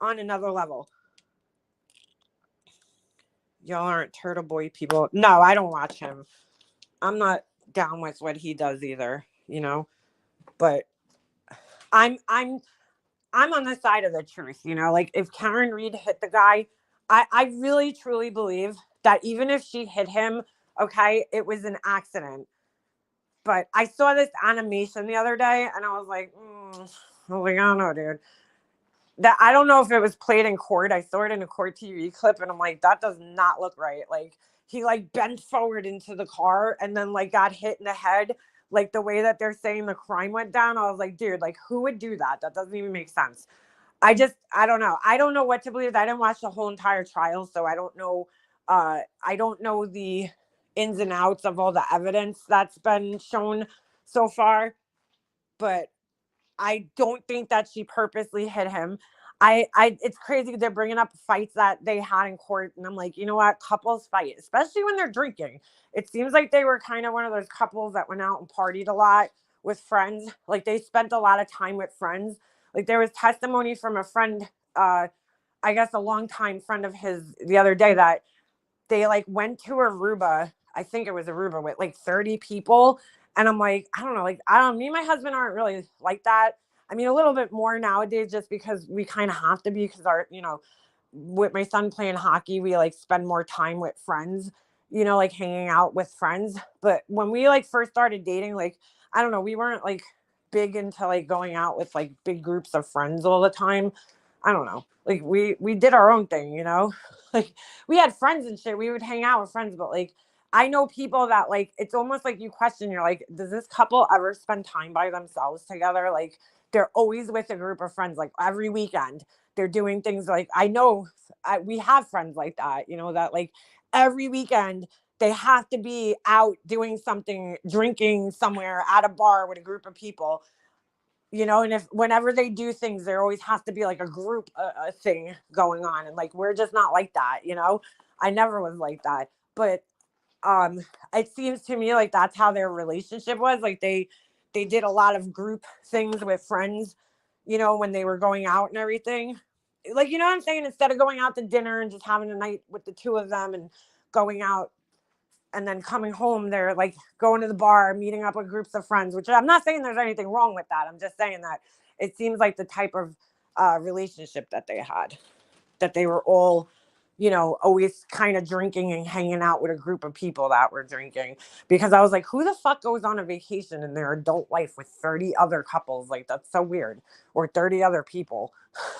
On another level. Y'all aren't Turtle Boy people. No, I don't watch him. I'm not down with what he does either, but I'm on the side of the truth, like if Karen Reed hit the guy, I really truly believe that even if she hit him, okay, it was an accident. But I saw this animation the other day and I was like, I don't know, dude. That I don't know if it was played in court. I saw it in a court TV clip and I'm like, that does not look right. Like he like bent forward into the car and then like got hit in the head. Like the way that they're saying the crime went down. I was like, dude, like who would do that? That doesn't even make sense. I don't know. I don't know what to believe. I didn't watch the whole entire trial. So I don't know. I don't know the ins and outs of all the evidence that's been shown so far. But I don't think that she purposely hit him. It's crazy they're bringing up fights that they had in court, and I'm like, you know what? Couples fight, especially when they're drinking. It seems like they were kind of one of those couples that went out and partied a lot with friends. Like they spent a lot of time with friends. Like there was testimony from a friend, I guess a longtime friend of his the other day that they like went to Aruba. I think it was Aruba with like 30 people. And I'm like, I don't know, like, me and my husband aren't really like that. A little bit more nowadays just because we kind of have to be because our, with my son playing hockey, we like spend more time with friends, like hanging out with friends. But when we like first started dating, like, I don't know, we weren't like big into like going out with like big groups of friends all the time. I don't know. Like we did our own thing, you know? Like we had friends and shit. We would hang out with friends, but like I know people that like it's almost like you question, you're like, does this couple ever spend time by themselves together? Like they're always with a group of friends, like every weekend. They're doing things like I know we have friends like that, you know, that like every weekend they have to be out doing something, drinking somewhere at a bar with a group of people, you know, and if whenever they do things, there always has to be like a group thing going on. And like, we're just not like that, you know, I never was like that. But it seems to me like that's how their relationship was. Like they did a lot of group things with friends, you know, when they were going out and everything. Like, you know what I'm saying? Instead of going out to dinner and just having a night with the two of them and going out and then coming home, they're like going to the bar, meeting up with groups of friends, which I'm not saying there's anything wrong with that. I'm just saying that it seems like the type of relationship that they had, that they were all, you know, always kind of drinking and hanging out with a group of people that were drinking. Because I was like, who the fuck goes on a vacation in their adult life with 30 other couples? Like, that's so weird. Or 30 other people.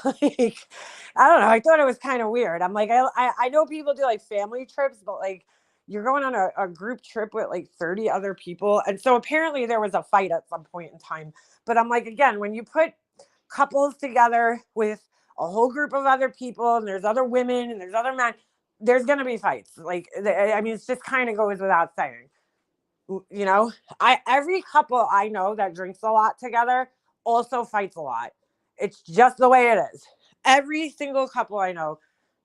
Like, I don't know. I thought it was kind of weird. I'm like, I know people do like family trips, but like, you're going on a group trip with like 30 other people. And so apparently there was a fight at some point in time. But I'm like, again, when you put couples together with a whole group of other people and there's other women and there's other men, there's going to be fights. Like, I mean, it's just kind of goes without saying, you know, every couple I know that drinks a lot together also fights a lot. It's just the way it is. Every single couple I know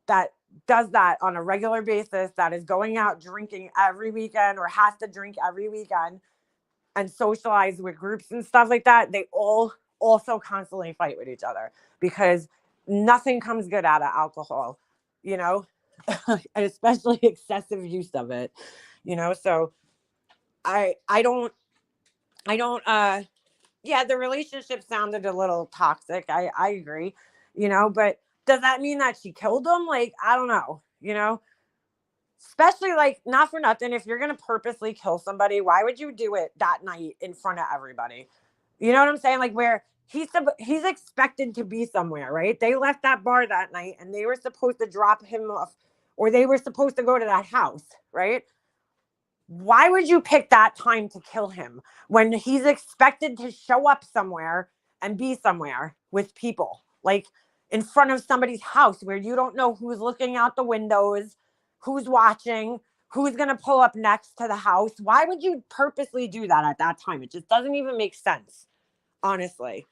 that does that on a regular basis, that is going out drinking every weekend or has to drink every weekend and socialize with groups and stuff like that, they all also constantly fight with each other because nothing comes good out of alcohol, you know, and especially excessive use of it, you know. So I don't yeah, the relationship sounded a little toxic. I agree, you know, but does that mean that she killed him? Like, I don't know, you know, especially like not for nothing. If you're going to purposely kill somebody, why would you do it that night in front of everybody? You know what I'm saying? Like where he's expected to be somewhere, right? They left that bar that night and they were supposed to drop him off or they were supposed to go to that house, right? Why would you pick that time to kill him when he's expected to show up somewhere and be somewhere with people, like in front of somebody's house where you don't know who's looking out the windows, who's watching, who's going to pull up next to the house? Why would you purposely do that at that time? It just doesn't even make sense, honestly.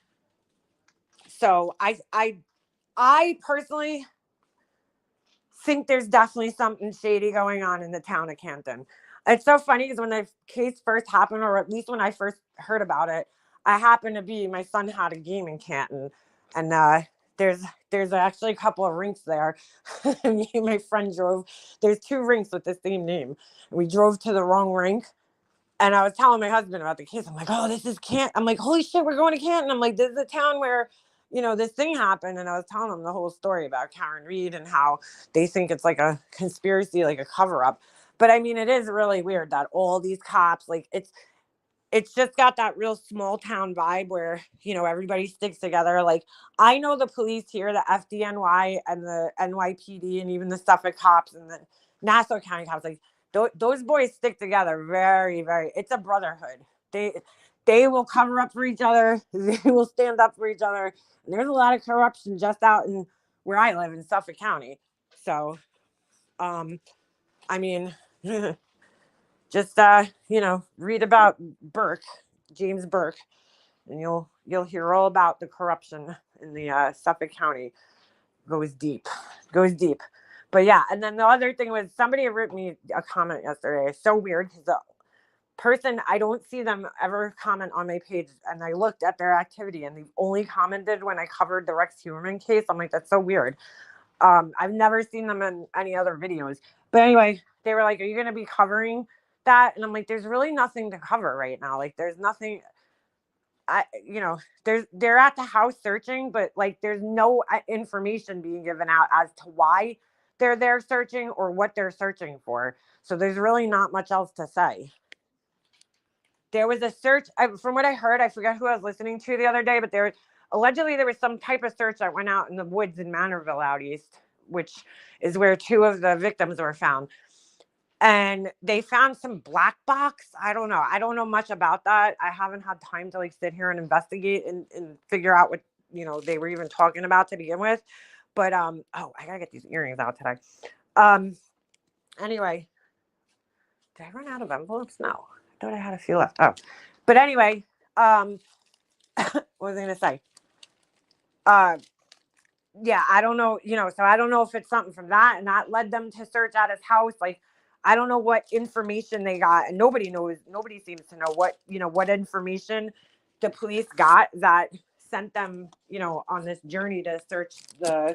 So I personally think there's definitely something shady going on in the town of Canton. It's so funny because when the case first happened, or at least when I first heard about it, my son had a game in Canton, and there's actually a couple of rinks there. Me and my friend drove. There's 2 rinks with the same name. We drove to the wrong rink, and I was telling my husband about the case. I'm like, oh, this is Canton. I'm like, holy shit, we're going to Canton. I'm like, this is a town where, you know, this thing happened. And I was telling him the whole story about Karen Reed and how they think it's like a conspiracy, like a cover up. But I mean, it is really weird that all these cops, like it's just got that real small town vibe where, you know, everybody sticks together. Like I know the police here, the FDNY and the NYPD and even the Suffolk cops and the Nassau County cops, like those boys stick together very, very. It's a brotherhood. They will cover up for each other. They will stand up for each other. And there's a lot of corruption just out in where I live in Suffolk County. So, I mean, just you know, read about Burke, James Burke, and you'll hear all about the corruption in the Suffolk County. Goes deep. But yeah, and then the other thing was somebody wrote me a comment yesterday. It's so weird because the person, I don't see them ever comment on my page, and I looked at their activity and they've only commented when I covered the Rex Huerman case. I'm like, that's so weird. I've never seen them in any other videos. But anyway, they were like, are you going to be covering that? And I'm like, there's really nothing to cover right now. Like there's nothing. You know, they're at the house searching, but like there's no information being given out as to why they're there searching or what they're searching for. So there's really not much else to say. there was a search. From what I heard, I forget who I was listening to the other day, but allegedly there was some type of search that went out in the woods in Manorville out east, which is where 2 of the victims were found. And they found some black box. I don't know. I don't know much about that. I haven't had time to like sit here and investigate and figure out what, they were even talking about to begin with. But, oh, I gotta get these earrings out today. Anyway, did I run out of envelopes? No, I thought I had a few left. Oh, but anyway, what was I gonna say? Yeah, I don't know, so I don't know if it's something from that and that led them to search at his house. Like, I don't know what information they got, and nobody knows. Nobody seems to know what information the police got that sent them, on this journey to search the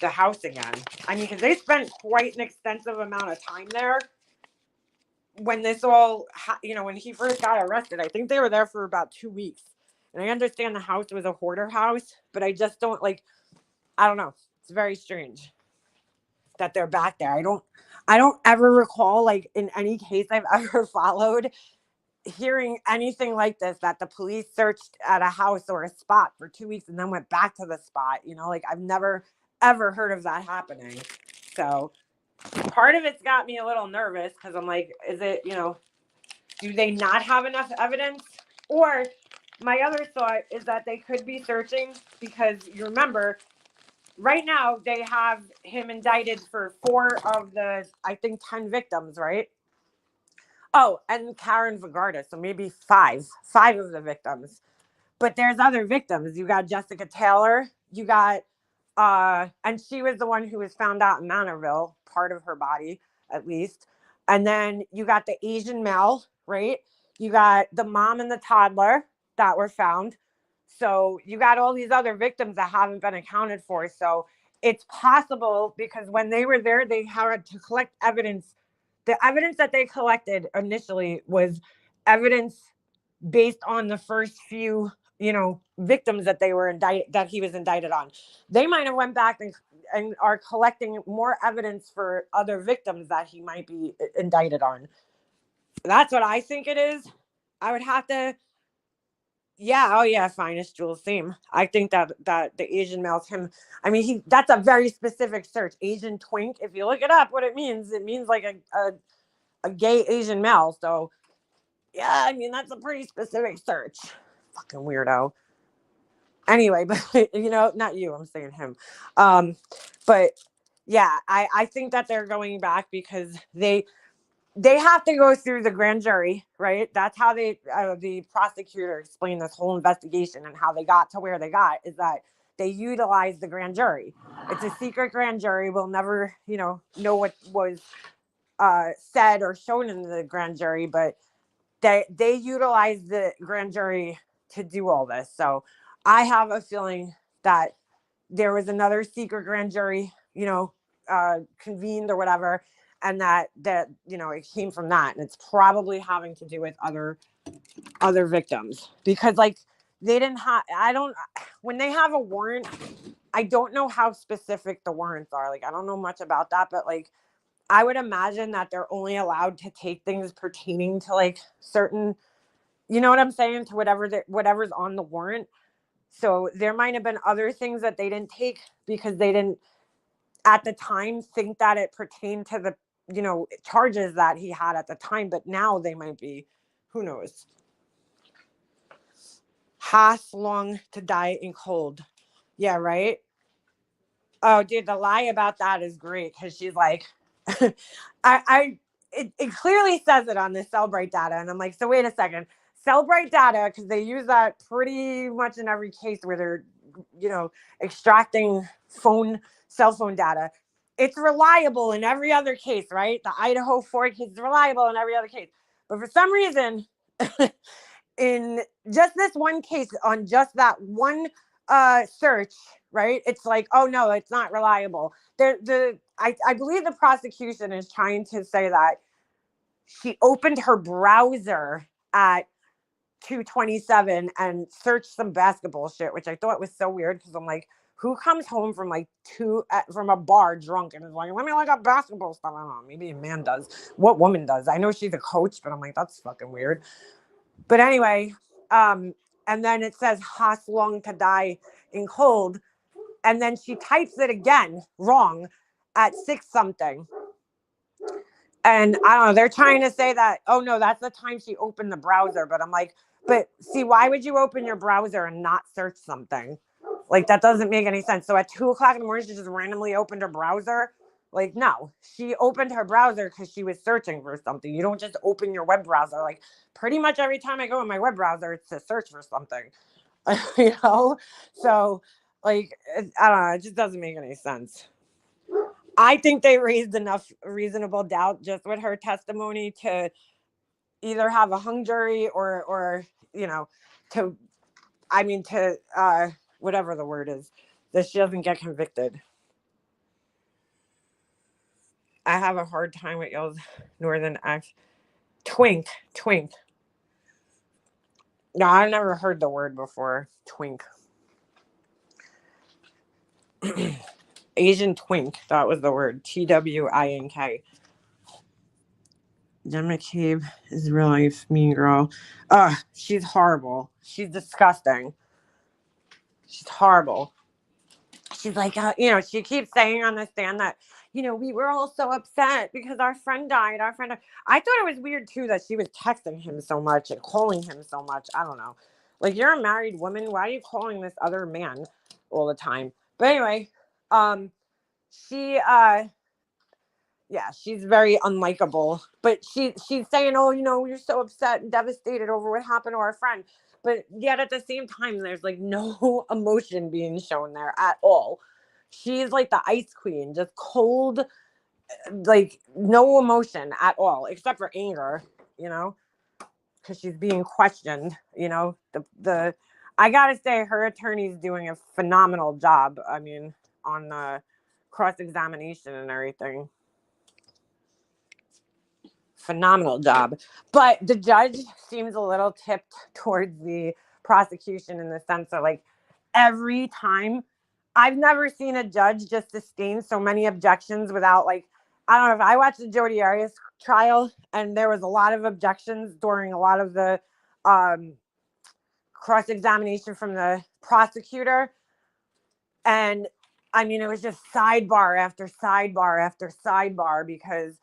house again. I mean, because they spent quite an extensive amount of time there when this all, when he first got arrested. I think they were there for about 2 weeks. And I understand the house was a hoarder house, but I just don't I don't know. It's very strange that they're back there. I don't ever recall, like, in any case I've ever followed, hearing anything like this, that the police searched at a house or a spot for 2 weeks and then went back to the spot. I've never ever heard of that happening. So part of it's got me a little nervous because I'm like, is it, do they not have enough evidence? Or my other thought is that they could be searching because you remember, right now they have him indicted for 4 of the, I think, 10 victims, right? Oh, and Karen Vagarda, so maybe 5 of the victims. But there's other victims. You got Jessica Taylor. You got, and she was the one who was found out in Manorville, part of her body, at least. And then you got the Asian male, right? You got the mom and the toddler that were found. So you got all these other victims that haven't been accounted for. So it's possible because when they were there, they had to collect evidence. The evidence that they collected initially was evidence based on the first few, victims that they were that he was indicted on. They might have went back and are collecting more evidence for other victims that he might be indicted on. That's what I think it is. I would have to. Yeah. Oh yeah. Finest jewels theme. I think that the Asian male's him. I mean, that's a very specific search. Asian twink. If you look it up, what it means like a gay Asian male. So yeah, I mean, that's a pretty specific search. Fucking weirdo. Anyway, but not you, I'm saying him. But yeah, I think that they're going back because they have to go through the grand jury, right? That's how the prosecutor explained this whole investigation and how they got to where they got, is that they utilized the grand jury. It's a secret grand jury. We'll never, know what was said or shown in the grand jury, but they utilized the grand jury to do all this. So I have a feeling that there was another secret grand jury, convened or whatever, and that it came from that, and it's probably having to do with other victims, because like they didn't have. When they have a warrant, I don't know how specific the warrants are. Like, I don't know much about that, but like, I would imagine that they're only allowed to take things pertaining to like certain, you know what I'm saying, to whatever's on the warrant. So there might have been other things that they didn't take because they didn't at the time think that it pertained to the, charges that he had at the time, but now they might be, who knows. Haas long to die in cold. Yeah, right? Oh, dude, the lie about that is great because she's like, it clearly says it on the Cellbrite data. And I'm like, so wait a second. Cellbrite data, because they use that pretty much in every case where they're, extracting cell phone data. It's reliable in every other case, right? The Idaho 4 case is reliable in every other case. But for some reason, in just this one case, on just that one search, right, it's like, oh no, it's not reliable. I believe the prosecution is trying to say that she opened her browser at 2:27 and searched some basketball shit, which I thought was so weird because I'm like, Who comes home from like from a bar drunk and is like, let me look up basketball stuff? I don't know. Maybe a man does. What woman does? I know she's a coach, but I'm like, that's fucking weird. But anyway, and then it says has long to die in cold. And then she types it again wrong at 6 something. And I don't know, they're trying to say that, oh no, that's the time she opened the browser. But I'm like, but see, why would you open your browser and not search something? Like, that doesn't make any sense. So at 2:00 in the morning, she just randomly opened her browser. Like, no, she opened her browser because she was searching for something. You don't just open your web browser. Like, pretty much every time I go in my web browser, it's to search for something, you know? So, like, I don't know. It just doesn't make any sense. I think they raised enough reasonable doubt just with her testimony to either have a hung jury or you know, to whatever the word is, that she doesn't get convicted. I have a hard time with y'all's northern accent. Twink. No, I've never heard the word before. Twink. Asian twink. That was the word. TWINK. Jen McCabe is real life mean girl. She's horrible. She's disgusting. She's horrible. She's like, she keeps saying on the stand that, we were all so upset because our friend died. I thought it was weird too that she was texting him so much and calling him so much. I don't know. Like, you're a married woman. Why are you calling this other man all the time? But anyway, she's very unlikable. But she's saying, oh, you're so upset and devastated over what happened to our friend. But yet at the same time, there's like no emotion being shown there at all. She's like the ice queen, just cold, like no emotion at all, except for anger, because she's being questioned. I gotta say, her attorney's doing a phenomenal job. I mean, on the cross-examination and everything. Phenomenal job. But the judge seems a little tipped towards the prosecution in the sense that, like, every time, I've never seen a judge just sustain so many objections without, like, I don't know, if I watched the Jodi Arias trial and there was a lot of objections during a lot of the cross-examination from the prosecutor. And I mean, it was just sidebar after sidebar after sidebar because,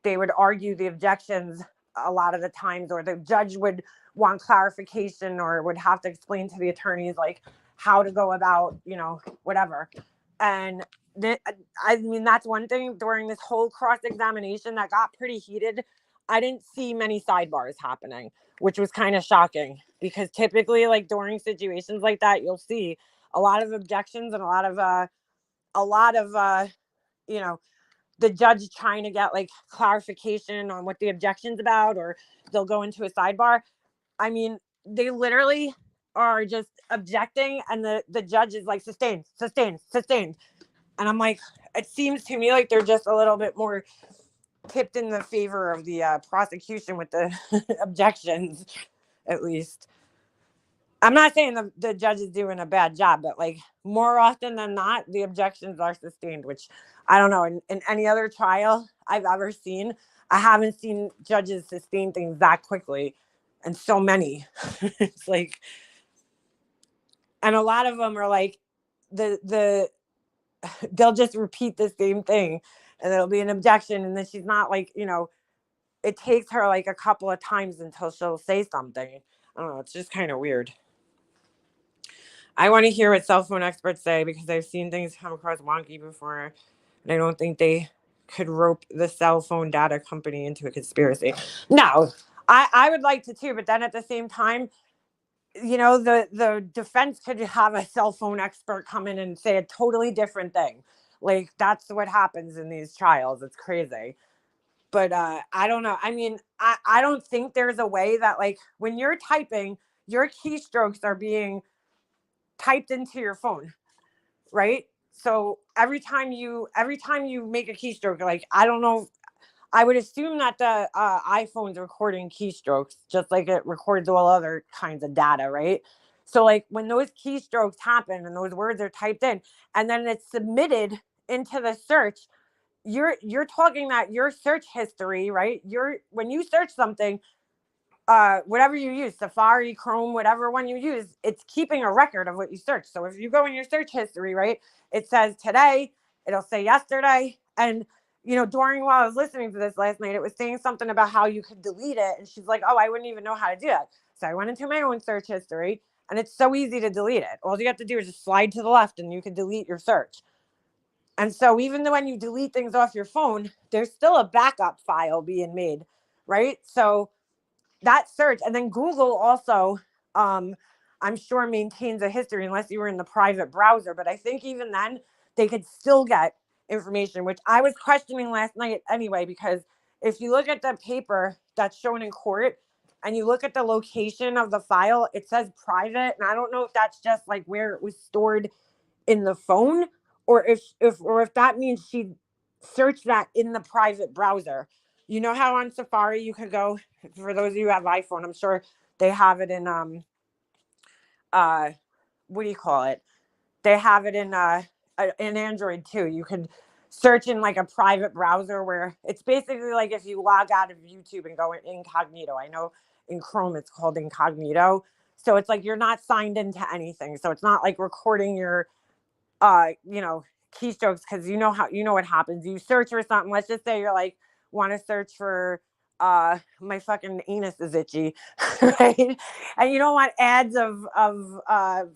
they would argue the objections a lot of the times, or the judge would want clarification or would have to explain to the attorneys, like, how to go about, whatever. And that's one thing during this whole cross-examination that got pretty heated. I didn't see many sidebars happening, which was kind of shocking because typically, like, during situations like that, you'll see a lot of objections and a lot of the judge trying to get like clarification on what the objection's about, or they'll go into a sidebar. I mean, they literally are just objecting and the judge is like, sustained. And I'm like, it seems to me like they're just a little bit more tipped in the favor of the prosecution with the objections, at least. I'm not saying the judge is doing a bad job, but like more often than not, the objections are sustained, which I don't know. In any other trial I've ever seen, I haven't seen judges sustain things that quickly, and so many. It's like, and a lot of them are like they'll just repeat the same thing, and there'll be an objection, and then she's not like, it takes her like a couple of times until she'll say something. I don't know. It's just kind of weird. I want to hear what cell phone experts say because I've seen things come across wonky before, and I don't think they could rope the cell phone data company into a conspiracy. No, I would like to too, but then at the same time, the defense could have a cell phone expert come in and say a totally different thing. Like, that's what happens in these trials. It's crazy. But I don't know. I mean, I don't think there's a way that, like, when you're typing, your keystrokes are being typed into your phone, right? So every time you make a keystroke, like, I don't know, I would assume that the iPhone's recording keystrokes just like it records all other kinds of data, right? So like when those keystrokes happen and those words are typed in and then it's submitted into the search, you're talking that your search history, right? When you search something, whatever you use, Safari, Chrome, whatever one you use, it's keeping a record of what you search. So if you go in your search history, right, it says today, it'll say yesterday. And, during while I was listening to this last night, it was saying something about how you could delete it. And she's like, oh, I wouldn't even know how to do that. So I went into my own search history and it's so easy to delete it. All you have to do is just slide to the left and you can delete your search. And so even though when you delete things off your phone, there's still a backup file being made, right? So that search, and then Google also, I'm sure maintains a history unless you were in the private browser. But I think even then they could still get information, which I was questioning last night anyway, because if you look at the paper that's shown in court and you look at the location of the file, it says private. And I don't know if that's just like where it was stored in the phone, or if that means she searched that in the private browser. You know how on Safari you could go, for those of you who have iPhone, I'm sure they have it in what do you call it? They have it in Android too. You could search in like a private browser where it's basically like if you log out of YouTube and go in incognito. I know in Chrome it's called incognito. So it's like you're not signed into anything. So it's not like recording your keystrokes, because you know what happens. You search for something. Let's just say you're like, want to search for my fucking anus is itchy, right? And you don't want ads of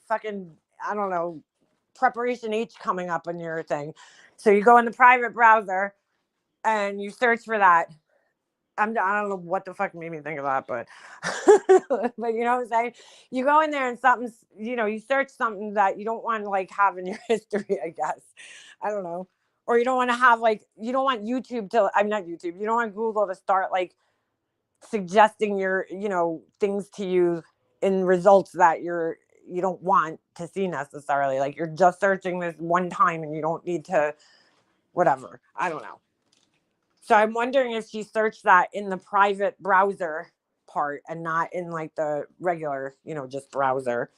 fucking, I don't know, Preparation H coming up on your thing. So you go in the private browser and you search for that. I don't know what the fuck made me think of that, but but you know what I'm saying? You go in there and something's, you search something that you don't want to like have in your history, I guess. I don't know. Or you don't want to have like, you don't want YouTube to, I'm not YouTube, you don't want Google to start like suggesting your, things to you in results that you don't want to see necessarily. Like you're just searching this one time and you don't need to, whatever. I don't know. So I'm wondering if she searched that in the private browser part and not in like the regular, just browser.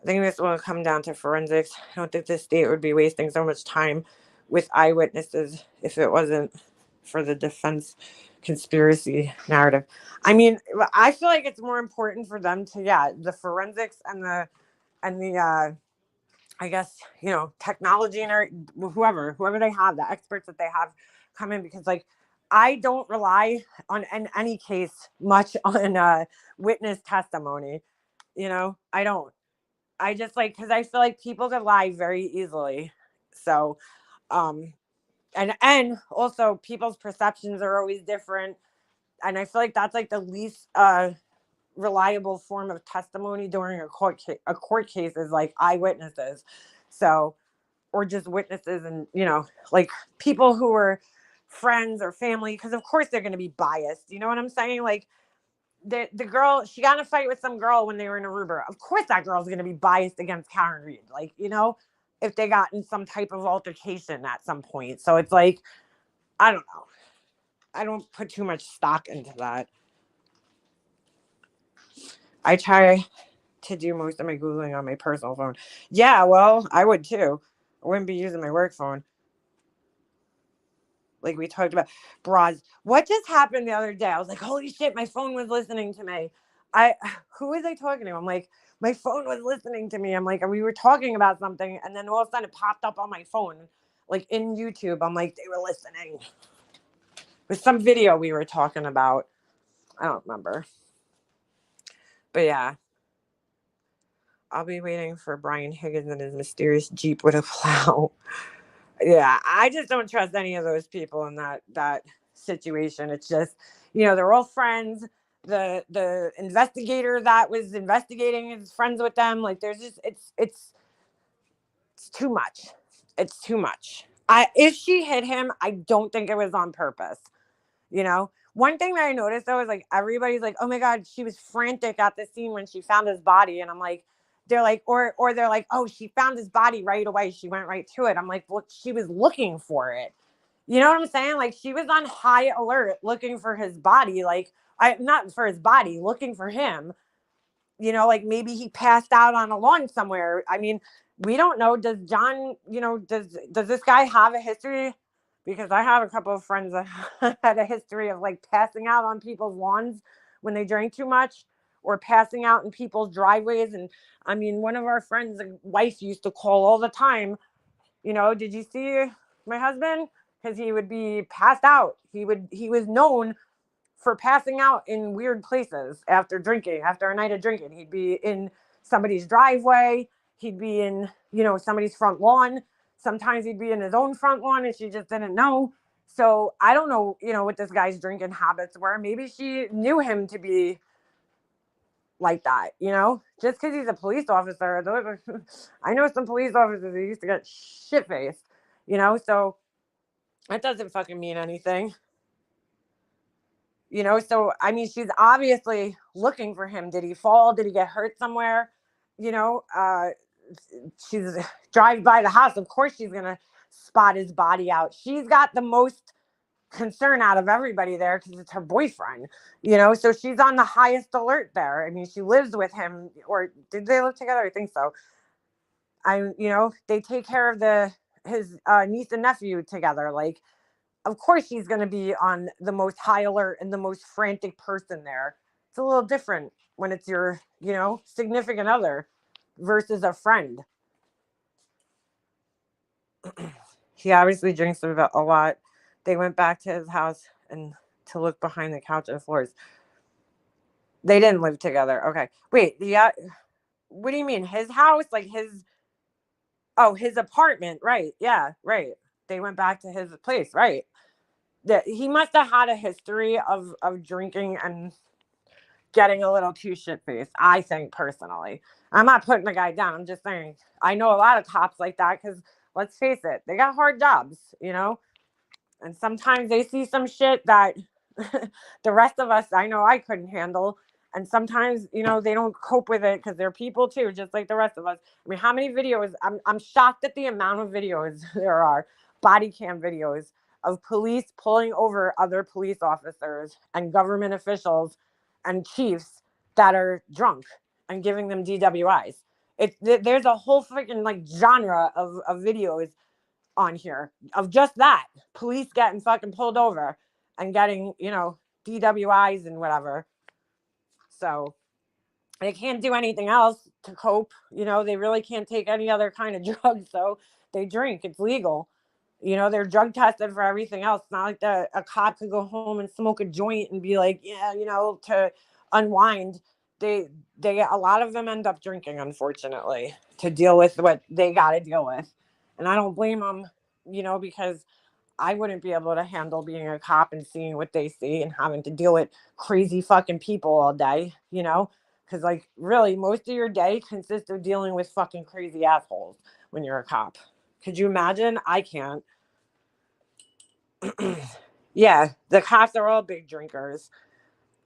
I think this will come down to forensics. I don't think the state would be wasting so much time with eyewitnesses if it wasn't for the defense conspiracy narrative. I mean, I feel like it's more important for them to, the forensics and the I guess, technology and whoever they have, the experts that they have come in, because like, I don't rely on in any case much on witness testimony. I don't. I just like, because I feel like people can lie very easily. So, and also people's perceptions are always different. And I feel like that's like the least reliable form of testimony during a court case is like eyewitnesses. So, or just witnesses, and like people who are friends or family, because of course they're going to be biased. You know what I'm saying? Like the girl, she got in a fight with some girl when they were in Aruba. Of course that girl's going to be biased against Karen Reed. Like, if they got in some type of altercation at some point. So it's like, I don't know. I don't put too much stock into that. I try to do most of my Googling on my personal phone. Yeah, well, I would too. I wouldn't be using my work phone. Like we talked about. Bras. What just happened the other day? I was like, holy shit, my phone was listening to me. Who was I talking to? I'm like, my phone was listening to me. I'm like, we were talking about something, and then all of a sudden it popped up on my phone, like in YouTube. I'm like, they were listening. With some video we were talking about. I don't remember. But yeah. I'll be waiting for Brian Higgins and his mysterious Jeep with a plow. Yeah, I just don't trust any of those people in that situation. It's just, they're all friends. The investigator that was investigating is friends with them. Like there's just it's too much. It's too much. If she hit him, I don't think it was on purpose. One thing that I noticed though is like everybody's like, oh my God, she was frantic at the scene when she found his body, and I'm like, they're like, or they're like, oh, she found his body right away. She went right to it. I'm like, well, she was looking for it. You know what I'm saying? Like she was on high alert looking for his body. Like not for his body, looking for him. You know, like maybe he passed out on a lawn somewhere. I mean, we don't know. Does John, you know, does this guy have a history? Because I have a couple of friends that had a history of like passing out on people's lawns when they drank too much, or passing out in people's driveways. And I mean, one of our friends' wife used to call all the time, you know, did you see my husband? Because he would be passed out. He was known for passing out in weird places after drinking, after a night of drinking. He'd be in somebody's driveway. He'd be in, you know, somebody's front lawn. Sometimes he'd be in his own front lawn and she just didn't know. So I don't know, you know, what this guy's drinking habits were. Maybe she knew him to be like that, you know, just because he's a police officer. I know some police officers who used to get shit faced, you know, so that doesn't fucking mean anything. You know, so I mean, she's obviously looking for him. Did he fall? Did he get hurt somewhere? You know, she's drive by the house. Of course, she's gonna spot his body out. She's got the most concern out of everybody there because it's her boyfriend. You know, so she's on the highest alert there. I mean, she lives with him, or did they live together? I think so. You know, they take care of his niece and nephew together. Like, of course she's going to be on the most high alert and the most frantic person there. It's a little different when it's your, you know, significant other versus a friend. He obviously drinks a lot. They went back to his house and to look behind the couch and floors. They didn't live together. Okay. Wait, yeah. What do you mean? His house? Like his apartment. Right. Yeah, right. They went back to his place. Right. That he must have had a history of drinking and getting a little too shit-faced, I think, personally. I'm not putting the guy down. I'm just saying, I know a lot of cops like that because, let's face it, they got hard jobs, you know? And sometimes they see some shit that the rest of us, I know I couldn't handle. And sometimes, you know, they don't cope with it because they're people too, just like the rest of us. I mean, how many videos? I'm shocked at the amount of videos there are, body cam videos, of police pulling over other police officers and government officials and chiefs that are drunk and giving them DWIs. There's a whole freaking like genre of videos on here of just that, police getting fucking pulled over and getting, you know, DWIs and whatever. So they can't do anything else to cope. You know, they really can't take any other kind of drugs. So they drink. It's legal. You know, they're drug tested for everything else. It's not like a cop could go home and smoke a joint and be like, yeah, you know, to unwind. They a lot of them end up drinking, unfortunately, to deal with what they got to deal with. And I don't blame them, you know, because I wouldn't be able to handle being a cop and seeing what they see and having to deal with crazy fucking people all day, you know, because like really most of your day consists of dealing with fucking crazy assholes when you're a cop. Could you imagine? I can't. Yeah, the cops are all big drinkers.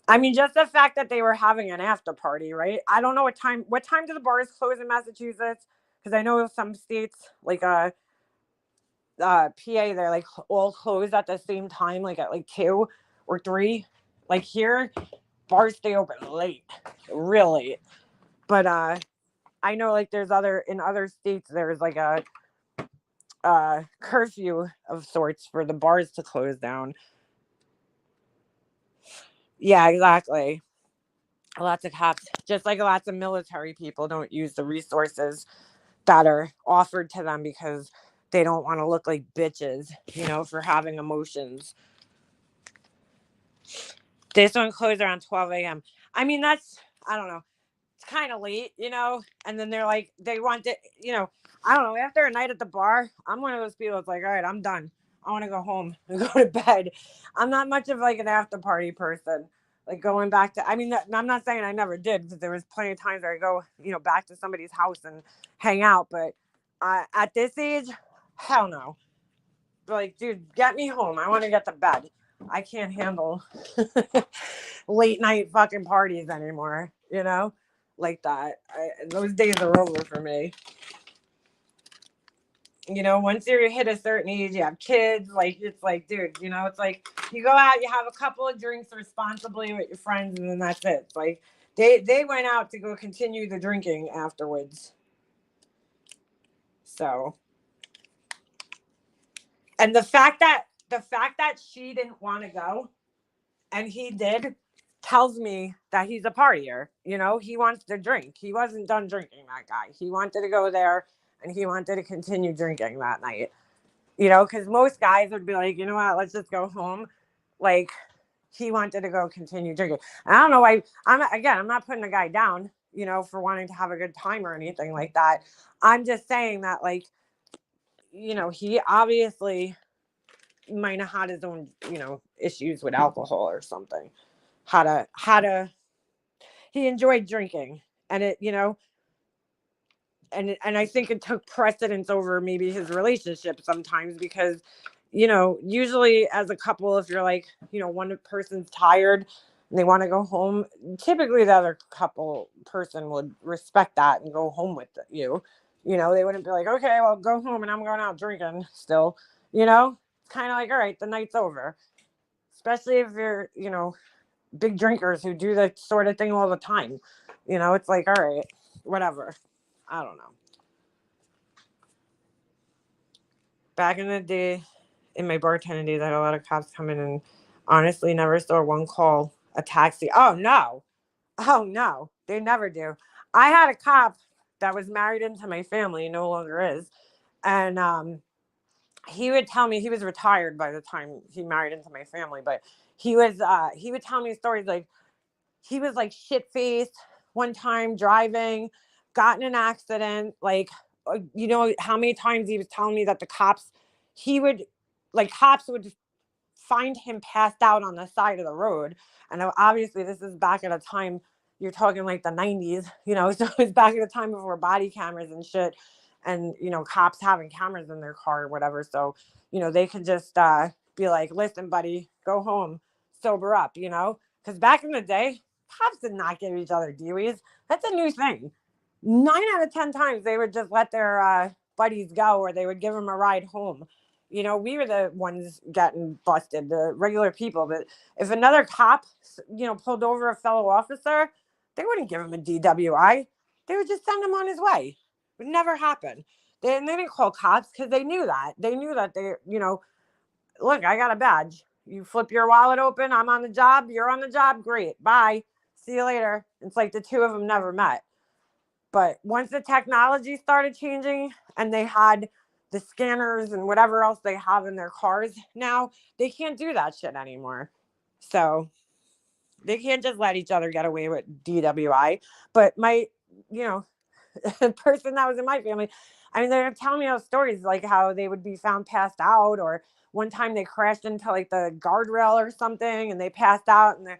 I mean, just the fact that they were having an after party, right? I don't know what time do the bars close in Massachusetts? Because I know some states like PA, they're like all closed at the same time, like at like 2 or 3. Like here, bars stay open late, real late. But I know like in other states there's like a curfew of sorts for the bars to close down. Yeah, exactly. Lots of cops, just like lots of military people, don't use the resources that are offered to them because they don't want to look like bitches, you know, for having emotions. This one closed around 12 a.m. I mean, I don't know. It's kind of late, you know, and then they're like, they want it, you know, I don't know. After a night at the bar, I'm one of those people that's like, all right, I'm done. I want to go home and go to bed. I'm not much of like an after party person. Like going back to, I mean, I'm not saying I never did because there was plenty of times where I go, you know, back to somebody's house and hang out. But at this age, hell no. Like, dude, get me home. I want to get to bed. I can't handle late night fucking parties anymore, you know, like that. Those days are over for me. You know, once you hit a certain age, you have kids, like, it's like, dude, you know, it's like you go out, you have a couple of drinks responsibly with your friends, and then that's it. It's like, They went out to go continue the drinking afterwards. So, and the fact that she didn't want to go and he did tells me that he's a partier. You know, he wants to drink. He wasn't done drinking, that guy. He wanted to go there and he wanted to continue drinking that night. You know, because most guys would be like, you know what, let's just go home. Like, he wanted to go continue drinking. And I don't know why. I'm not putting the guy down, you know, for wanting to have a good time or anything like that. I'm just saying that, like, you know, he obviously might have had his own, you know, issues with alcohol or something. He enjoyed drinking, and it, you know, and I think it took precedence over maybe his relationship sometimes, because, you know, usually as a couple, if you're like, you know, one person's tired and they want to go home, typically the other person would respect that and go home with you. You know, they wouldn't be like, okay, well, go home and I'm going out drinking still. You know, it's kind of like, all right, the night's over. Especially if you're, you know, big drinkers who do that sort of thing all the time. You know, it's like, all right, whatever. I don't know. Back in the day, in my bartending days, I had a lot of cops come in, and honestly never saw one call a taxi. Oh no, they never do. I had a cop that was married into my family, no longer is, and he would tell me, he was retired by the time he married into my family, but he would tell me stories like he was like shit faced one time driving, got in an accident. Like, you know how many times he was telling me that cops would find him passed out on the side of the road. And obviously this is back at a time, you're talking like the 90s, you know, so it's back at a time before body cameras and shit, and, you know, cops having cameras in their car or whatever. So, you know, they could just be like, listen, buddy, go home, sober up, you know, because back in the day, cops did not give each other DUIs. That's a new thing. 9 out of 10 times they would just let their buddies go, or they would give them a ride home. You know, we were the ones getting busted, the regular people. But if another cop, you know, pulled over a fellow officer, they wouldn't give him a DWI. They would just send him on his way. It would never happen. They didn't call cops because they knew that. They knew that you know, look, I got a badge. You flip your wallet open, I'm on the job, you're on the job, great, bye. See you later. It's like the two of them never met. But once the technology started changing and they had the scanners and whatever else they have in their cars now, they can't do that shit anymore. So they can't just let each other get away with DWI. But my, you know, person that was in my family, I mean, they're telling me those stories, like how they would be found passed out, or one time they crashed into like the guardrail or something and they passed out, and the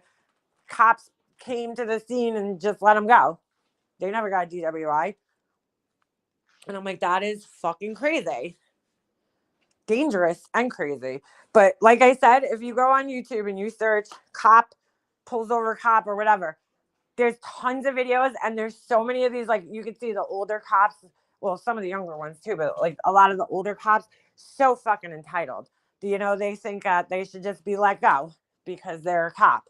cops came to the scene and just let them go. They never got a DWI. And I'm like, that is fucking crazy. Dangerous and crazy. But like I said, if you go on YouTube and you search cop pulls over cop or whatever, there's tons of videos, and there's so many of these, like, you can see the older cops, well, some of the younger ones too, but like a lot of the older cops, so fucking entitled. You know, they think they should just be let go because they're a cop.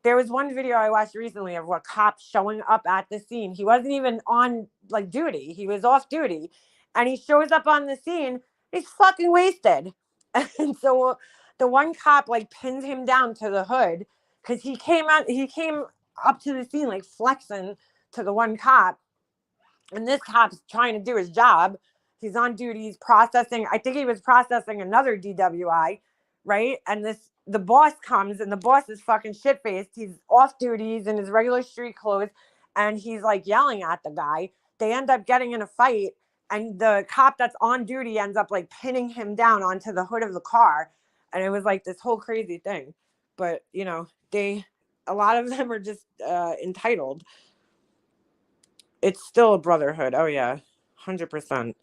There was one video I watched recently of what cops showing up at the scene. He wasn't even on like duty. He was off duty, and he shows up on the scene. He's fucking wasted. And so the one cop like pins him down to the hood because he came up to the scene like flexing to the one cop, and this cop's trying to do his job. He's on duty. He's processing. I think he was processing another DWI, right? And the boss comes, and the boss is fucking shit faced. He's off duty. He's in his regular street clothes, and he's like yelling at the guy. They end up getting in a fight, and the cop that's on duty ends up like pinning him down onto the hood of the car, and it was like this whole crazy thing. But you know, a lot of them are just entitled. It's still a brotherhood. Oh yeah, 100%.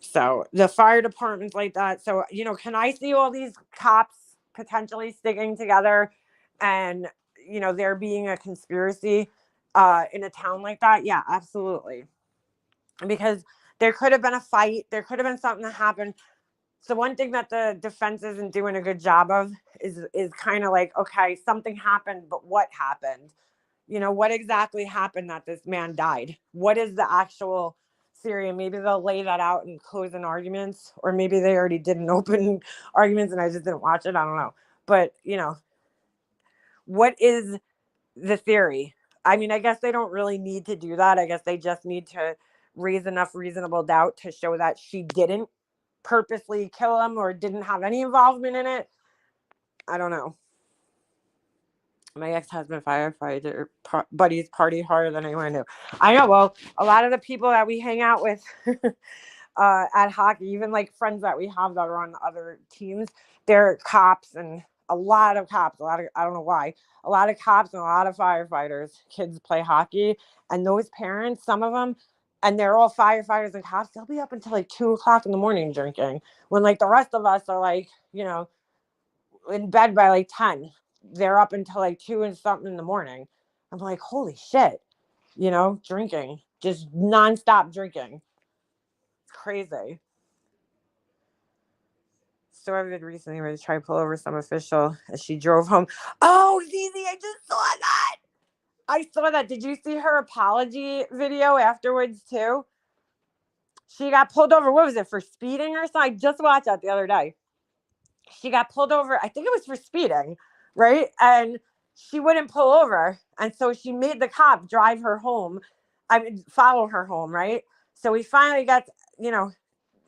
So the fire department's like that. So, you know, can I see all these cops potentially sticking together and, you know, there being a conspiracy in a town like that? Yeah, absolutely. Because there could have been a fight. There could have been something that happened. So one thing that the defense isn't doing a good job of is kind of like, okay, something happened, but what happened? You know, what exactly happened that this man died? What is the actual theory? And maybe they'll lay that out in closing arguments, or maybe they already did an open arguments and I just didn't watch it. I don't know. But, you know, what is the theory? I mean, I guess they don't really need to do that. I guess they just need to raise enough reasonable doubt to show that she didn't purposely kill him or didn't have any involvement in it. I don't know. My ex-husband firefighter buddies party harder than anyone I knew. I know. Well, a lot of the people that we hang out with at hockey, even like friends that we have that are on other teams, they're cops, and a lot of cops. I don't know why. A lot of cops and a lot of firefighters. Kids play hockey, and those parents, some of them, and they're all firefighters and cops. They'll be up until like 2:00 in the morning drinking, when like the rest of us are like, you know, in bed by like 10. They're up until like 2 and something in the morning. I'm like, holy shit, you know, drinking, just nonstop drinking. It's crazy. So I did recently where they tried to pull over some official as she drove home. Oh, Zizi, I just saw that. I saw that. Did you see her apology video afterwards too? She got pulled over. What was it, for speeding or something? I just watched that the other day. She got pulled over. I think it was for speeding, right? And she wouldn't pull over. And so she made the cop drive her home. I mean, follow her home, right? So we finally got, you know,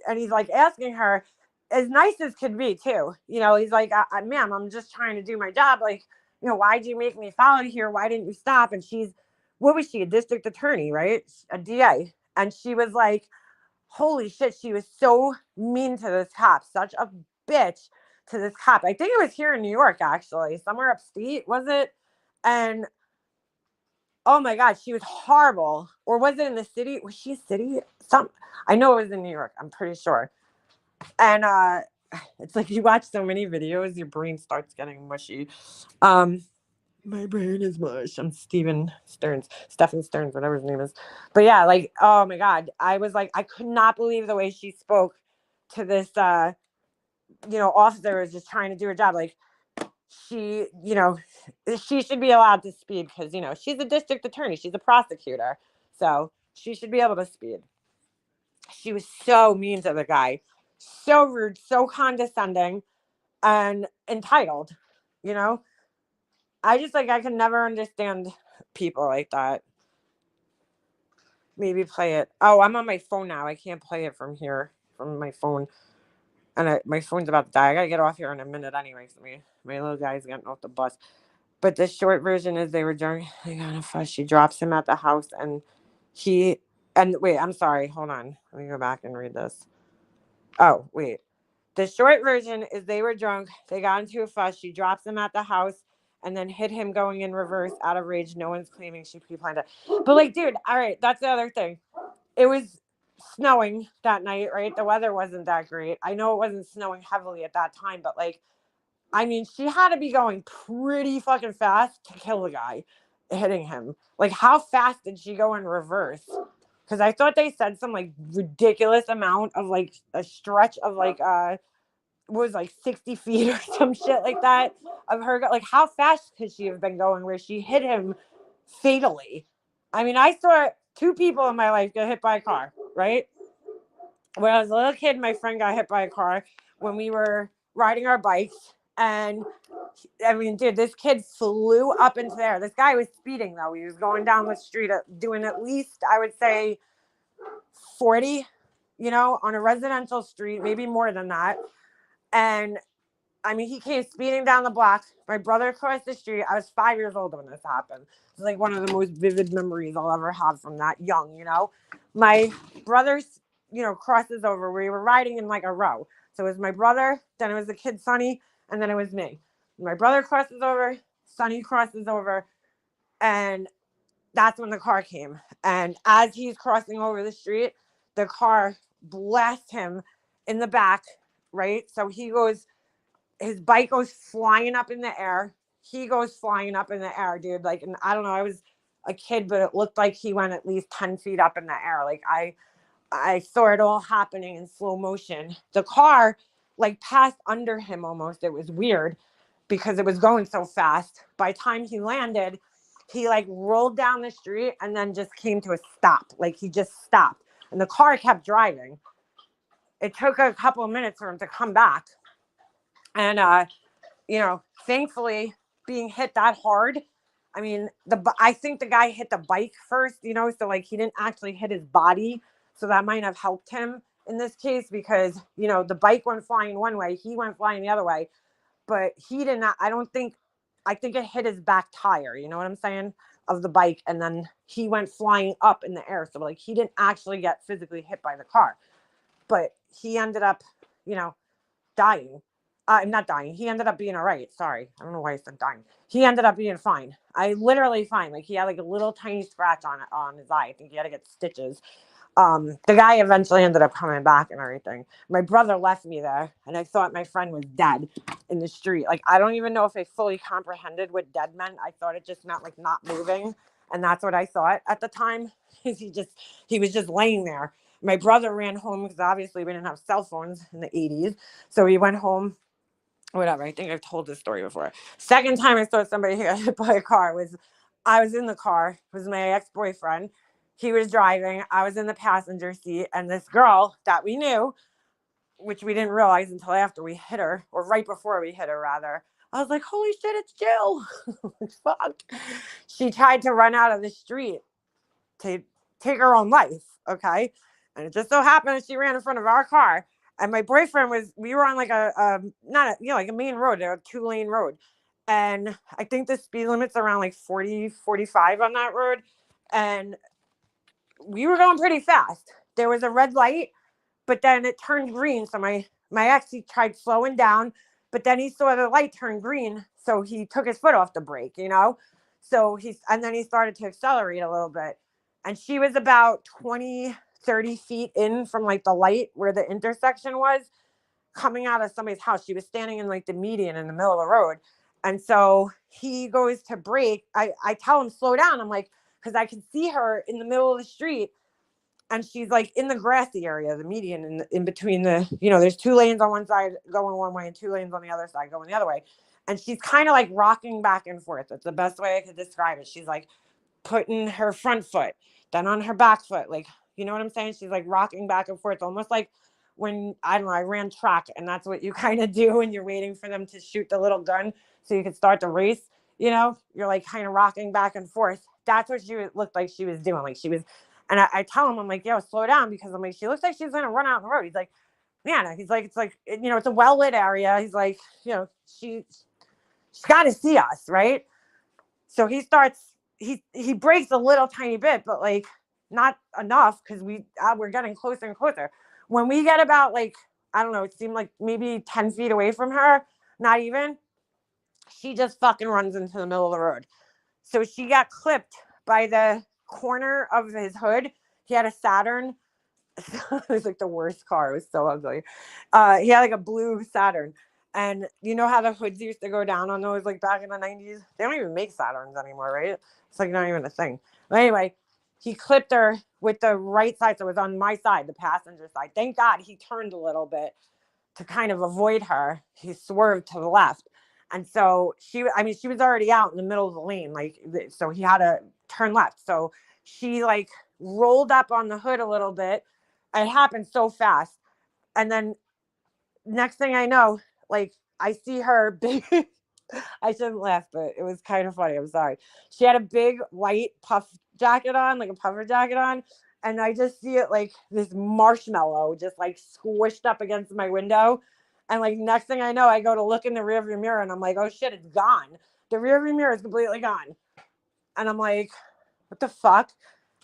and he's like asking her, as nice as could be too. You know, he's like, ma'am, I'm just trying to do my job. Like, you know, why'd you make me follow you here? Why didn't you stop? And she's, what was she? A district attorney, right? A DA. And she was like, holy shit, she was so mean to this cop. Such a bitch to this cop. I think it was here in New York, actually, somewhere upstate, was it? And oh my God, she was horrible. Or was it in the city? Was she a city? I know it was in New York. I'm pretty sure. And it's like you watch so many videos, your brain starts getting mushy. My brain is mush. I'm Stephen Stearns, whatever his name is. But yeah, like, oh my God, I was like, I could not believe the way she spoke to this, you know, officer was just trying to do her job. Like, she, you know, she should be allowed to speed because, you know, she's a district attorney. She's a prosecutor. So she should be able to speed. She was so mean to the guy. So rude, so condescending, and entitled, you know? I just, like, I can never understand people like that. Maybe play it. Oh, I'm on my phone now. I can't play it from here, from my phone. And my phone's about to die. I gotta get off here in a minute anyway. So my little guy's getting off the bus. But the short version is they were drunk. They got in a fuss. She drops him at the house, and wait, I'm sorry. Hold on. Let me go back and read this. Oh, wait. The short version is they were drunk. They got into a fuss. She drops him at the house and then hit him going in reverse out of rage. No one's claiming she pre-planned it. But like, dude, all right, that's the other thing. It was snowing that night, right? The weather wasn't that great. I know it wasn't snowing heavily at that time, but like, I mean, she had to be going pretty fucking fast to kill the guy hitting him. Like, how fast did she go in reverse? Because I thought they said some like ridiculous amount of like a stretch of like was like 60 feet or some shit like that of her. Like, how fast could she have been going where she hit him fatally? I mean, I saw 2 people in my life get hit by a car, right? When I was a little kid, my friend got hit by a car when we were riding our bikes. And I mean, dude, this kid flew up into there. This guy was speeding, though. He was going down the street doing at least, I would say, 40, you know, on a residential street, maybe more than that. And I mean, he came speeding down the block. My brother crossed the street. I was 5 years old when this happened. It's like one of the most vivid memories I'll ever have from that young, you know. My brother, you know, crosses over. We were riding in like a row. So it was my brother, then it was the kid Sonny, and then it was me. My brother crosses over, Sonny crosses over, and that's when the car came. And as he's crossing over the street, the car blasts him in the back, right? So his bike goes flying up in the air. He goes flying up in the air, dude. Like, and I don't know, I was a kid, but it looked like he went at least 10 feet up in the air. Like, I saw it all happening in slow motion. The car like passed under him almost. It was weird because it was going so fast. By the time he landed, he like rolled down the street and then just came to a stop. Like he just stopped and the car kept driving. It took a couple of minutes for him to come back. And, you know, thankfully being hit that hard. I mean, I think the guy hit the bike first, you know, so like he didn't actually hit his body. So that might have helped him in this case because, you know, the bike went flying one way, he went flying the other way, but he did not, I think it hit his back tire, you know what I'm saying, of the bike. And then he went flying up in the air. So like he didn't actually get physically hit by the car, but he ended up, you know, dying. Not dying. He ended up being all right. Sorry. I don't know why I said dying. He ended up being fine. Literally fine. Like he had like a little tiny scratch on his eye. I think he had to get stitches. The guy eventually ended up coming back and everything. My brother left me there and I thought my friend was dead in the street. Like, I don't even know if I fully comprehended what dead meant. I thought it just meant like not moving. And that's what I thought at the time. He was just laying there. My brother ran home because obviously we didn't have cell phones in the 80s. So he went home. Whatever. I think I've told this story before. Second time I saw somebody get hit by a car was I was in the car. It was my ex-boyfriend. He was driving. I was in the passenger seat. And this girl that we knew, which we didn't realize until after we hit her, or right before we hit her, rather. I was like, holy shit, it's Jill. Fuck. She tried to run out of the street to take her own life. Okay. And it just so happened she ran in front of our car. And my boyfriend we were on like like a main road, a 2-lane road. And I think the speed limit's around like 40, 45 on that road. And we were going pretty fast. There was a red light, but then it turned green. So my ex, he tried slowing down, but then he saw the light turn green. So he took his foot off the brake, you know? And then he started to accelerate a little bit. And she was about 20, 30 feet in from like the light where the intersection was coming out of somebody's house. She was standing in like the median in the middle of the road. And so he goes to brake. I tell him, slow down. I'm like, because I can see her in the middle of the street and she's like in the grassy area, the median in between there's 2 lanes on one side going one way and 2 lanes on the other side going the other way. And she's kind of like rocking back and forth. That's the best way I could describe it. She's like putting her front foot, then on her back foot, like, you know what I'm saying? She's like rocking back and forth, almost like when, I don't know, I ran track and that's what you kind of do when you're waiting for them to shoot the little gun so you can start the race, you know, you're like kind of rocking back and forth. That's what she looked like she was doing. Like she was, and I tell him, I'm like, yo, slow down because I'm like, she looks like she's going to run out on the road. He's like, man, it's like, you know, it's a well-lit area. He's like, you know, she's got to see us. Right. So he breaks a little tiny bit, but like not enough because we're getting closer and closer. When we get about like, I don't know, it seemed like maybe 10 feet away from her, not even, she just fucking runs into the middle of the road. So she got clipped by the corner of his hood. He had a Saturn. It was like the worst car. It was so ugly. He had like a blue Saturn. And you know how the hoods used to go down on those like back in the 90s? They don't even make Saturns anymore, right? It's like not even a thing. But anyway, he clipped her with the right side. So it was on my side, the passenger side. Thank God he turned a little bit to kind of avoid her. He swerved to the left. And so she was already out in the middle of the lane. Like, so he had to turn left. So she like rolled up on the hood a little bit. It happened so fast. And then next thing I know, like I see her big, I shouldn't laugh, but it was kind of funny. I'm sorry. She had a big white puff jacket on, like a puffer jacket on. And I just see it like this marshmallow just like squished up against my window. And like next thing I know, I go to look in the rearview mirror and I'm like, oh shit, it's gone. The rearview mirror is completely gone. And I'm like, what the fuck?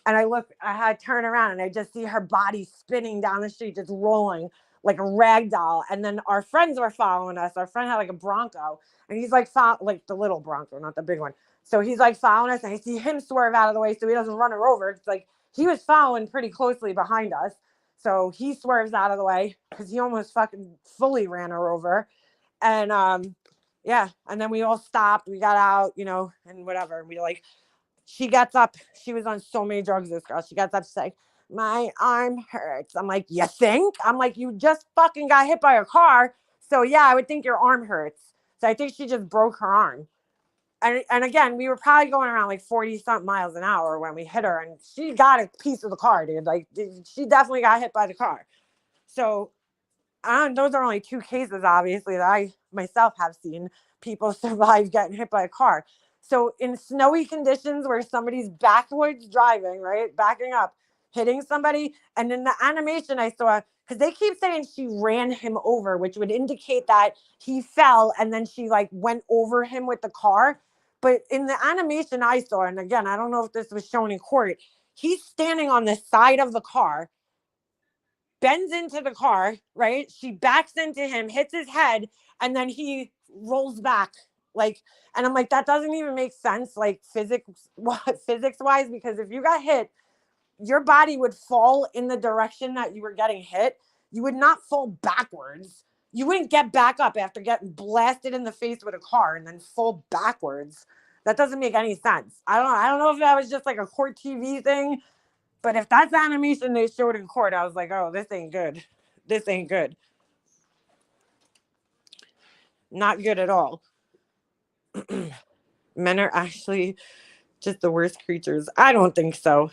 And I had to turn around and I just see her body spinning down the street, just rolling like a rag doll. And then our friends were following us. Our friend had like a Bronco and he's like, like the little Bronco, not the big one. So he's like following us and I see him swerve out of the way so he doesn't run her over. It's like he was following pretty closely behind us. So he swerves out of the way because he almost fucking fully ran her over. And yeah. And then we all stopped. We got out, you know, and whatever. And we like, she gets up. She was on so many drugs, this girl. She gets up, she's like, my arm hurts. I'm like, you think? I'm like, you just fucking got hit by a car. So yeah, I would think your arm hurts. So I think she just broke her arm. And again, we were probably going around like 40 something miles an hour when we hit her, and she got a piece of the car, dude. Like she definitely got hit by the car. So those are only 2 cases, obviously, that I myself have seen people survive getting hit by a car. So in snowy conditions where somebody's backwards driving, right, backing up, hitting somebody, and in the animation I saw, because they keep saying she ran him over, which would indicate that he fell and then she like went over him with the car. But in the animation I saw, and again, I don't know if this was shown in court, he's standing on the side of the car, bends into the car, right? She backs into him, hits his head, and then he rolls back. Like, and I'm like, that doesn't even make sense, like physics wise, because if you got hit, your body would fall in the direction that you were getting hit. You would not fall backwards. You wouldn't get back up after getting blasted in the face with a car and then fall backwards. That doesn't make any sense. I don't know if that was just like a court TV thing, but if that's the animation they showed in court, I was like, oh, this ain't good. This ain't good. Not good at all. Men are actually just the worst creatures. I don't think so.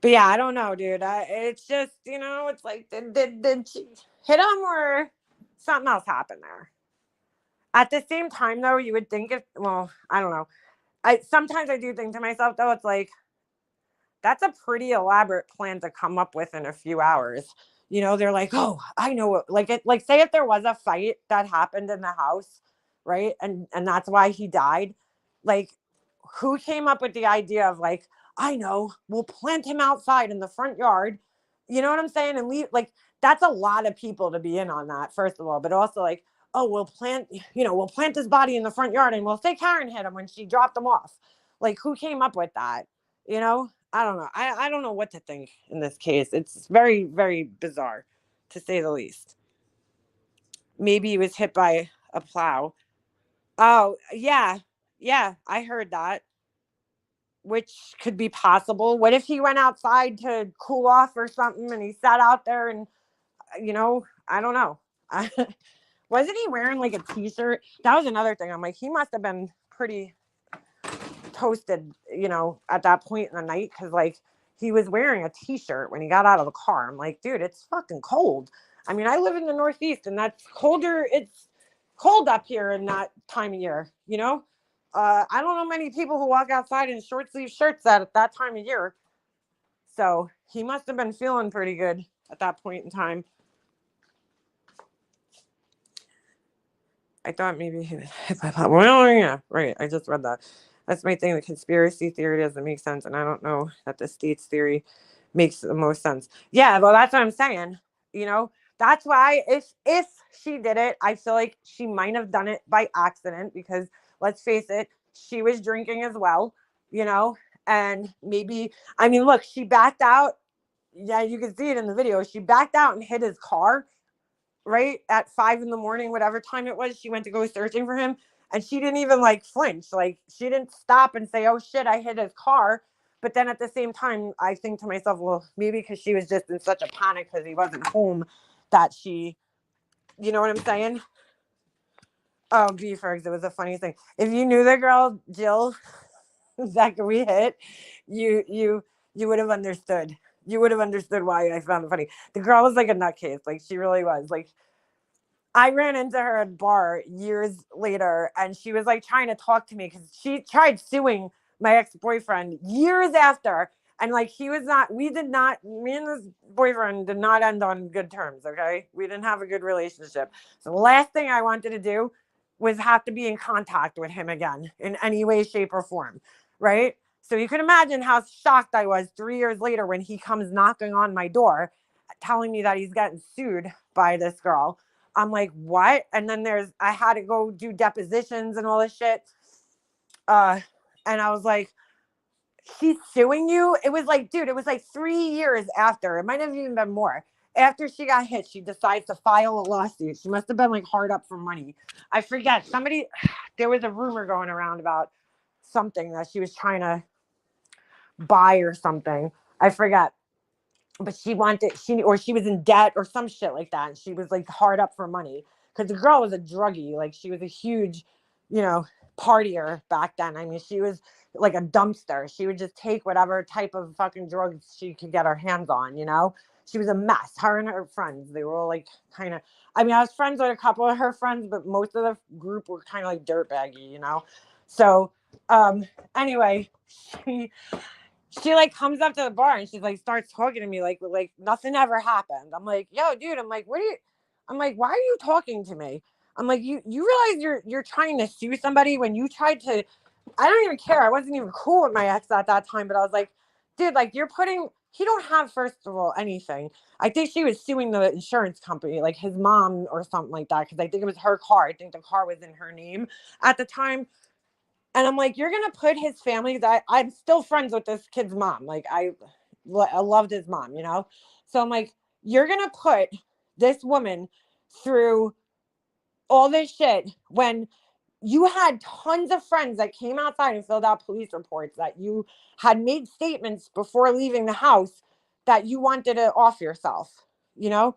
But yeah, I don't know, dude. It's just, it's like, did she hit him or something else happened there? At the same time, though, you would think I don't know. Sometimes I do think to myself, though, it's like, that's a pretty elaborate plan to come up with in a few hours. They're like, oh, I know. Like say if there was a fight that happened in the house, right? And that's why he died. Like, who came up with the idea of like, I know, we'll plant him outside in the front yard. You know what I'm saying? And leave, like, that's a lot of people to be in on that, first of all. But also like, oh, we'll plant his body in the front yard and we'll say Karen hit him when she dropped him off. Like, who came up with that? I don't know. I don't know what to think in this case. It's very, very bizarre, to say the least. Maybe he was hit by a plow. Oh, yeah. Yeah, I heard that. Which could be possible. What if he went outside to cool off or something and he sat out there and, I don't know. Wasn't he wearing like a t-shirt? That was another thing. I'm like, he must have been pretty toasted, at that point in the night, because like he was wearing a t-shirt when he got out of the car. I'm like, dude, it's fucking cold. I mean, I live in the Northeast and that's colder. It's cold up here in that time of year, I don't know many people who walk outside in short sleeve shirts at that time of year. So he must have been feeling pretty good at that point in time. I thought maybe he was hit by that. Well, yeah, right. I just read that. That's my thing. The conspiracy theory doesn't make sense. And I don't know that the state's theory makes the most sense. Yeah, well, that's what I'm saying. That's why if she did it, I feel like she might have done it by accident because let's face it, she was drinking as well, and maybe, I mean, look, she backed out. Yeah, you can see it in the video. She backed out and hit his car right at 5 a.m, whatever time it was. She went to go searching for him. And she didn't even like flinch. Like she didn't stop and say, oh shit, I hit his car. But then at the same time, I think to myself, well, maybe because she was just in such a panic because he wasn't home that she, you know what I'm saying? Oh, Fergs, it was a funny thing. If you knew the girl, Jill, that we hit, you would have understood. You would have understood why I found it funny. The girl was like a nutcase. Like she really was. Like, I ran into her at a bar years later and she was like trying to talk to me because she tried suing my ex-boyfriend years after. And like me and this boyfriend did not end on good terms. Okay. We didn't have a good relationship. So the last thing I wanted to do was have to be in contact with him again in any way, shape, or form. Right. So you can imagine how shocked I was 3 years later when he comes knocking on my door telling me that he's getting sued by this girl. I'm like, what? And then I had to go do depositions and all this shit. And I was like, she's suing you? It was like, dude, it was like 3 years after. It might have even been more. After she got hit, she decides to file a lawsuit. She must have been like hard up for money. I forget. There was a rumor going around about something that she was trying to buy or something. I forget. but she was in debt or some shit like that. And she was like hard up for money because the girl was a druggie. Like she was a huge, partier back then. I mean, she was like a dumpster. She would just take whatever type of fucking drugs she could get her hands on, She was a mess. Her and her friends, they were all like kind of, I mean, I was friends with a couple of her friends, but most of the group were kind of like dirtbaggy, So, anyway, she like comes up to the bar and she's like starts talking to me like nothing ever happened. I'm like, yo, dude, I'm like, why are you talking to me? I'm like, you realize you're trying to sue somebody when you tried to, I don't even care. I wasn't even cool with my ex at that time, but I was like, dude, like he don't have, first of all, anything. I think she was suing the insurance company, like his mom or something like that. Cause I think it was her car. I think the car was in her name at the time. And I'm like, you're going to put his family, I'm still friends with this kid's mom. Like I loved his mom, So I'm like, you're going to put this woman through all this shit when you had tons of friends that came outside and filled out police reports, that you had made statements before leaving the house that you wanted to off yourself, I'm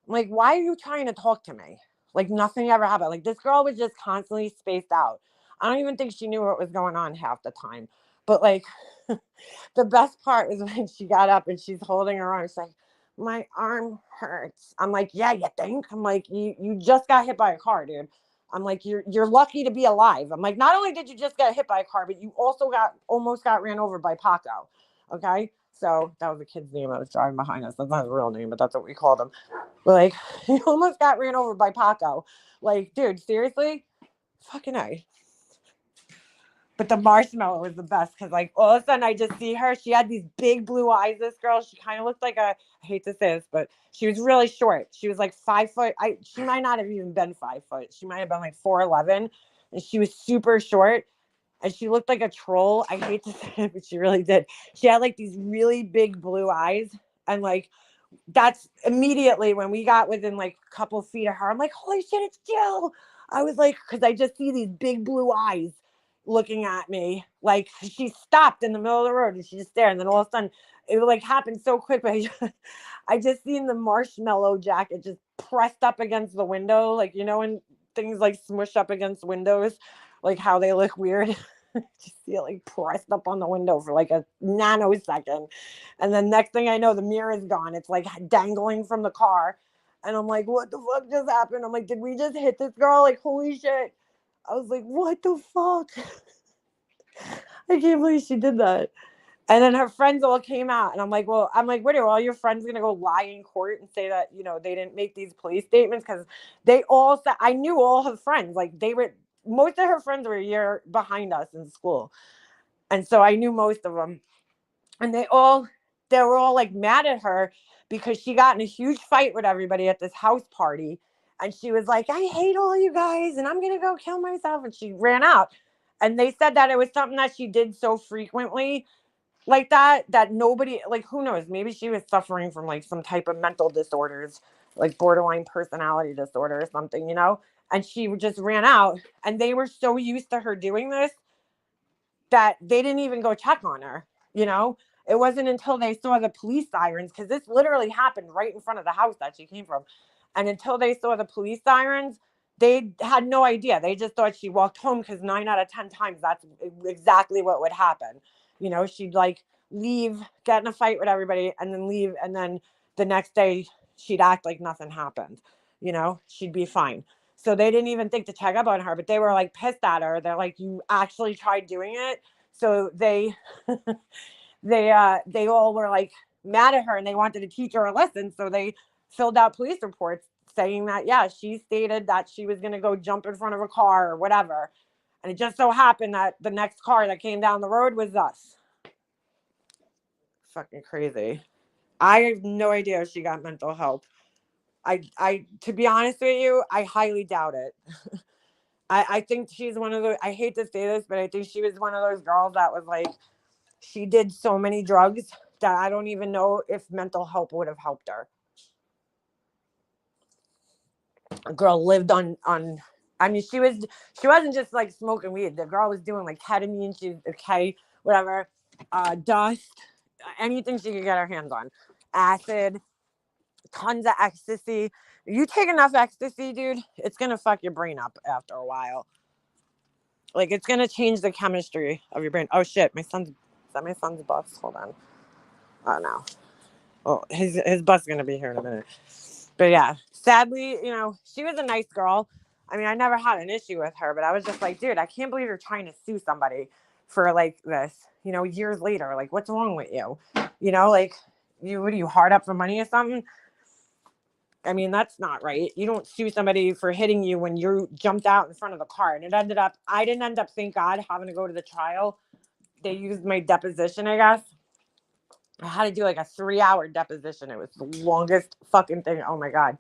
like, why are you trying to talk to me? Like nothing ever happened. Like this girl was just constantly spaced out. I don't even think she knew what was going on half the time. But like the best part was when she got up and she's holding her arm. She's like, my arm hurts. I'm like, yeah, you think? I'm like, you just got hit by a car, dude. I'm like, you're lucky to be alive. I'm like, not only did you just get hit by a car, but you also almost got ran over by Paco. Okay. So that was the kid's name that was driving behind us. That's not his real name, but that's what we called him. But like, he almost got ran over by Paco. Like, dude, seriously? Fucking A. But the marshmallow was the best because, like, all of a sudden I just see her. She had these big blue eyes, this girl. She kind of looked like I hate to say this, but she was really short. She was like 5 foot. She might not have even been 5 foot. She might have been like 4'11", and she was super short. And she looked like a troll. I hate to say it, but she really did. She had like these really big blue eyes. And like, that's immediately when we got within like a couple of feet of her, I'm like, holy shit, it's Jill. I was like, because I just see these big blue eyes looking at me. Like she stopped in the middle of the road and she just there. And then all of a sudden it like happened so quick. But I just seen the marshmallow jacket just pressed up against the window. Like, when things like smush up against windows, like how they look weird. Just see it like pressed up on the window for like a nanosecond. And then next thing I know, the mirror is gone. It's like dangling from the car. And I'm like, what the fuck just happened? I'm like, did we just hit this girl? Like, holy shit. I was like, what the fuck? I can't believe she did that. And then her friends all came out. And I'm like, what are all your friends going to go lie in court and say that, they didn't make these police statements? Because they all said, I knew all her friends. Like most of her friends were a year behind us in school. And so I knew most of them. And they were all like mad at her because she got in a huge fight with everybody at this house party. And she was like, I hate all you guys and I'm going to go kill myself. And she ran out. And they said that it was something that she did so frequently like that nobody, like, who knows, maybe she was suffering from like some type of mental disorders, like borderline personality disorder or something, and she just ran out. And they were so used to her doing this that they didn't even go check on her. It wasn't until they saw the police sirens, because this literally happened right in front of the house that she came from. And until they saw the police sirens, they had no idea. They just thought she walked home, because 9 out of 10 times that's exactly what would happen. She'd like leave, get in a fight with everybody, and then leave. And then the next day she'd act like nothing happened. She'd be fine. So they didn't even think to check up on her, but they were like pissed at her. They're like, you actually tried doing it. So they all were like mad at her and they wanted to teach her a lesson. So they filled out police reports saying that, yeah, she stated that she was going to go jump in front of a car or whatever. And it just so happened that the next car that came down the road was us. Fucking crazy. I have no idea if she got mental help. I to be honest with you, I highly doubt it. I think she's one of those, I hate to say this, but I think she was one of those girls that was like, she did so many drugs that I don't even know if mental help would have helped her. A girl lived on I mean, she wasn't just like smoking weed. The girl was doing like ketamine, whatever, dust, anything she could get her hands on. acid, tons of ecstasy. You take enough ecstasy, dude, it's gonna fuck your brain up after a while. Like, it's gonna change the chemistry of your brain. Oh shit, is that my son's bus? Hold on. Oh no. Oh, his bus is gonna be here in a minute. But yeah, sadly, you know, she was a nice girl. I mean, I never had an issue with her, but I was just like, dude, I can't believe you're trying to sue somebody for like this, you know, years later. Like, what's wrong with you? You know, like, what are you, hard up for money or something? I mean, that's not right. You don't sue somebody for hitting you when you jumped out in front of the car. And I didn't end up, thank God, having to go to the trial. They used my deposition, I guess. I had to do like a 3-hour deposition. It was the longest fucking thing. Oh my God.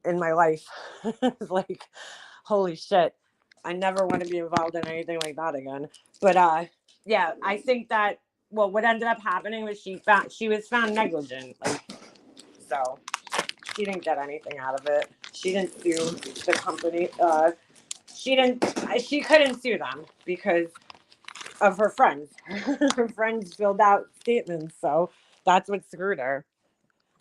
In my life. It's like, holy shit. I never want to be involved in anything like that again. But yeah, I think that, well, what ended up happening was she was found negligent. Like, so she didn't get anything out of it. She didn't sue the company. She couldn't sue them because of her friends. Her friends filled out statements, so that's what screwed her.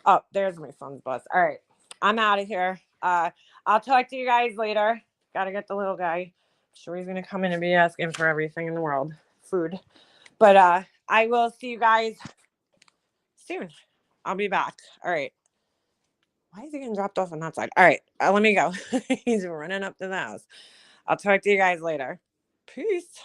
Oh, there's my son's bus. All right, I'm out of here. I'll talk to you guys later. Gotta get the little guy. I'm sure he's gonna come in and be asking for everything in the world, food. But I will see you guys soon. I'll be back. All right. Why is he getting dropped off on that side? All right, let me go. He's running up to the house. I'll talk to you guys later. Peace.